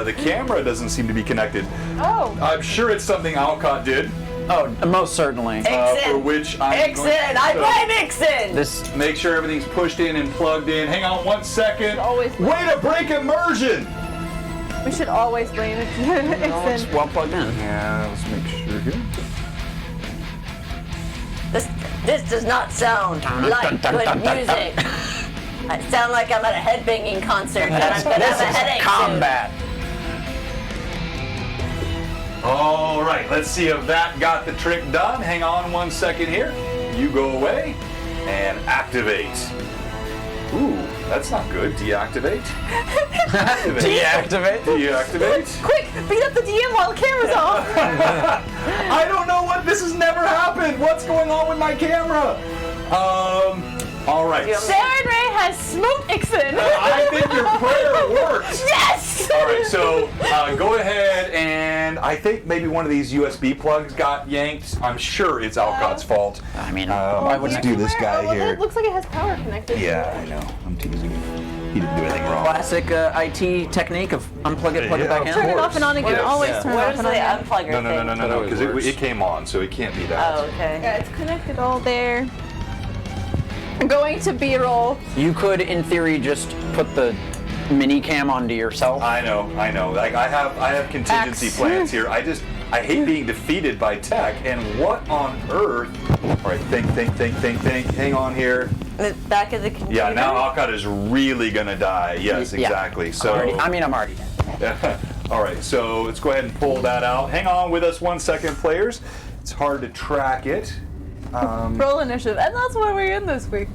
The camera doesn't seem to be connected. Oh. I'm sure it's something Alcott did, Oh, most certainly. for which I'm Ixon! going I to blame Ixon! This make sure everything's pushed in and plugged in. Hang on 1 second. Always- Way to break immersion! We should always blame it. it's well plugged in. Yeah, let's make sure here. This does not sound like good music. I sound like I'm at a headbanging concert and I'm gonna have a headache Combat. All right, let's see if that got the trick done. Hang on 1 second here. You go away and activate. Ooh, that's not good. Deactivate. Activate. Deactivate. Deactivate. Quick, beat up the DM while the camera's off. I don't know what. This has never happened. What's going on with my camera? All right. Saren Ray has smoked Ixon. I think your prayer worked. Yes! All right, so go ahead and I think maybe one of these USB plugs got yanked. I'm sure it's Alcott's fault. I mean, Why would do this guy here? It looks like it has power connected. Yeah, I know. I'm teasing him. He didn't do anything wrong. classic IT technique of unplug it, plug it back in. Turn it off and on again. Yes. Always Yeah. turn it Where's off the and on again. unplugger No, thing? because it came on, so it can't be that. Oh, okay. Yeah, it's connected all there. I'm going to B-roll. You could, in theory, just put the mini cam onto yourself. I know. Like I have contingency Axe. plans here. I hate being defeated by tech. And what on earth? All right, think. Hang on here. The back of the computer? Yeah, now Alcott is really gonna die. Yes, Yeah. exactly. So. I'm already dead. All right, so let's go ahead and pull that out. Hang on with us 1 second, players. It's hard to track it. Roll initiative. And that's why we're in this week.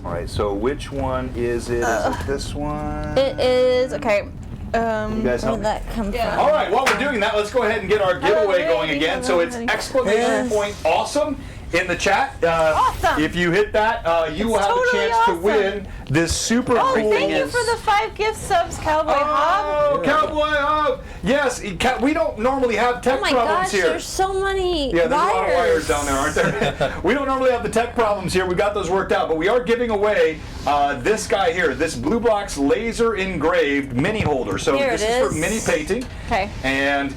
All right, so which one is it? Is it this one? It is okay. You guys help me? that come from? All right, while we're doing that, let's go ahead and get our giveaway ready. going again. So it's exclamation point awesome in the chat. Awesome. If you hit that, you will have totally a chance awesome. to win this super Oh, cool. thank you for the 5 gift subs, Cowboy Hob. Oh, Cowboy Hub! Yes, we don't normally have tech Oh my problems gosh, here. there's so many Yeah, there's a lot of wires wires down there, aren't there? We don't normally have the tech problems here. We got those worked out, but we are giving away this guy here, this Blue Box laser engraved mini holder. So Here this it is for is. mini painting. Okay. And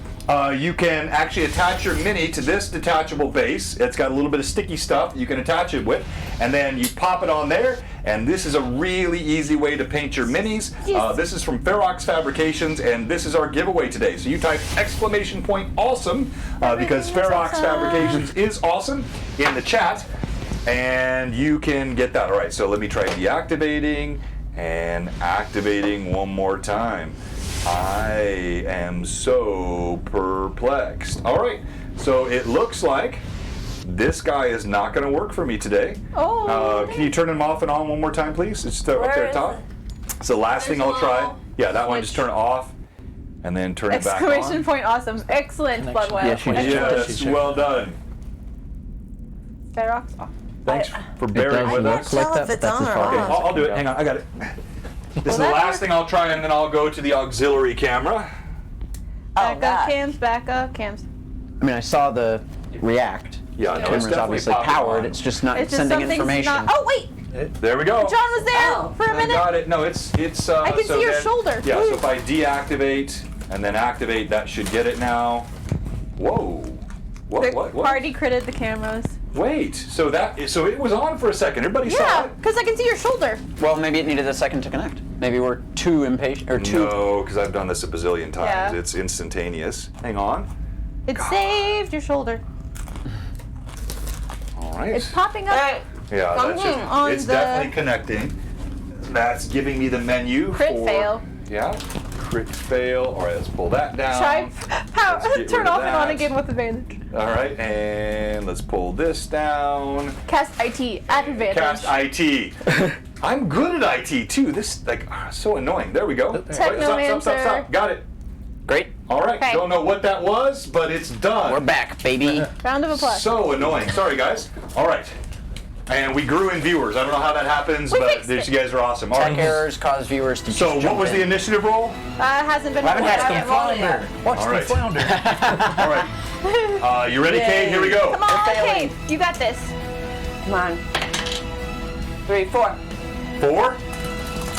you can actually attach your mini to this detachable base. It's got a little bit of sticky stuff you can attach it with, and then you pop it on there. And this is a really easy way to paint your minis. This is from Ferox Fabrications, and this is our giveaway today. So you type exclamation point awesome because Ferox Fabrications is awesome in the chat, and you can get that. All right, so let me try deactivating and activating one more time. I am so perplexed. All right, so it looks like this guy is not going to work for me today. Oh. Can you turn him off and on one more time, please? It's up Where there is top. It's the last thing I'll try. little Yeah, that one. Just turn it off, and then turn it back Exclamation on. point awesome. Excellent, Connection. Bloodwell. Yeah, she did. Yes, well done. Ferox off. Thanks for bearing with us. tell if it's on or Okay, off. I'll do it. Hang on, I got it. This is the that last works. thing I'll try, and then I'll go to the auxiliary camera. Oh, Back up God. cams, back up cams. I mean, I saw the react. Yeah, no, it's Camera's definitely obviously popping powered. on. It's just not It's just sending something's information. not. Oh wait, There we go. John was there Oh. for a I minute. got it. No, it's. I can so see your then- shoulder. Yeah. So if I deactivate and then activate, that should get it now. Whoa. The What? party critted the cameras. Wait. So it was on for a second. Everybody saw Yeah, it. because I can see your shoulder. Well, maybe it needed a second to connect. Maybe we're too impatient or too. No, because I've done this a bazillion times. Yeah. It's instantaneous. Hang on. It saved your shoulder. All right. It's popping up. Hey, Yeah, that's something on it's the- definitely connecting. That's giving me the menu Crit for. fail. Yeah. Crit fail. All right, let's pull that down. Try power. Let's get Turn rid of off and on that. again with advantage. All right, and let's pull this down. Cast IT at advantage. Cast IT. I'm good at IT too. This so annoying. There we go. Wait, stop. Got it. Great. All right. Okay. Don't know what that was, but it's done. We're back, baby. Round of applause. So annoying. Sorry, guys. All right. And we grew in viewers. I don't know how that happens, We but fixed it. you guys are awesome. All Tech right. errors cause viewers to. So just what jump was the in. initiative roll? Hasn't been. Haven't had rolled some yet. Watch All the right. flounder. All right. You ready, Kate? Here we go. Come on, failing. Kate. You got this. Come on. 3, 4. 4.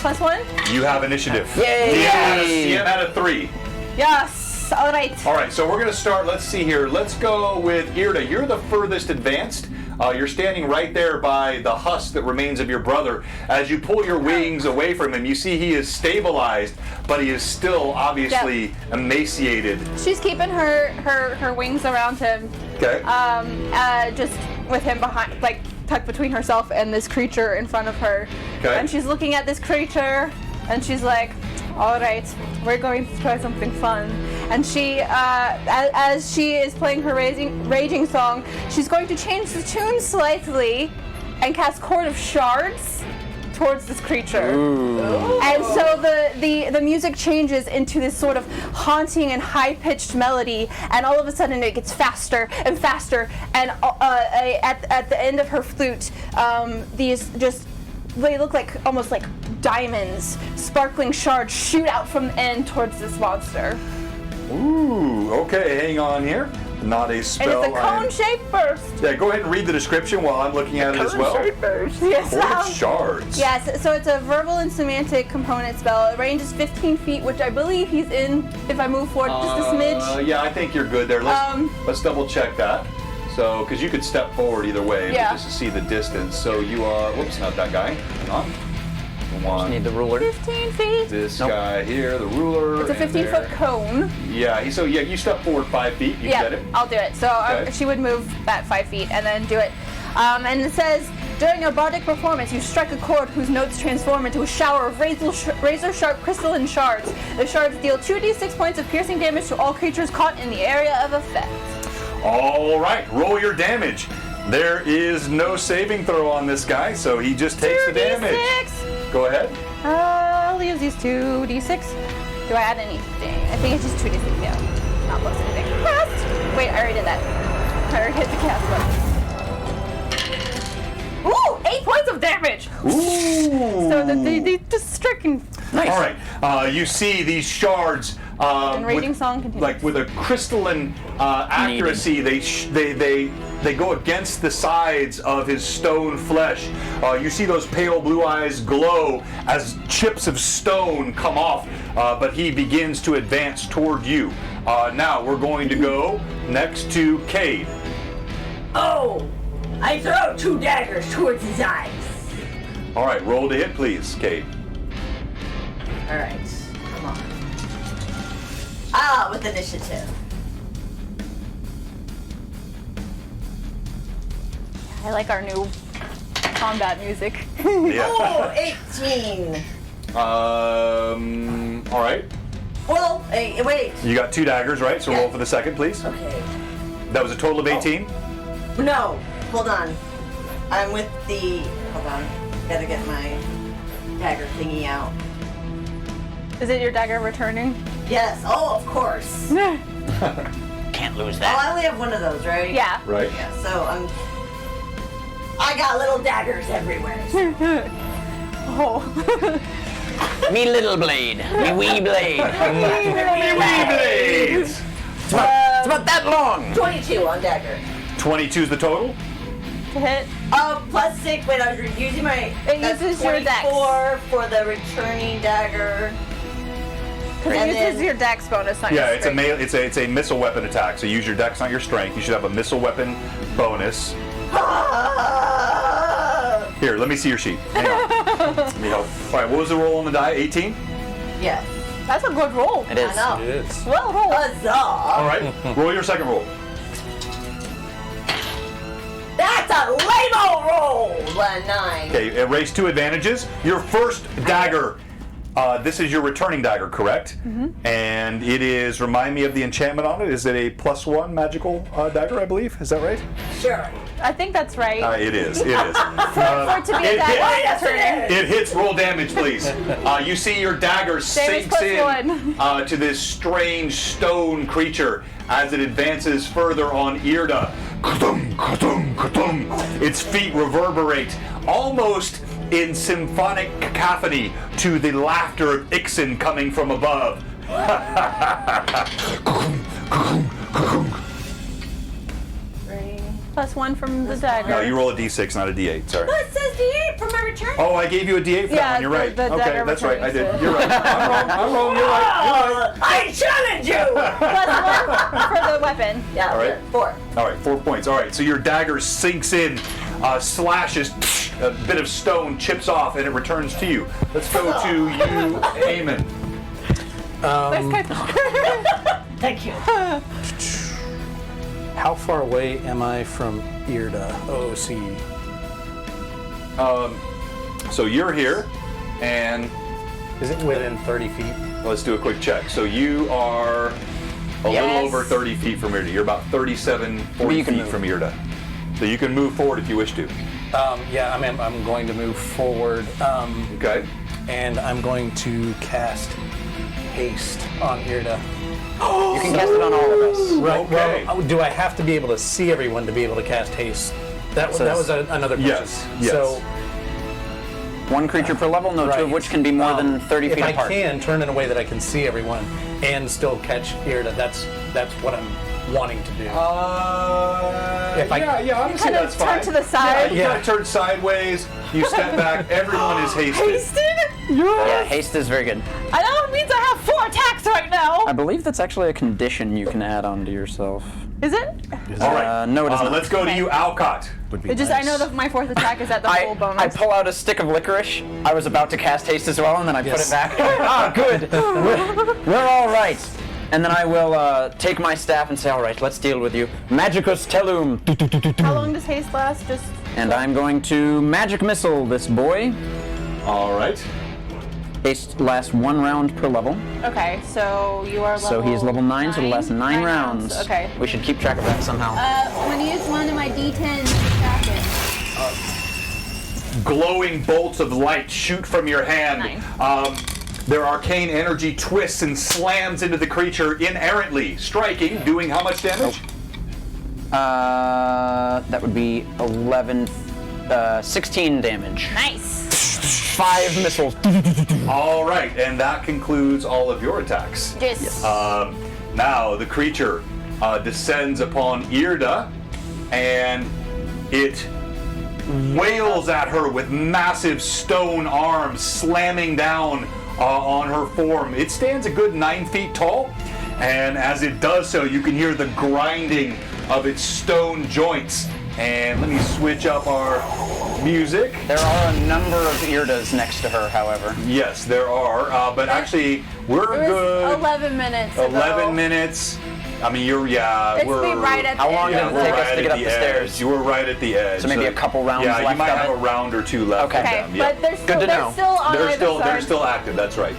+1. You have initiative. Yay! CM had a 3. Yes. All right. All right, so we're going to start. Let's see here. Let's go with Irda. You're the furthest advanced. You're standing right there by the husk that remains of your brother. As you pull your wings away from him, you see he is stabilized, but he is still obviously emaciated. She's keeping her wings around him. Okay. Just with him behind, like tucked between herself and this creature in front of her. Okay. And she's looking at this creature, and she's like, "All right, we're going to try something fun." And she, as she is playing her raging song, she's going to change the tune slightly and cast Chord of Shards towards this creature. And so the music changes into this sort of haunting and high-pitched melody, and all of a sudden it gets faster and faster, and at the end of her flute, these just, they look like almost like diamonds, sparkling shards shoot out from the end towards this monster. Ooh, okay, hang on here. Not a spell. And it's a cone-shaped burst. Yeah, go ahead and read the description while I'm looking at it as well. Yes. Chord of Shards. Yes, so it's a verbal and semantic component spell. It ranges 15 feet, which I believe he's in if I move forward just a smidge. Yeah, I think you're good there. Let's double check that. So, because you could step forward either way, Yeah. but just to see the distance. So you are, whoops, not that guy. Hang on. One. Need the ruler. 15 feet. This guy here, the ruler. It's a and 15-foot there. cone. Yeah, you step forward 5 feet. You Yeah, get it. I'll do it. So Okay. she would move that 5 feet and then do it. And it says, during a bardic performance, you strike a chord whose notes transform into a shower of razor-sharp crystalline shards. The shards deal 2d6 points of piercing damage to all creatures caught in the area of effect. All right, roll your damage. There is no saving throw on this guy, so he just takes the damage. 2d6. Go ahead. I'll use these 2d6. Do I add anything? I think it's just 2d6, yeah. Not plus anything. Cast! Wait, I already did that. I already hit the cast button. Ooh! 8 points of damage! Ooh. So they just stricken. Nice. All right. You see these shards. Enraging song continues. Like with a crystalline accuracy, they go against the sides of his stone flesh. You see those pale blue eyes glow as chips of stone come off, but he begins to advance toward you. Now we're going to go next to Cade. Oh! I throw 2 daggers towards his eyes. All right, roll to hit, please, Cade. Alright, come on. With initiative. I like our new combat music. Yeah. Oh, 18. All right. Well, hey, wait. You got 2 daggers, right? So Yeah. roll for the second, please. Okay. That was a total of 18. No, hold on. I'm with the. Hold on. Gotta get my dagger thingy out. Is it your dagger returning? Yes. Oh, of course. Can't lose Oh, that. I only have one of those, right? Yeah. Right. Yeah. So I got little daggers everywhere. Oh. Me little blade. Me wee blade. Blades. It's about that long. 22 on dagger. 22 is the total. To hit. Oh, plus 6. Wait, I was using my. It that's uses your dex. 24 for the returning dagger. Because And it uses then- your dex bonus, not Yeah, your it's a strength. it's a missile weapon attack. So use your dex, not your strength. You should have a missile weapon bonus. Here, let me see your sheet. Hang on. Let me help. All right, what was the roll on the die? 18. Yes. That's a good roll. It is. I know. It is. Well rolled. Huzzah! All right, roll your second roll. That's a lame-o roll! 9. Okay, erase 2 advantages. Your first dagger. This is your returning dagger, correct? Mm-hmm. And it is, remind me of the enchantment on it. Is it a +1 magical dagger, I believe? Is that right? Sure. I think that's right. It is. It is. For it to be a it dagger hits. returning. It hits. Roll damage, please. You see your dagger Damage sinks plus in to this strange stone creature as it advances further on Irda. Ka-dum, ka-dum, ka-dum. Its feet reverberate almost in symphonic cacophony to the laughter of Ixen coming from above. +1 from the dagger. No, you roll a d6, not a d8. Sorry. But it says D8 for my return. Oh, I gave you a d8 for that Yeah, one. You're right. the Okay, dagger that's right. I did. returns You're right. I'm wrong. I'm wrong. You're right. I challenge you! +1 for the weapon. Yeah, All right. 4. All right, 4 points. All right, so your dagger sinks in, slashes, a bit of stone chips off, and it returns to you. Let's go to you, Eamon. Nice catch. Thank you. How far away am I from Irda, OOC? So you're here, and Is it within 30 feet? let's do a quick check. So you are a little Yes. over 30 feet from Irda. You're about 37, 40 you can feet move. from Irda. So you can move forward if you wish to. Yeah, I'm going to move forward, Okay? and I'm going to cast haste on Irda. You can cast it on all of us. Right. Okay. Well, do I have to be able to see everyone to be able to cast haste? That was another question. Yes, yes. So, One creature per level, no two of right. which can be more than 30 feet if apart. I can turn in a way that I can see everyone and still catch Irda, that's what I'm wanting to do. If I- yeah, honestly, Kind of that's turn fine. to the side. You kind of turn sideways, you step back, everyone is hasted. Hasted? Yeah, haste is very good. I know it means I have 4 attacks right now. I believe that's actually a condition you can add on to yourself. Is it? All right. No, it is not. Let's go to you, Alcott. It just I know that my 4th attack is at the full bonus. I pull out a stick of licorice. I was about to cast haste as well, and then I put Yes. it back. Ah, good. We're all right. And then I will take my staff and say, all right, let's deal with you. Magicus Tellum. How long does haste last? Just And I'm going to magic missile this boy. All right. Haste lasts 1 round per level. okay. So you are level. So he's level 9, so it'll last 9 rounds. Okay. We should keep track of that somehow. I'm gonna use one of my D10s to glowing bolts of light shoot from your hand. Their arcane energy twists and slams into the creature inerrantly, striking, doing how much damage? That would be 16 damage. Nice. 5 missiles. All right, and that concludes all of your attacks. Yes. Now the creature descends upon Irda, and it wails at her with massive stone arms, slamming down on her form. It stands a good 9 feet tall, and as it does so, you can hear the grinding of its stone joints. And let me switch up our music. There are a number of Irdas next to her, however. Yes, there are, but actually, we're It was good. 11 minutes ago. 11 minutes. I mean, It's we're right at How the long end. did it we're take us right to get at up the stairs? edge. You were right at the edge. So maybe a couple rounds Yeah, you left might of have it? a round or two left. Okay. Of Okay, them. Yeah. but they're still, to know. they're still on They're either still side. active. That's right.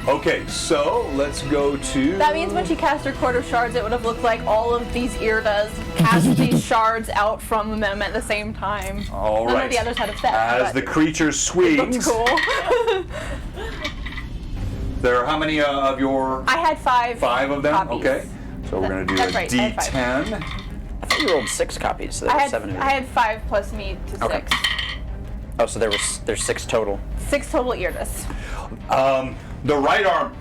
Okay, so let's go to. That means when she cast her Court of Shards, it would have looked like all of these Irdas cast these shards out from them at the same time. All None right. of the others had effect. As but the creature it swings, looked cool. there are how many of your? I had 5. 5 of them. copies. Okay. So we're gonna do That's a right, I had 5. D10. I thought you rolled 6 copies, so there I were had 7 of you. I had 5 plus me to Okay. 6. Oh, so there's 6 total. 6 total Irdas. The right arm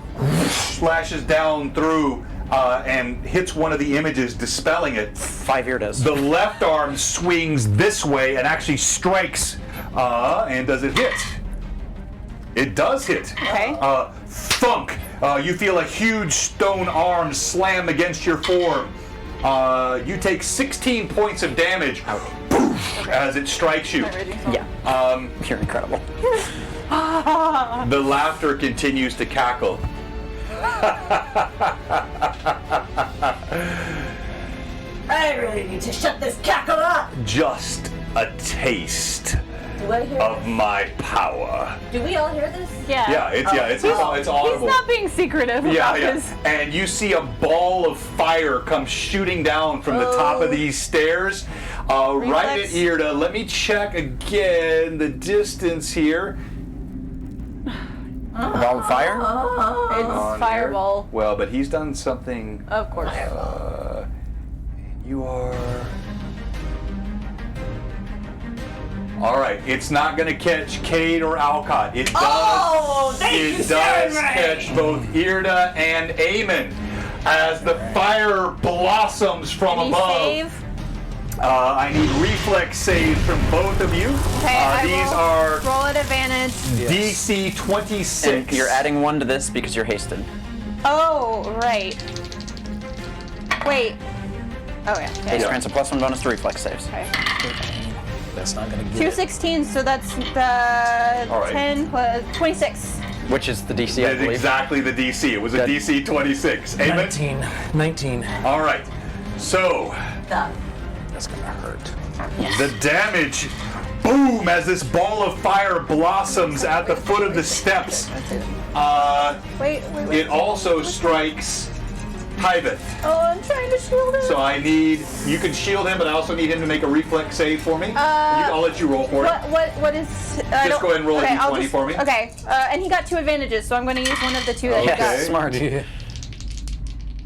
slashes down through and hits one of the images, dispelling it. 5 Irdas. The left arm swings this way and actually strikes. And does it hit? It does hit. Okay. Thunk. You feel a huge stone arm slam against your form. You take 16 points of damage. Poof, as it strikes you. Yeah. You're incredible. The laughter continues to cackle. I really need to shut this cackle up. Just a taste Do I hear of this? my power. Do we all hear this? Yeah. It's audible. He's not being secretive about his. And you see a ball of fire come shooting down from the top of these stairs, right at Reflex. Irda. Let me check again the distance here. Ball of fire? It's On fireball. here. Well, but he's done something. Of course. You are. All right, it's not going to catch Cade or Alcott. It does. Oh, thank you, It does Sarah. catch both Irda and Eamon as the fire blossoms from Can you above. save? I need reflex saves from both of you. Okay, I these will are roll at advantage. DC 26. And you're adding 1 to this because you're hasted. Oh, right. Wait. Oh, yeah. Haste grants a +1 bonus to reflex saves. Okay. That's not gonna get 2 it. 16, so that's the All right. 10 plus 26. Which is the DC, I That's believe. exactly the DC. It was a Good. DC 26. Eamon? 19. All right. So, That's gonna hurt. the damage, boom, as this ball of fire blossoms at the foot of the steps. Wait. It also strikes Hyveth. Oh, I'm trying to shield him. So I need, you can shield him, but I also need him to make a reflex save for me. I'll let you roll for it. What is? Just go ahead and roll a I'll D20 for me. Okay, and he got 2 advantages, so I'm going to use one of the 2 that he Okay. got. Smart.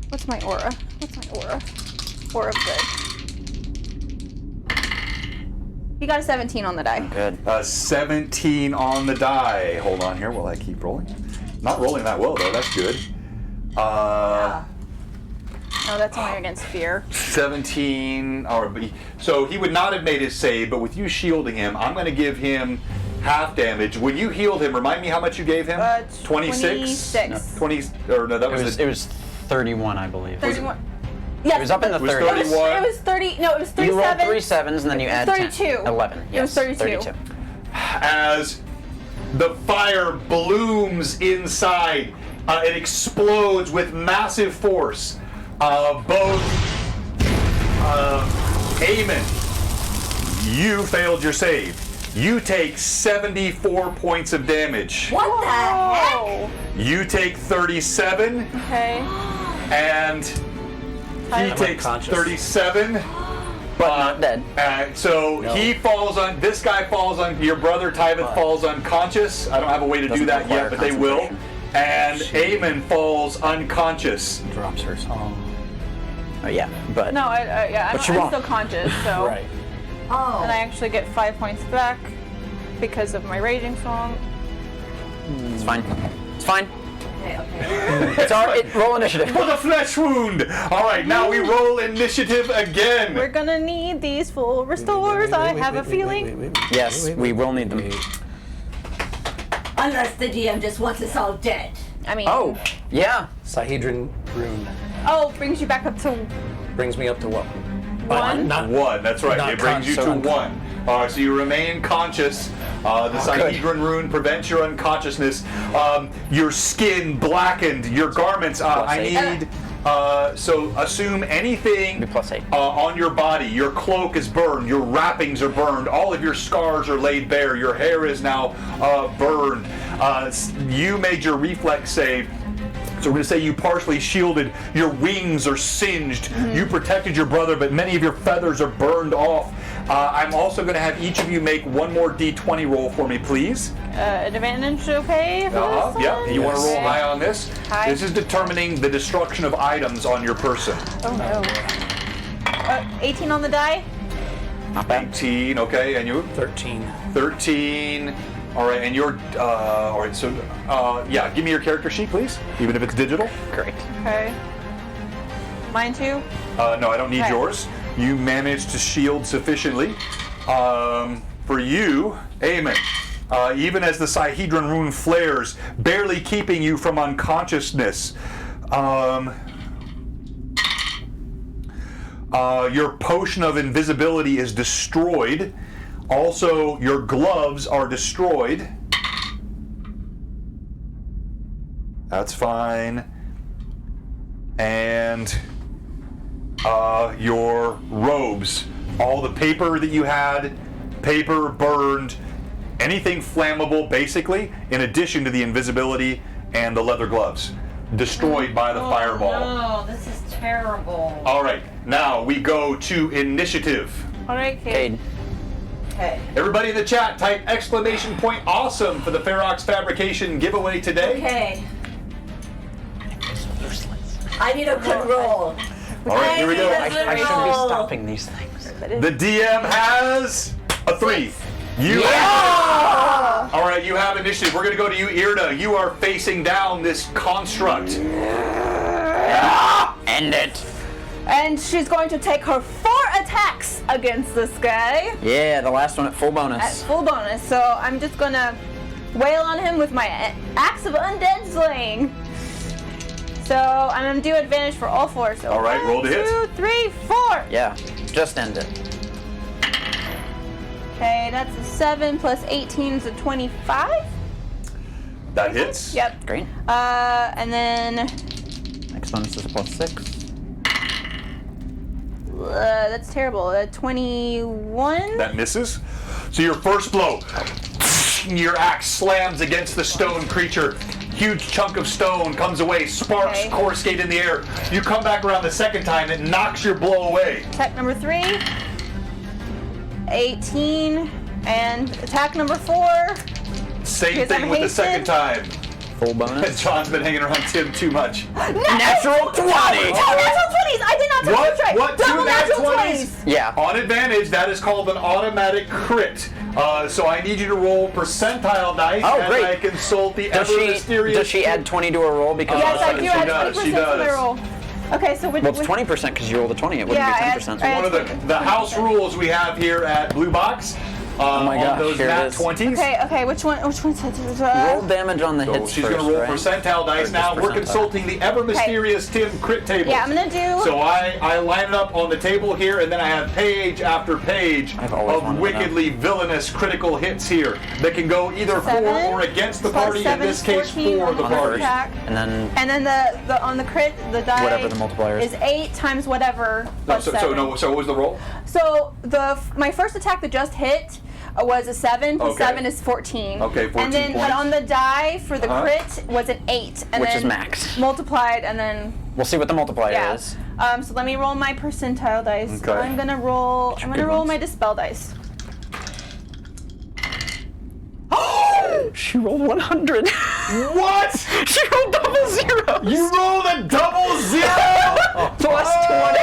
What's my aura? Aura of good. He got a 17 on the die. Good. 17 on the die. Hold on here while I keep rolling. Not rolling that well though, that's good. No, that's only against fear. 17, so he would not have made his save, but with you shielding him, I'm going to give him half damage. When you healed him, remind me how much you gave him? 26? 26. No, 20, or no, that was It was 31, I believe. 31. Yes, It was up in the was 30s. 31. It was 30. No, it was You rolled 37. 3 sevens and then you add 32. 10. 11. It was Yes, 32. as the fire blooms inside. It explodes with massive force. Both Eamon, you failed your save. You take 74 points of damage. What the heck? Oh. You take 37, Okay. and he takes unconscious. 37. But not dead. So he falls on. This guy falls on. Your brother Tyvith falls unconscious. I don't have a way to do that yet, but they will. And Eamon falls unconscious. Drops her song. Oh yeah, but No, I'm she won't. still conscious, so. Right. Oh. And I actually get 5 points back because of my raging song. it's fine. It's fine. Okay. It's all right. Roll initiative. For the flesh wound. All right, now we roll initiative again. We're gonna need these full restores. I have a feeling. Yes, we will need them. Unless the DM just wants us all dead. I mean. Oh, yeah. Sahedron rune Oh, brings you back up to brings me up to what? one. Not One, that's right. Not It brings you to conscious. one. So you remain conscious. The Sahedron rune prevents your unconsciousness. Your skin blackened. Your garments. I +8. need. So assume anything Be +8. on your body. Your cloak is burned. Your wrappings are burned. All of your scars are laid bare. Your hair is now burned. You made your reflex save. So we're going to say you partially shielded. Your wings are singed. You protected your brother, but many of your feathers are burned off. I'm also going to have each of you make one more d20 roll for me, please. Advantage, okay? For this Yeah, one? you want to roll Okay. high on this? High. This is determining the destruction of items on your person. Oh no. 18 on the die. Not bad. 18, okay, and you? 13. 13. All right, and you're, all right, so, yeah, give me your character sheet, please, even if it's digital. Great. Okay. Mine too? No, I don't need Okay. yours. You managed to shield sufficiently. For you, Eamon, even as the Sahedron rune flares, barely keeping you from unconsciousness, your potion of invisibility is destroyed. Also, your gloves are destroyed. That's fine. And your robes, all the paper that you had, paper burned, anything flammable, basically, in addition to the invisibility and the leather gloves, destroyed by the fireball. Oh, this is terrible. All right, now we go to initiative. Alright, Kate. Cade. Okay. Everybody in the chat, type exclamation point awesome for the Ferox Fabrication giveaway today. Okay. I need a good roll. All right, here we go. I should be stopping these things. The DM has a 3. You all right, you have initiative. We're going to go to you, Irda. You are facing down this construct. End it. And she's going to take her 4 attacks against this guy Yeah, the last one at full at bonus. full bonus. So I'm just gonna wail on him with my Axe of Undead Slaying. So I'm gonna do advantage for all 4. So All right, roll to hit. 1, 2, 3, 4. Yeah, just end it. Okay, that's a 7 plus 18 is a 25. That hits. Yep. Great. And then Next bonus is a +6. that's terrible. 21. That misses. So your first blow, your axe slams against the stone creature. Huge chunk of stone comes away, sparks Okay. coruscate in the air. You come back around the second time, it knocks your blow away. Attack number 3. 18. And attack number 4. Same Because thing I'm with the hasted. second time. Full bonus. John's been hanging around Tim too much. Natural 20! Two natural 20s! I did not touch What? the tray. What? Two Double nat natural 20s? 20s! Yeah. On advantage, that is called an automatic crit. So I need you to roll percentile dice Oh, as great. I consult the Does ever she, mysterious. does she add 20 to her roll because Yes, of the I second do she add does, 20% she to my does. roll. Okay, so which... Well, it's 20% because you rolled a 20. It wouldn't Yeah, be I 10%. add- One of the house rules we have here at Blue Box. Oh my on gosh, those here it nat is. 20s. Okay, which one? Which one's Roll damage on the So hits she's first, going to roll right? percentile dice Or now. just We're percentile? consulting the ever mysterious Tim crit table. Yeah, I'm gonna do... So I line it up on the table here, and then I have page after page I've always of wanted to wickedly villainous critical hits here that can go either for 7 or against the plus party. In 7 this is case, 14 for the on the party. attack. And then And then the on the crit, the die Whatever the multiplier is. 8 times whatever No, plus so 7. what was the roll? So my first attack that just hit was a 7. Plus Okay. 7 is 14. Okay, 14 And then, points. but on the die for the crit was an 8, and Which then is max. multiplied, and then We'll see what the multiplier yeah. is. So let me roll my percentile dice. Okay. I'm gonna roll. I'm good gonna roll ones. my dispel dice. She rolled 100. What? She rolled double zeros. You rolled a double 0. Plus 20.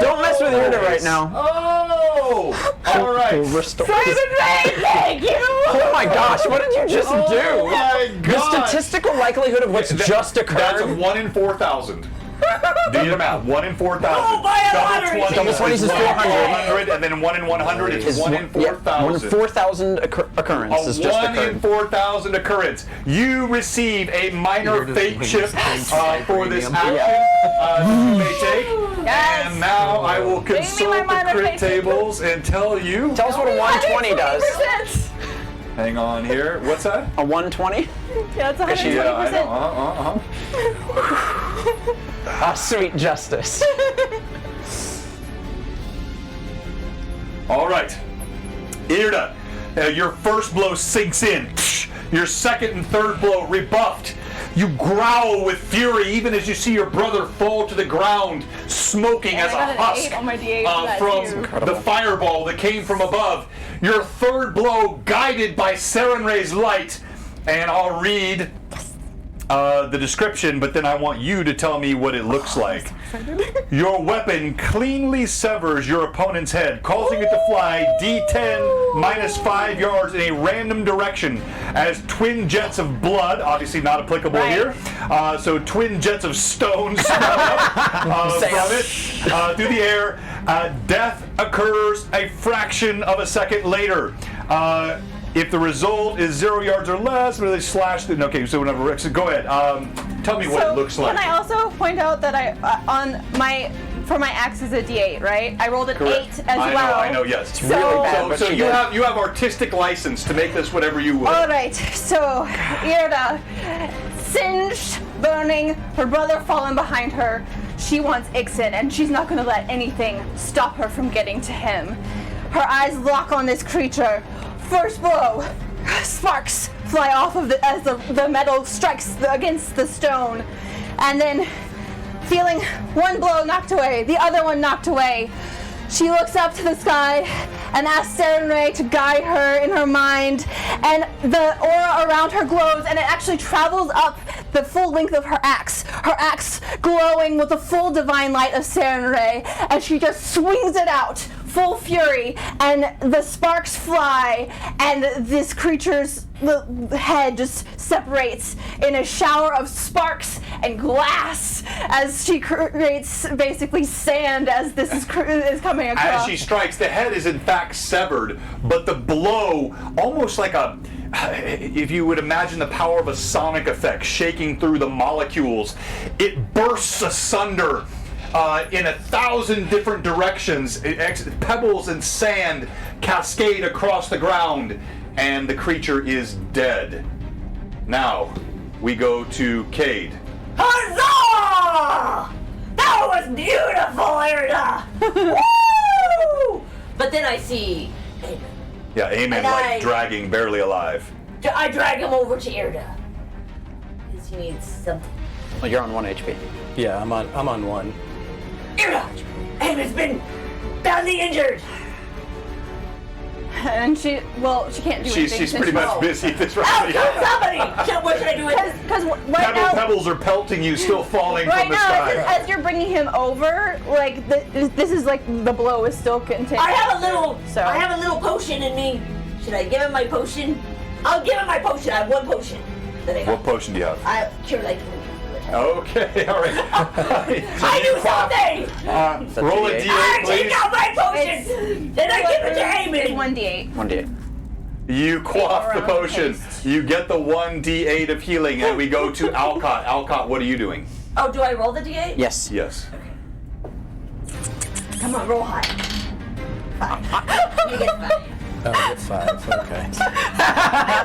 Don't mess with Irda right now. Oh! All right. Restore. Thank you! Oh my gosh, what did you just do? Oh my The God. statistical likelihood of what's just That's occurred. a 1 in 4,000. Do your math. 1 in 4,000. Oh, by a lottery. Double 20s is 400, and then 1 in 100 is 1 in 4,000. 1 in 4,000 occurrence is A just 1 in occurred. 4,000 occurrence. You receive a minor fate chip for this action you may take. Yes. And now I will my consult the minor crit fate chip. tables and tell you. Tell us what a 120 does. 120%. Hang on here. What's that? A 120? Yeah, it's 120%. Yeah, I know. Ah, sweet justice. All right. Irda, your first blow sinks in. Your second and third blow rebuffed. You growl with fury even as you see your brother fall to the ground, smoking as I a got an husk 8 on my D8 for that from too. the fireball that came from above. Your third blow guided by Serenray's light, and I'll read the description, but then I want you to tell me what it looks like. Your weapon cleanly severs your opponent's head, causing it to fly D10 minus 5 yards in a random direction as twin jets of blood, obviously not applicable Right. here, so twin jets of stones from it through the air. Death occurs a fraction of a second later. If the result is 0 yards or less, they slash the. Okay, so whenever. So go ahead. Tell me what it looks like. Can I also point out that for my axe is a D8, right? I rolled an Correct. 8 as well. I know. Yes. So, really bad. but So she you did. have artistic license to make this whatever you would. all right. So Irda, singed, burning, her brother fallen behind her. She wants Ixen, and she's not going to let anything stop her from getting to him. Her eyes lock on this creature. First blow, sparks fly off of as the metal strikes against the stone, and then feeling one blow knocked away, the other one knocked away, she looks up to the sky and asks Serenray to guide her in her mind, and the aura around her glows, and it actually travels up the full length of her axe glowing with the full divine light of Serenray, and she just swings it out full fury, and the sparks fly, and this creature's head just separates in a shower of sparks and glass as she creates basically sand as this is coming across. As she strikes, the head is in fact severed, but the blow, almost like if you would imagine the power of a sonic effect shaking through the molecules, it bursts asunder in 1,000 different directions. Pebbles and sand cascade across the ground, and the creature is dead. Now, we go to Cade. Huzzah! That was beautiful, Irda! Woo! But then I see Aemon. Yeah, Aemon, And like I- dragging, barely alive. I drag him over to Irda. Because he needs something. Well, you're on 1 HP. Yeah, I'm on 1. Irda! Aemon's been badly injured. And she can't do anything. She's pretty much busy this Oh, round. kill somebody! What should I do with this? Because right now, Pebbles are pelting you, still falling right from the now, sky. as you're bringing him over, like this is like the blow is still continuing. I have a little potion in me. Should I give him my potion? I'll give him my potion. I have one potion that I got. What potion do you have? I cure like. Okay, all right. I do something! Roll a D8. I D8, take please. out my potion! Then I give it to It's Aemon! 1d8. 1d8. You quaff the Around potion. haste. You get the 1d8 of healing, and we go to Alcott. Alcott, what are you doing? Oh, do I roll the d8? Yes. Yes. Come on, roll high. 5. You get 5. Oh, I get 5. Okay.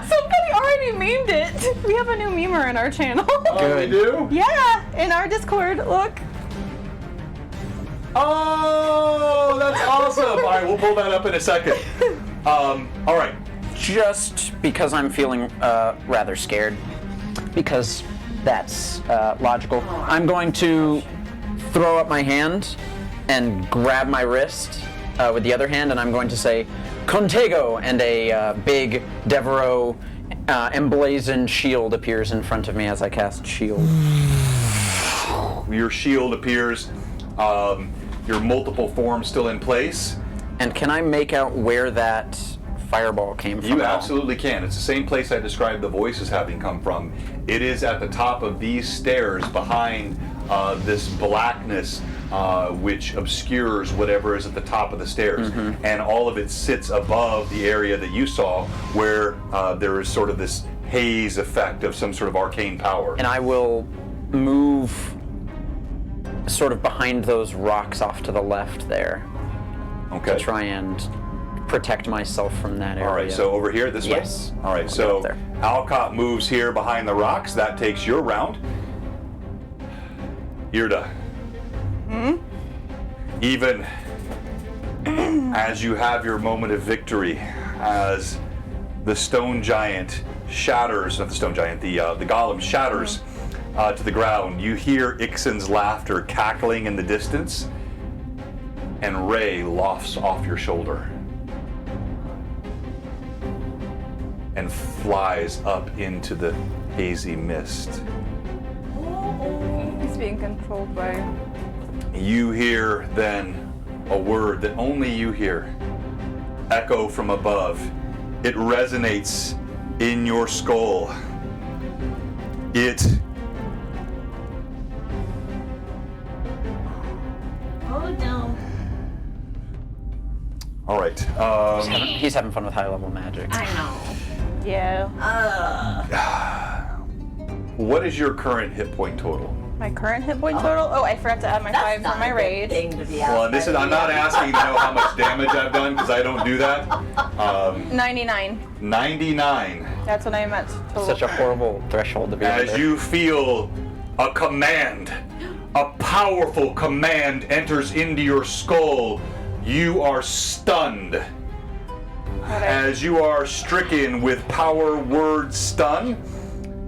Somebody already memed it. We have a new memer in our channel. Oh, we do? Yeah, in our Discord. Look. Oh, that's awesome. All right, we'll pull that up in a second. All right. Just because I'm feeling rather scared, because that's logical, I'm going to throw up my hand and grab my wrist with the other hand, and I'm going to say, Contego, and a big Devereaux emblazoned shield appears in front of me as I cast shield. Your shield appears. Your multiple forms still in place. And can I make out where that fireball came from? You absolutely can. It's the same place I described the voices having come from. It is at the top of these stairs behind this blackness which obscures whatever is at the top of the stairs. And all of it sits above the area that you saw where there is sort of this haze effect of some sort of arcane power. And I will move sort of behind those rocks off to the left there Okay. to try and protect myself from that area. All right, so over here, this way? Yes. All right, I'll so go up there. Alcott moves here behind the rocks. That takes your round. Irda. Even as you have your moment of victory, as the stone giant shatters, not the stone giant, the golem shatters to the ground, you hear Ixen's laughter cackling in the distance, and Ray lofts off your shoulder and flies up into the hazy mist. He's being controlled by. You hear then a word that only you hear echo from above. It resonates in your skull. It Oh no. all right. He's having fun with high-level magic. I know. Yeah. What is your current hit point total? My current hit point total? Oh, I forgot to add my 5 for my rage. Thing to be Well, and this is, I'm not asking to know how much damage I've done because I don't do that. 99. 99. That's what I meant. Total. Such a horrible threshold to be As under. you feel a command, a powerful command enters into your skull, you are stunned. As you are stricken with power word stun,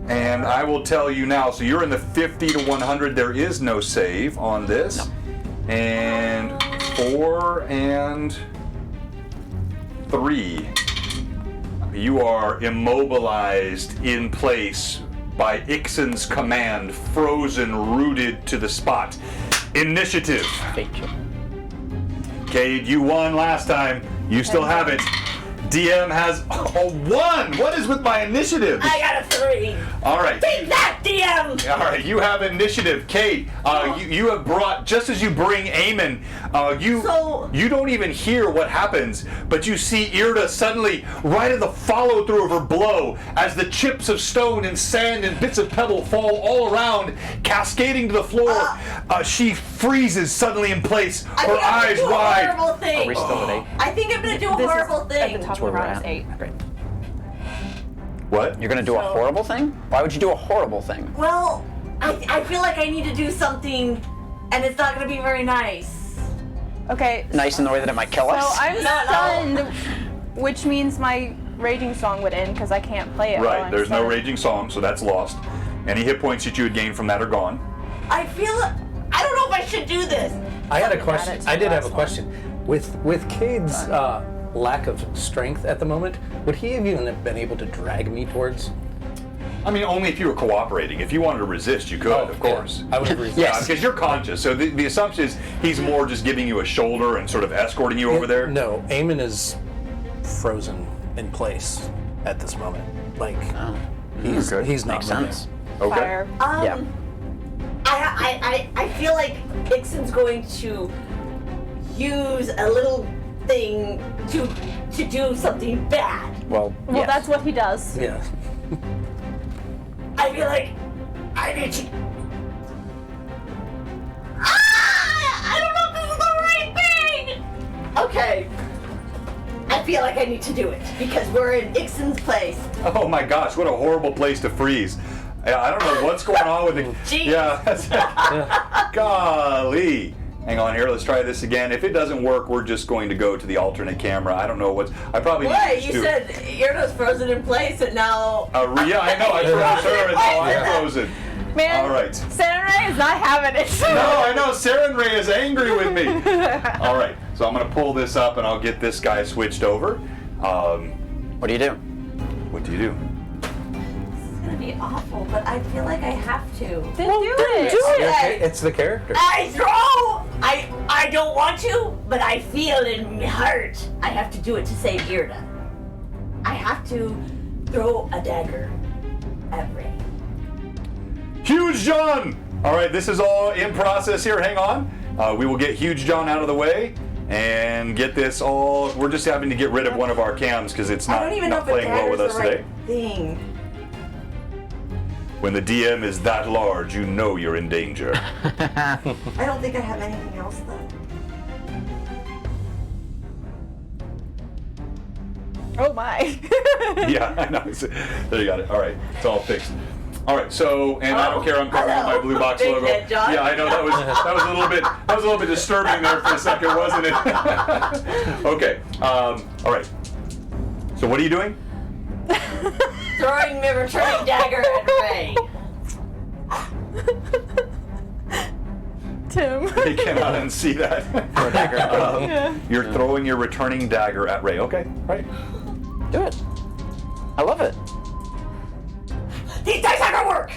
and I will tell you now, so you're in the 50 to 100, there is no save on this. And 4 and 3, you are immobilized in place by Ixen's command, frozen, rooted to the spot. Initiative. Cade, you won last time. You still have it. DM has a 1. What is with my initiative? I got a 3. All right. Take that, DM! All right, you have initiative. Kate, you have brought, just as you bring Eamon, you don't even hear what happens, but you see Irda suddenly, right in the follow-through of her blow, as the chips of stone and sand and bits of pebble fall all around, cascading to the floor, she freezes suddenly in place, her eyes wide. Horrible thing. Are we still at 8? I think I'm gonna do a This is horrible at thing. the top of Where the we're round is at. 8. Great. What? You're gonna do a horrible thing? Why would you do a horrible thing? Well, I feel like I need to do something, and it's not gonna be very nice. Okay. Nice in the way that it might kill So us? I'm No. stunned, which means my raging song would end because I can't play it. while Right, I'm there's no stunned. raging song, so that's lost. Any hit points that you had gained from that are gone. I feel, I don't know if I should do this. I had a Something question. added to I the did have a last question. With Cade's lack of strength at the moment, would he have even been able to drag me towards? I mean, only if you were cooperating. If you wanted to resist, you could, of course. I would have resisted. Yeah, because you're conscious. So the assumption is he's more just giving you a shoulder and sort of escorting you over there. No, Eamon is frozen in place at this moment. Like, he's Okay. not Makes moving. sense. Okay. Fire. Yeah. I feel like Ixen's going to use a little thing to do something bad. Well, Well, yes. that's what he does. Yeah. I feel like I need to. I don't know if this is the right thing. Okay. I feel like I need to do it because we're in Ixen's place. Oh my gosh, what a horrible place to freeze. I don't know what's going on with it. Jeez. Yeah. Golly. Hang on here. Let's try this again. If it doesn't work, we're just going to go to the alternate camera. I don't know what's. I probably. What? need You to said Irna's frozen in place and now... Yeah, I know. I froze her and now I'm frozen. Man, All right. Samurai is not having it. No, I know. Saren Ray is angry with me. All right. So I'm going to pull this up and I'll get this guy switched over. What do you do? What do you do? It's gonna be awful, but I feel like I have to. Then do it. It's the character. I throw! I don't want to, but I feel it in my heart. I have to do it to save Irna. I have to throw a dagger at Ray. Huge John! All right, this is all in process here. Hang on. We will get Huge John out of the way and get this all. We're just having to get rid of one of our cams because it's I not, don't even know not if a playing well dagger's with us the right today. thing. When the DM is that large, you know you're in danger. I don't think I have anything else though. Oh my. Yeah, I know. There you got it. All right, it's all fixed. All right, so I don't care. I'm covering my blue box Big logo. head, John. Yeah, I know that was a little bit disturbing there for a second, wasn't it? Okay. All right. So what are you doing? Throwing my returning dagger at Ray. Tim. They cannot unsee that. You're throwing your returning dagger at Ray. Okay, right. Do it. I love it. These dice are gonna work!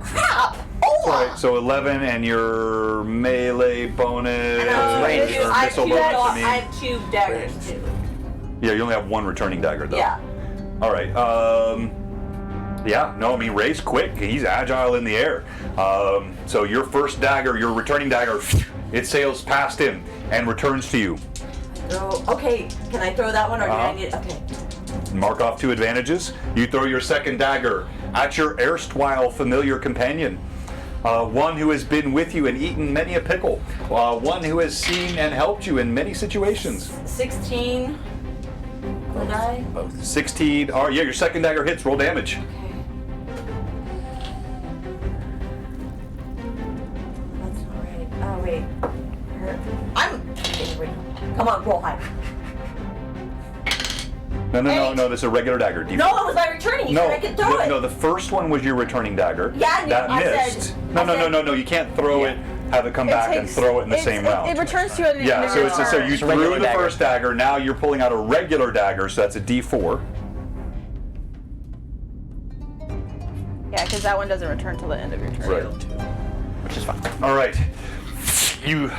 Crap! Oh! All right, so 11 and your melee bonus. And I or have missile two, bonus, I mean. I have two daggers too. Yeah, you only have one returning dagger though. Yeah. All right. Yeah. No, I mean Ray's quick. He's agile in the air. So your first dagger, your returning dagger, it sails past him and returns to you. Okay, can I throw that one or do I need? Okay. Mark off 2 advantages. You throw your second dagger at your erstwhile familiar companion. One who has been with you and eaten many a pickle. One who has seen and helped you in many situations. 16 on the die. 16. Oh, yeah, your second dagger hits. Roll damage. Okay. That's not right. Oh, wait. Wait. Come on, roll high. No. That's a regular dagger. No, it was my returning. You said I could throw it. No, the first one was your returning dagger. Yeah, that I missed. said- No. You can't throw Yeah. it, have it come back and throw it in the same round. It returns to you at an Yeah, so individual so turn. you regular threw the dagger. first dagger. Now you're pulling out a regular dagger, so that's a D4. Yeah, because that one doesn't return till the end of your turn. Right. Which is fine. All right. You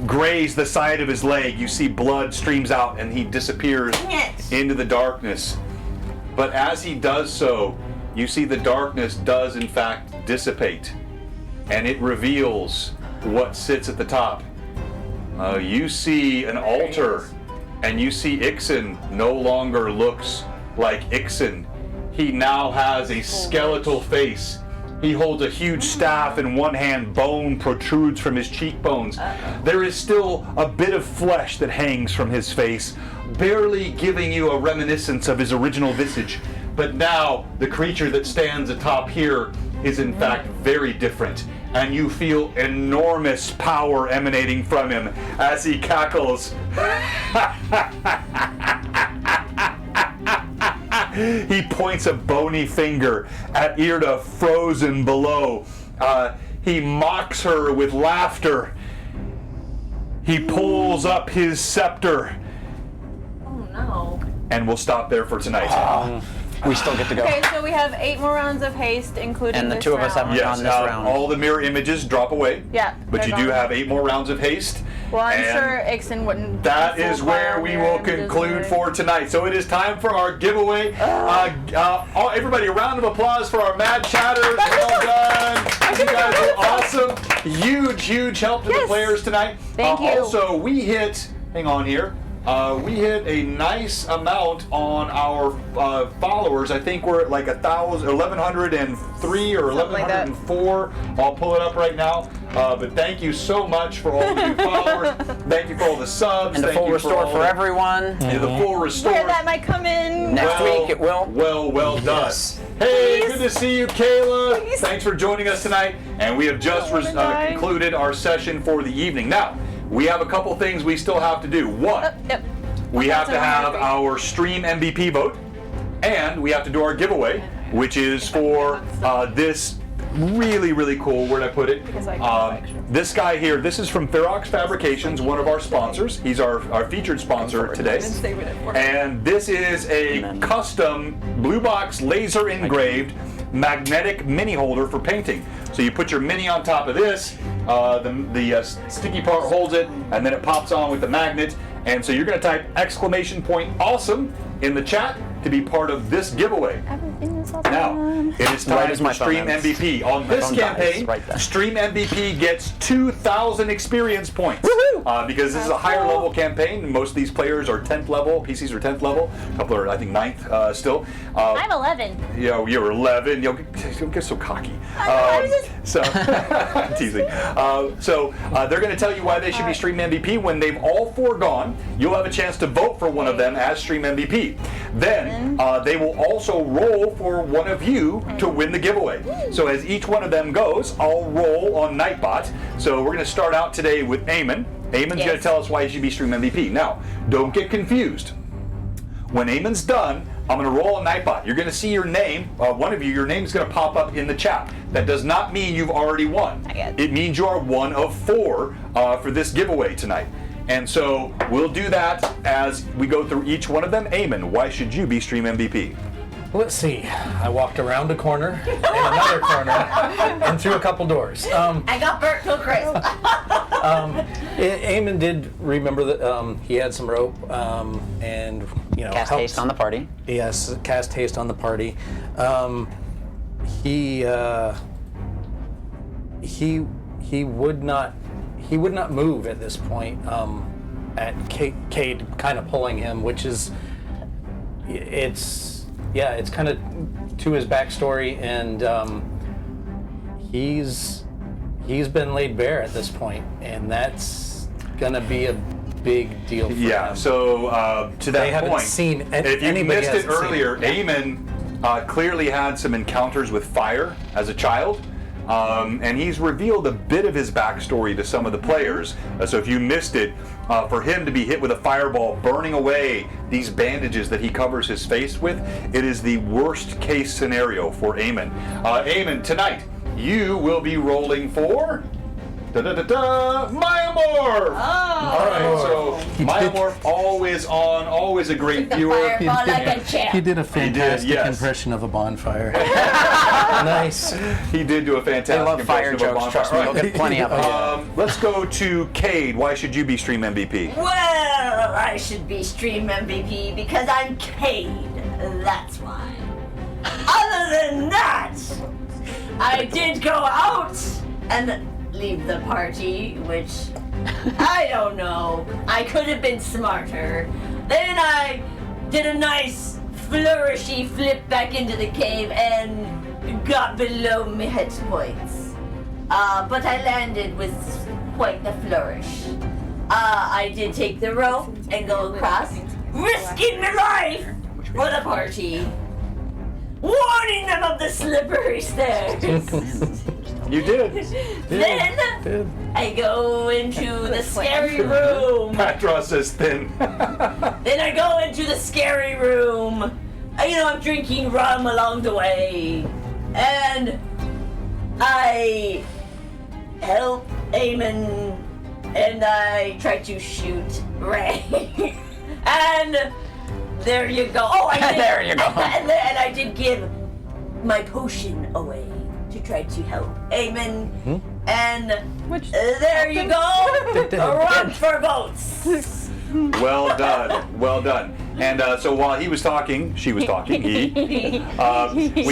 graze the side of his leg. You see blood streams out, and he disappears Dang it. into the darkness. But as he does so, you see the darkness does in fact dissipate, and it reveals what sits at the top. You see an altar, and you see Ixen no longer looks like Ixen. He now has a skeletal face. He holds a huge staff in one hand, bone protrudes from his cheekbones. There is still a bit of flesh that hangs from his face, barely giving you a reminiscence of his original visage. But now, the creature that stands atop here is in fact very different, and you feel enormous power emanating from him as he cackles. He points a bony finger at Irna frozen below. He mocks her with laughter. He pulls up his scepter. Oh no. And we'll stop there for tonight. We still get to go. Okay, so we have 8 more rounds of haste, including And the this 2 of us round. haven't gone this round. all the mirror images drop away. Yeah, But they're you do gone. have 8 more rounds of haste. Well, I'm and sure Ixen wouldn't. That do full is where pile we mirror will images conclude either. for tonight. So it is time for our giveaway. Everybody, a round of applause for our Mad Chatters. Well done. You guys were awesome. Huge help to the Yes. players tonight. Thank you. Also, we hit, hang on here, we hit a nice amount on our followers. I think we're at like 1,103 or Something like that. 1,104. I'll pull it up right now. But thank you so much for all the new followers. Thank you for all the subs. And the Thank full you restore for everyone. Yeah, the full restore. Where that might come in. Next week it will. Well done. Yes. Hey, Please. good to see you, Kayla. Please. Thanks for joining us tonight. And we have just wanna die. concluded our session for the evening. Now, we have a couple things we still have to do. One, Yep. we have to That's have amazing. our stream MVP vote, and we have to do our giveaway, which is for this really cool. Where'd I put it? Because I got the extra. This guy here. This is from Ferox Fabrications, one of our sponsors. He's our featured sponsor today. Saving it for And this is a custom blue box laser engraved magnetic mini holder for painting. So you put your mini on top of this, the sticky part holds it, and then it pops on with the magnet. And so you're going to type !awesome in the chat to be part of this giveaway. Everything is all Now, done. it is Right time as for my phone Stream ends. MVP. On this phone dies campaign, right there. Stream MVP gets 2,000 experience points. Because this is a higher level campaign. Most of these players are 10th level, PCs are 10th level. A couple are, I think, 9th still. I'm 11. You're 11. Don't get so cocky. So, I'm teasing. They're going to tell you why they should be Stream MVP. When they've all four gone, you'll have a chance to vote for one of them as Stream MVP. Then they will also roll for one of you to win the giveaway. So as each one of them goes, I'll roll on Nightbot. So we're going to start out today with Eamon. Eamon's going to tell us why he should be Stream MVP. Now, don't get confused. When Eamon's done, I'm going to roll a Nightbot. You're going to see your name, one of you, your name is going to pop up in the chat. That does not mean you've already won. Not yet. It means you are one of four for this giveaway tonight. And so we'll do that as we go through each one of them. Eamon, why should you be Stream MVP? Let's see. I walked around a corner, and another corner, and through a couple doors. I got burnt to a crisp. Eamon did remember that he had some rope, and Cast helped- haste on the party. Yes, cast haste on the party. He would not move at this point. At Cade kind of pulling him, which is it's kind of to his backstory, and he's been laid bare at this point, and that's gonna be a big deal for him. So to that They haven't point, seen- if you anybody missed it hasn't seen earlier, it. Eamon clearly had some encounters with fire as a child. And he's revealed a bit of his backstory to some of the players. So if you missed it, for him to be hit with a fireball burning away these bandages that he covers his face with, it is the worst case scenario for Eamon. Eamon, tonight you will be rolling for Myamorph! All right, so Myamorph always on, always a great viewer. Fireball like a champ. He did a fantastic yes. impression of a bonfire. Nice. He did do a fantastic They love fire impression of a jokes, trust me. bonfire. You'll get plenty of them. Let's go to Cade. Why should you be Stream MVP? Well, I should be Stream MVP because I'm Cade. That's why. Other than that, I did go out and leave the party, which I don't know. I could have been smarter. Then I did a nice flourishy flip back into the cave and got below my hit points. But I landed with quite the flourish. I did take the rope and go across, risking my life for the party, warning them of the slippery stairs. You did. Then I go into the scary room. Patra says thin. Then I go into the scary room. I'm drinking rum along the way. And I help Eamon and I try to shoot Ray. And there you go. Oh, I did. There you go. And I did give my potion away to try to help Eamon. And there you go. A run for votes. Well done. Well done. And so while he was talking, she was talking. We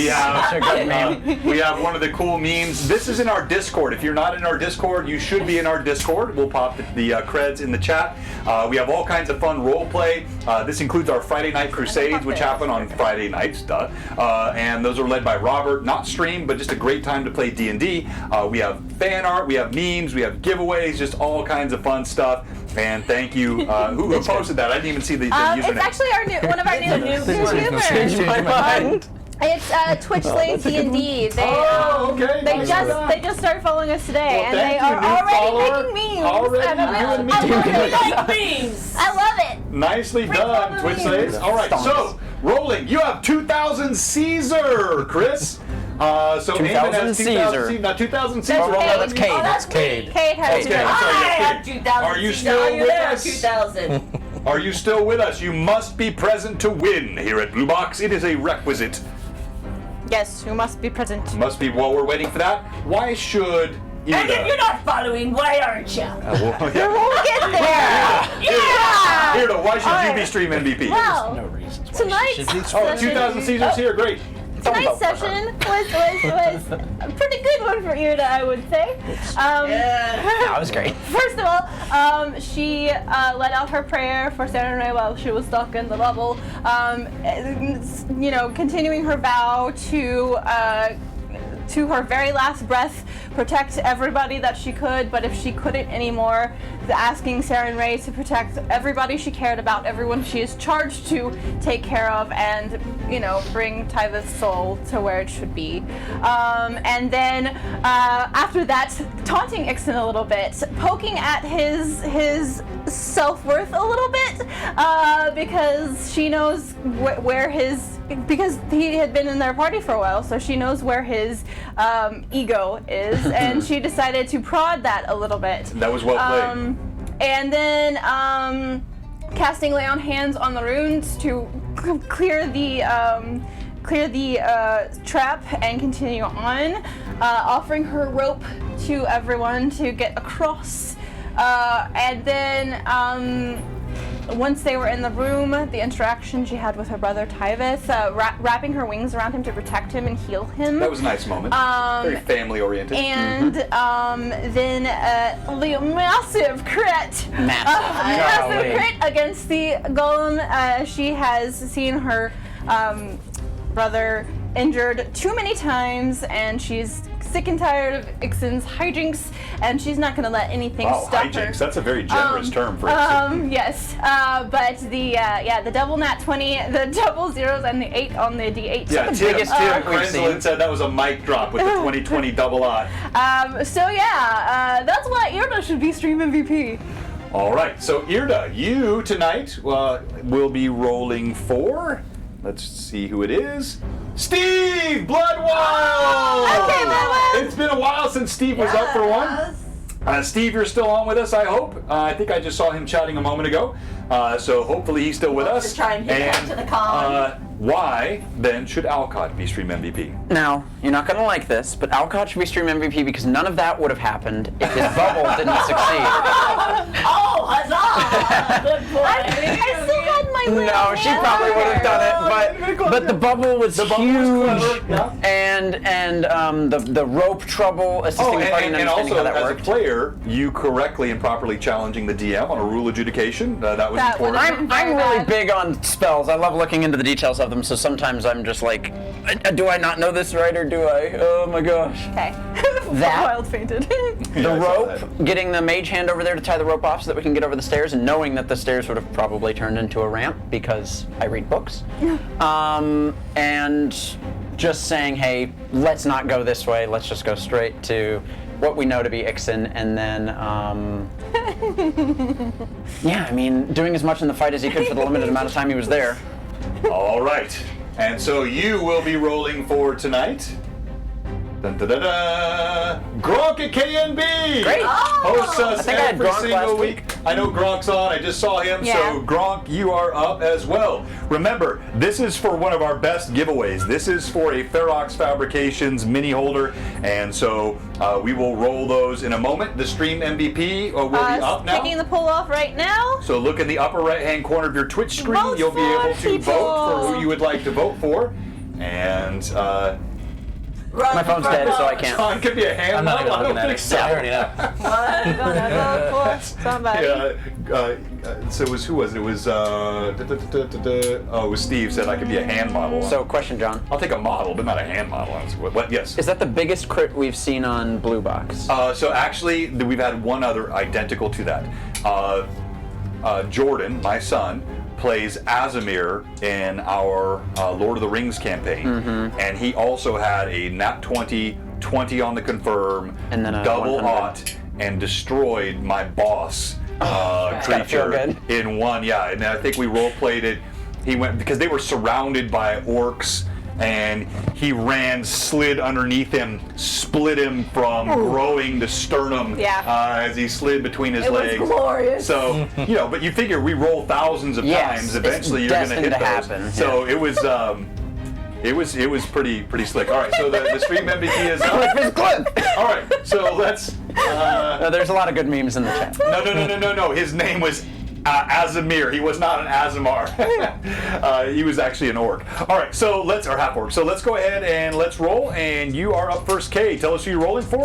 have one of the cool memes. This is in our Discord. If you're not in our Discord, you should be in our Discord. We'll pop the creds in the chat. We have all kinds of fun role play. This includes our Friday Night Crusades, which happen on Friday nights, and those are led by Robert. Not streamed, but just a great time to play D&D. We have fan art, we have memes, we have giveaways, just all kinds of fun stuff. And thank you. Who posted that? I didn't even see the username. It's actually one of our new YouTubers. It's Twitch Slaves D&D. They just started following us today, and they are already making memes. I love it. Nicely done, Twitch Slaves. All right, so rolling. You have 2,000 Caesar, Chris. So 2,000 Caesar. Now 2,000 Caesar. That's Cade. That's Cade. Cade has Okay, I have 2,000. Are you still with us? 2,000. Are you still with us? You must be present to win here at Blue Box. It is a requisite. Yes, you must be present. Must be. While we're waiting for that, why should And if you're not following, why aren't you? We'll get there. Yeah. Irda, why should you be Stream MVP? Well, No reasons. tonight's Oh, 2,000 Caesars here, great. Tonight's session was a pretty good one for Irda, I would say. That was great. First of all, she let out her prayer for Saturday while she was stuck in the bubble. Continuing her vow to her very last breath, protect everybody that she could, but if she couldn't anymore, asking Saren Ray to protect everybody she cared about, everyone she is charged to take care of, and bring Tyva's soul to where it should be. And then after that, taunting Ixon a little bit, poking at his self-worth a little bit, because she knows because he had been in their party for a while, so she knows where his ego is, and she decided to prod that a little bit. That was well played. And then casting lay on hands on the runes to clear the trap and continue on, offering her rope to everyone to get across, and then once they were in the room, the interaction she had with her brother Tyvis, wrapping her wings around him to protect him and heal him. That was a nice moment. Very family oriented. And then the massive crit. Massive Crit against the golem. She has seen her brother injured too many times, and she's sick and tired of Ixon's hijinks, and she's not going to let anything stop hijinks. her. That's a very generous term for Ixon. Yes, but the double nat 20, the double zeros, and the 8 on the D8. Yeah, the biggest hit we've Krenzelin seen. said that was a mic drop with the 2020 double odd. That's why Irda should be Stream MVP. All right, so Irda, you tonight will be rolling for. Let's see who it is. Steve Bloodwild! Okay, Bloodwild! It's been a while since Steve was up for one. Steve, you're still on with us, I hope. I think I just saw him chatting a moment ago. So hopefully he's still with us. To try and hit out to the con. Why, then, should Alcott be Stream MVP? Now, you're not going to like this, but Alcott should be Stream MVP because none of that would have happened if his bubble didn't succeed. Oh, huzzah! Good boy. I still had my little No, she probably would have done it, but the bubble was huge, and the rope trouble, assisting the party, and and understanding also, how that as worked. a player, you correctly and properly challenging the DM on a rule adjudication. That was That important. would've I'm really big on spells. I love looking into the details of them, so sometimes I'm just like, do I not know this right, or do I? Oh my gosh. Okay. That- Wild fainted. The rope, getting the mage hand over there to tie the rope off so that we can get over the stairs, and knowing that the stairs would have probably turned into a ramp because I read books. And just saying, hey, let's not go this way, let's just go straight to what we know to be Ixon, and then, yeah, I mean, doing as much in the fight as he could for the limited amount of time he was there. All right. And so you will be rolling for tonight. Dun, da, da, da. Gronk at KNB! Great! Hosts us I think I had every Gronk single last week. I know Gronk's on. I just saw him. Yeah. So Gronk, you are up as well. Remember, this is for one of our best giveaways. This is for a Ferox Fabrications mini holder, and so we will roll those in a moment. The stream MVP will be up now. Taking the poll off right now. So look in the upper right-hand corner of your Twitch screen. Vote You'll be for able to people. vote for who you would like to vote for, and. My phone's dead, so I can't. John could be a hand I'm not model. even I don't looking at think it. so. I already know. I'm gonna vote for somebody. So it was who was it? It was it was Steve said I could be a hand model. So, question, John. I'll take a model, but not a hand model. What? Yes. Is that the biggest crit we've seen on Blue Box? So actually, we've had one other identical to that. Jordan, my son, plays Azamir in our Lord of the Rings campaign, and he also had a nat 20 on the confirm, And then a double 100. aught, and destroyed my boss gotta feel creature good. in one. Yeah, and I think we role played it. He went because they were surrounded by orcs. And he slid underneath him, split him from growing to sternum as he slid between his legs. It was glorious. So, but you figure we roll thousands of Yes, times, it's eventually you're going to hit destined those. to happen, So it was pretty slick. All right, so the stream MVP is up. All right, so let's. There's a lot of good memes in the chat. No. His name was Azamir. He was not an Azamar. He was actually an orc. All right, so or half orc. So let's go ahead and let's roll. And you are up first, Kay. Tell us who you're rolling for.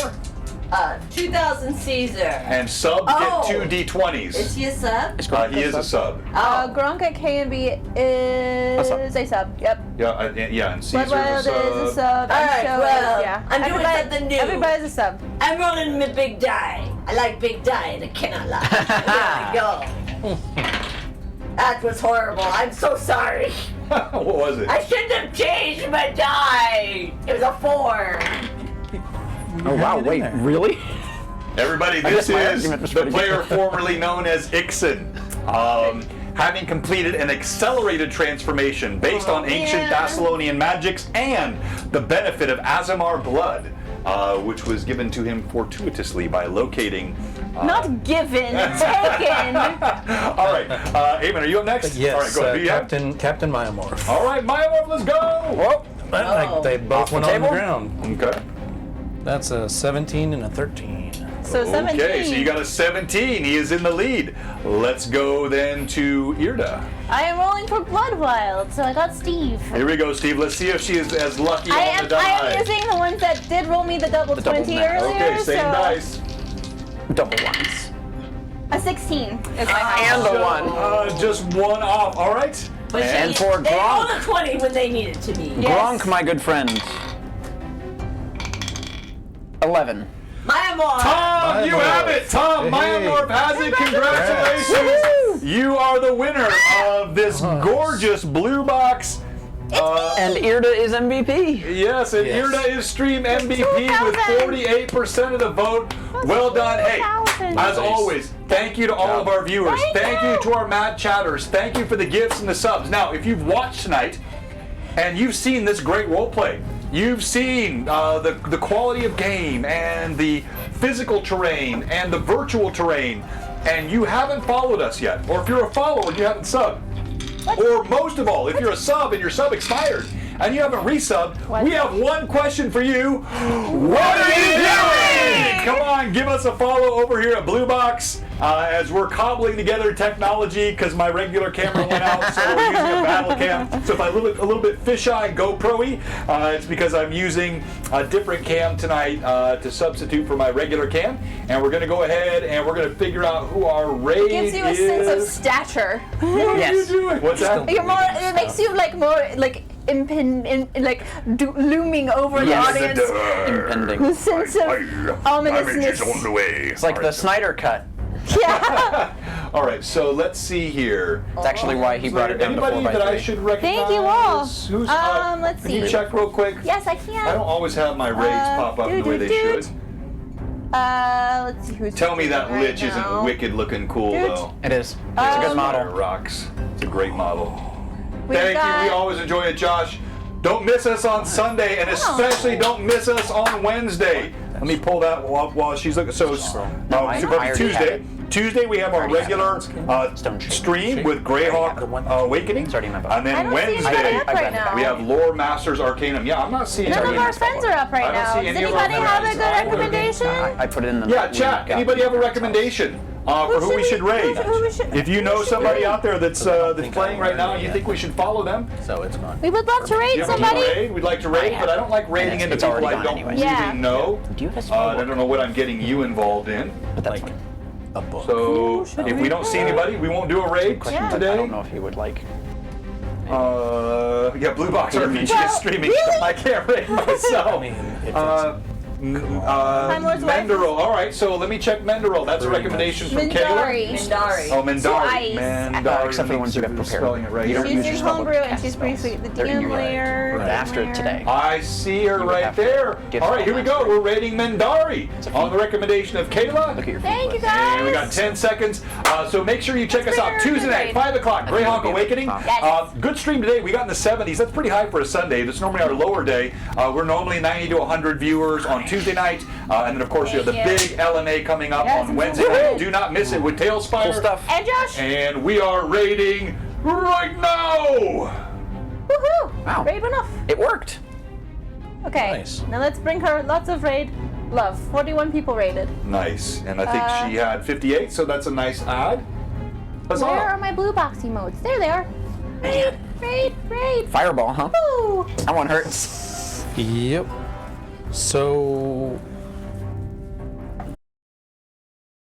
2000 Caesar. And subs get 2 d20s. Is he a sub? He is a sub. Gronk at K&B is a sub. Yep. Yeah, and Caesar's Bloodwild a sub. is a sub. All right, Show well, is, yeah. I'm doing something new. Everybody's a sub. I'm rolling mid big die. I like big die and I cannot lie. There we go. That was horrible. I'm so sorry. What was it? I shouldn't have changed my die. It was a 4. Oh, wow, wait, really? Everybody, I this guess my is argument was the pretty player good. formerly known as Ixen. Having completed an accelerated transformation based on ancient man. Thessalonian magics and the benefit of Azamar blood, which was given to him fortuitously by locating. Not given, taken. All right, Eamon, are you up next? Yes, All right, go ahead. Captain Myomorph. All right, Myomorph, let's go. Whoop. They both went on the table? ground. Okay. That's a 17 and a 13. So 17. Okay, so you got a 17. He is in the lead. Let's go then to Irda. I am rolling for Bloodwild, so I got Steve. Here we go, Steve. Let's see if she is as lucky I on the die. am using the ones that did roll me the double 20 net. earlier. Okay, same so dice. Double ones. A 16 is my highest. And a 1. Just one off. All right. But And for they rolled Gronk. a 20 when they needed to be. Gronk, my good friend. 11. Myomorph. Tom, you have it. Tom, Myomorph has it. Congratulations. You are the winner of this gorgeous blue box. And Irda is MVP. Yes, and Yes. Irda is stream MVP with 2,000. 48% of the vote. Well done. Hey, 2,000. as always, thank you to all of our viewers. Thank you to our mad chatters. Thank you for the gifts and the subs. Now, if you've watched tonight and you've seen this great roleplay, you've seen the quality of game and the physical terrain and the virtual terrain, and you haven't followed us yet, or if you're a follower and you haven't subbed, or most of all, if you're a sub and your sub expired and you haven't resubbed, we have one question for you. What are you doing? Come on, give us a follow over here at Blue Box as we're cobbling together technology because my regular camera went out, so we're using a battle cam. So if I look a little bit fisheye GoPro-y, it's because I'm using a different cam tonight to substitute for my regular cam. And we're going to go ahead and we're going to figure out who our raid is. Gives you a sense of stature. What are you doing? What's that? You're more. It makes you looming over the audience. Impending. The sense of ominousness. It's like the Snyder cut. Yeah. All right, so let's see here. That's actually why he brought it down to 4 Anybody by that I 3. should recognize? Thank you all. Who's, Let's can you see. check real quick? Yes, I can. I don't always have my raids pop up the way they should. Let's see who's. Tell me that right Lich now. isn't wicked looking cool Dude. though. It is. It's a good It model. rocks. It's a great model. We've Thank you. got- We always enjoy it, Josh. Don't miss us on Sunday, and especially don't miss us on Wednesday. Let me pull that up while she's looking. So, No, I Super already Tuesday. had Tuesday we have our regular stream with Greyhawk Awakening, and I then don't see Wednesday anybody up right now. we have Lore Masters Arcanum. Yeah, I'm not seeing None of anybody. our friends are up right I don't now. see Does any of our anybody have a friends. good recommendation? I put it in the. Yeah, chat. Anybody have a recommendation for who we should raid? If you know somebody out there that's playing right now and you think we should follow them, So it's gone. We would love to raid give them a somebody. raid. We'd like to raid, but I don't like raiding into it's people already I gone don't anyway. really Yeah. know. Do you guys I don't know what I'm getting you involved in. But that's Like fine. a book. So if we don't see anybody, we won't do a raid I don't today. know if he would like. Yeah, BlueBoxRPG Well, is streaming. really? I can't raid myself. I mean, if it's Time Lord's wife. Mendero. All right, so let me check Mendero. That's a recommendation from Kayla. Mindari. Oh, Mendari. Ice. Mandari. Except for the ones you got prepared. Spelling it right. You don't She's use in your spell book homebrew to and cast she's pretty spells. sweet. The They're in DM your layer. But after today. I see her would right have to there. give All right, here we go. spell We're rating Mendari on the recommendation of Kayla. Look at your Thank you feet. guys. And we got 10 seconds. So make sure you check Let's us bring out her Tuesday to night, raid. 5 o'clock, Greyhawk Awakening. Yes. Good stream today. We got in the 70s. That's pretty high for a Sunday. That's normally our lower day. We're normally 90 to 100 viewers on Tuesday night. And then, of course, we have the Thank you. big LMA coming up Yes, on I'm Wednesday so night. excited. Do not miss it with Tailspire. Cool stuff. And Josh. And we are raiding right now. Woohoo! Wow. Raid went off. It worked. Okay. Nice. Now let's bring her lots of raid love. 41 people raided. Nice. And I think she had 58, so that's a nice ad. Huzzah. Where are my blue box emotes? There they are. Raid. Fireball, huh? Woo! That one hurts. Yep. So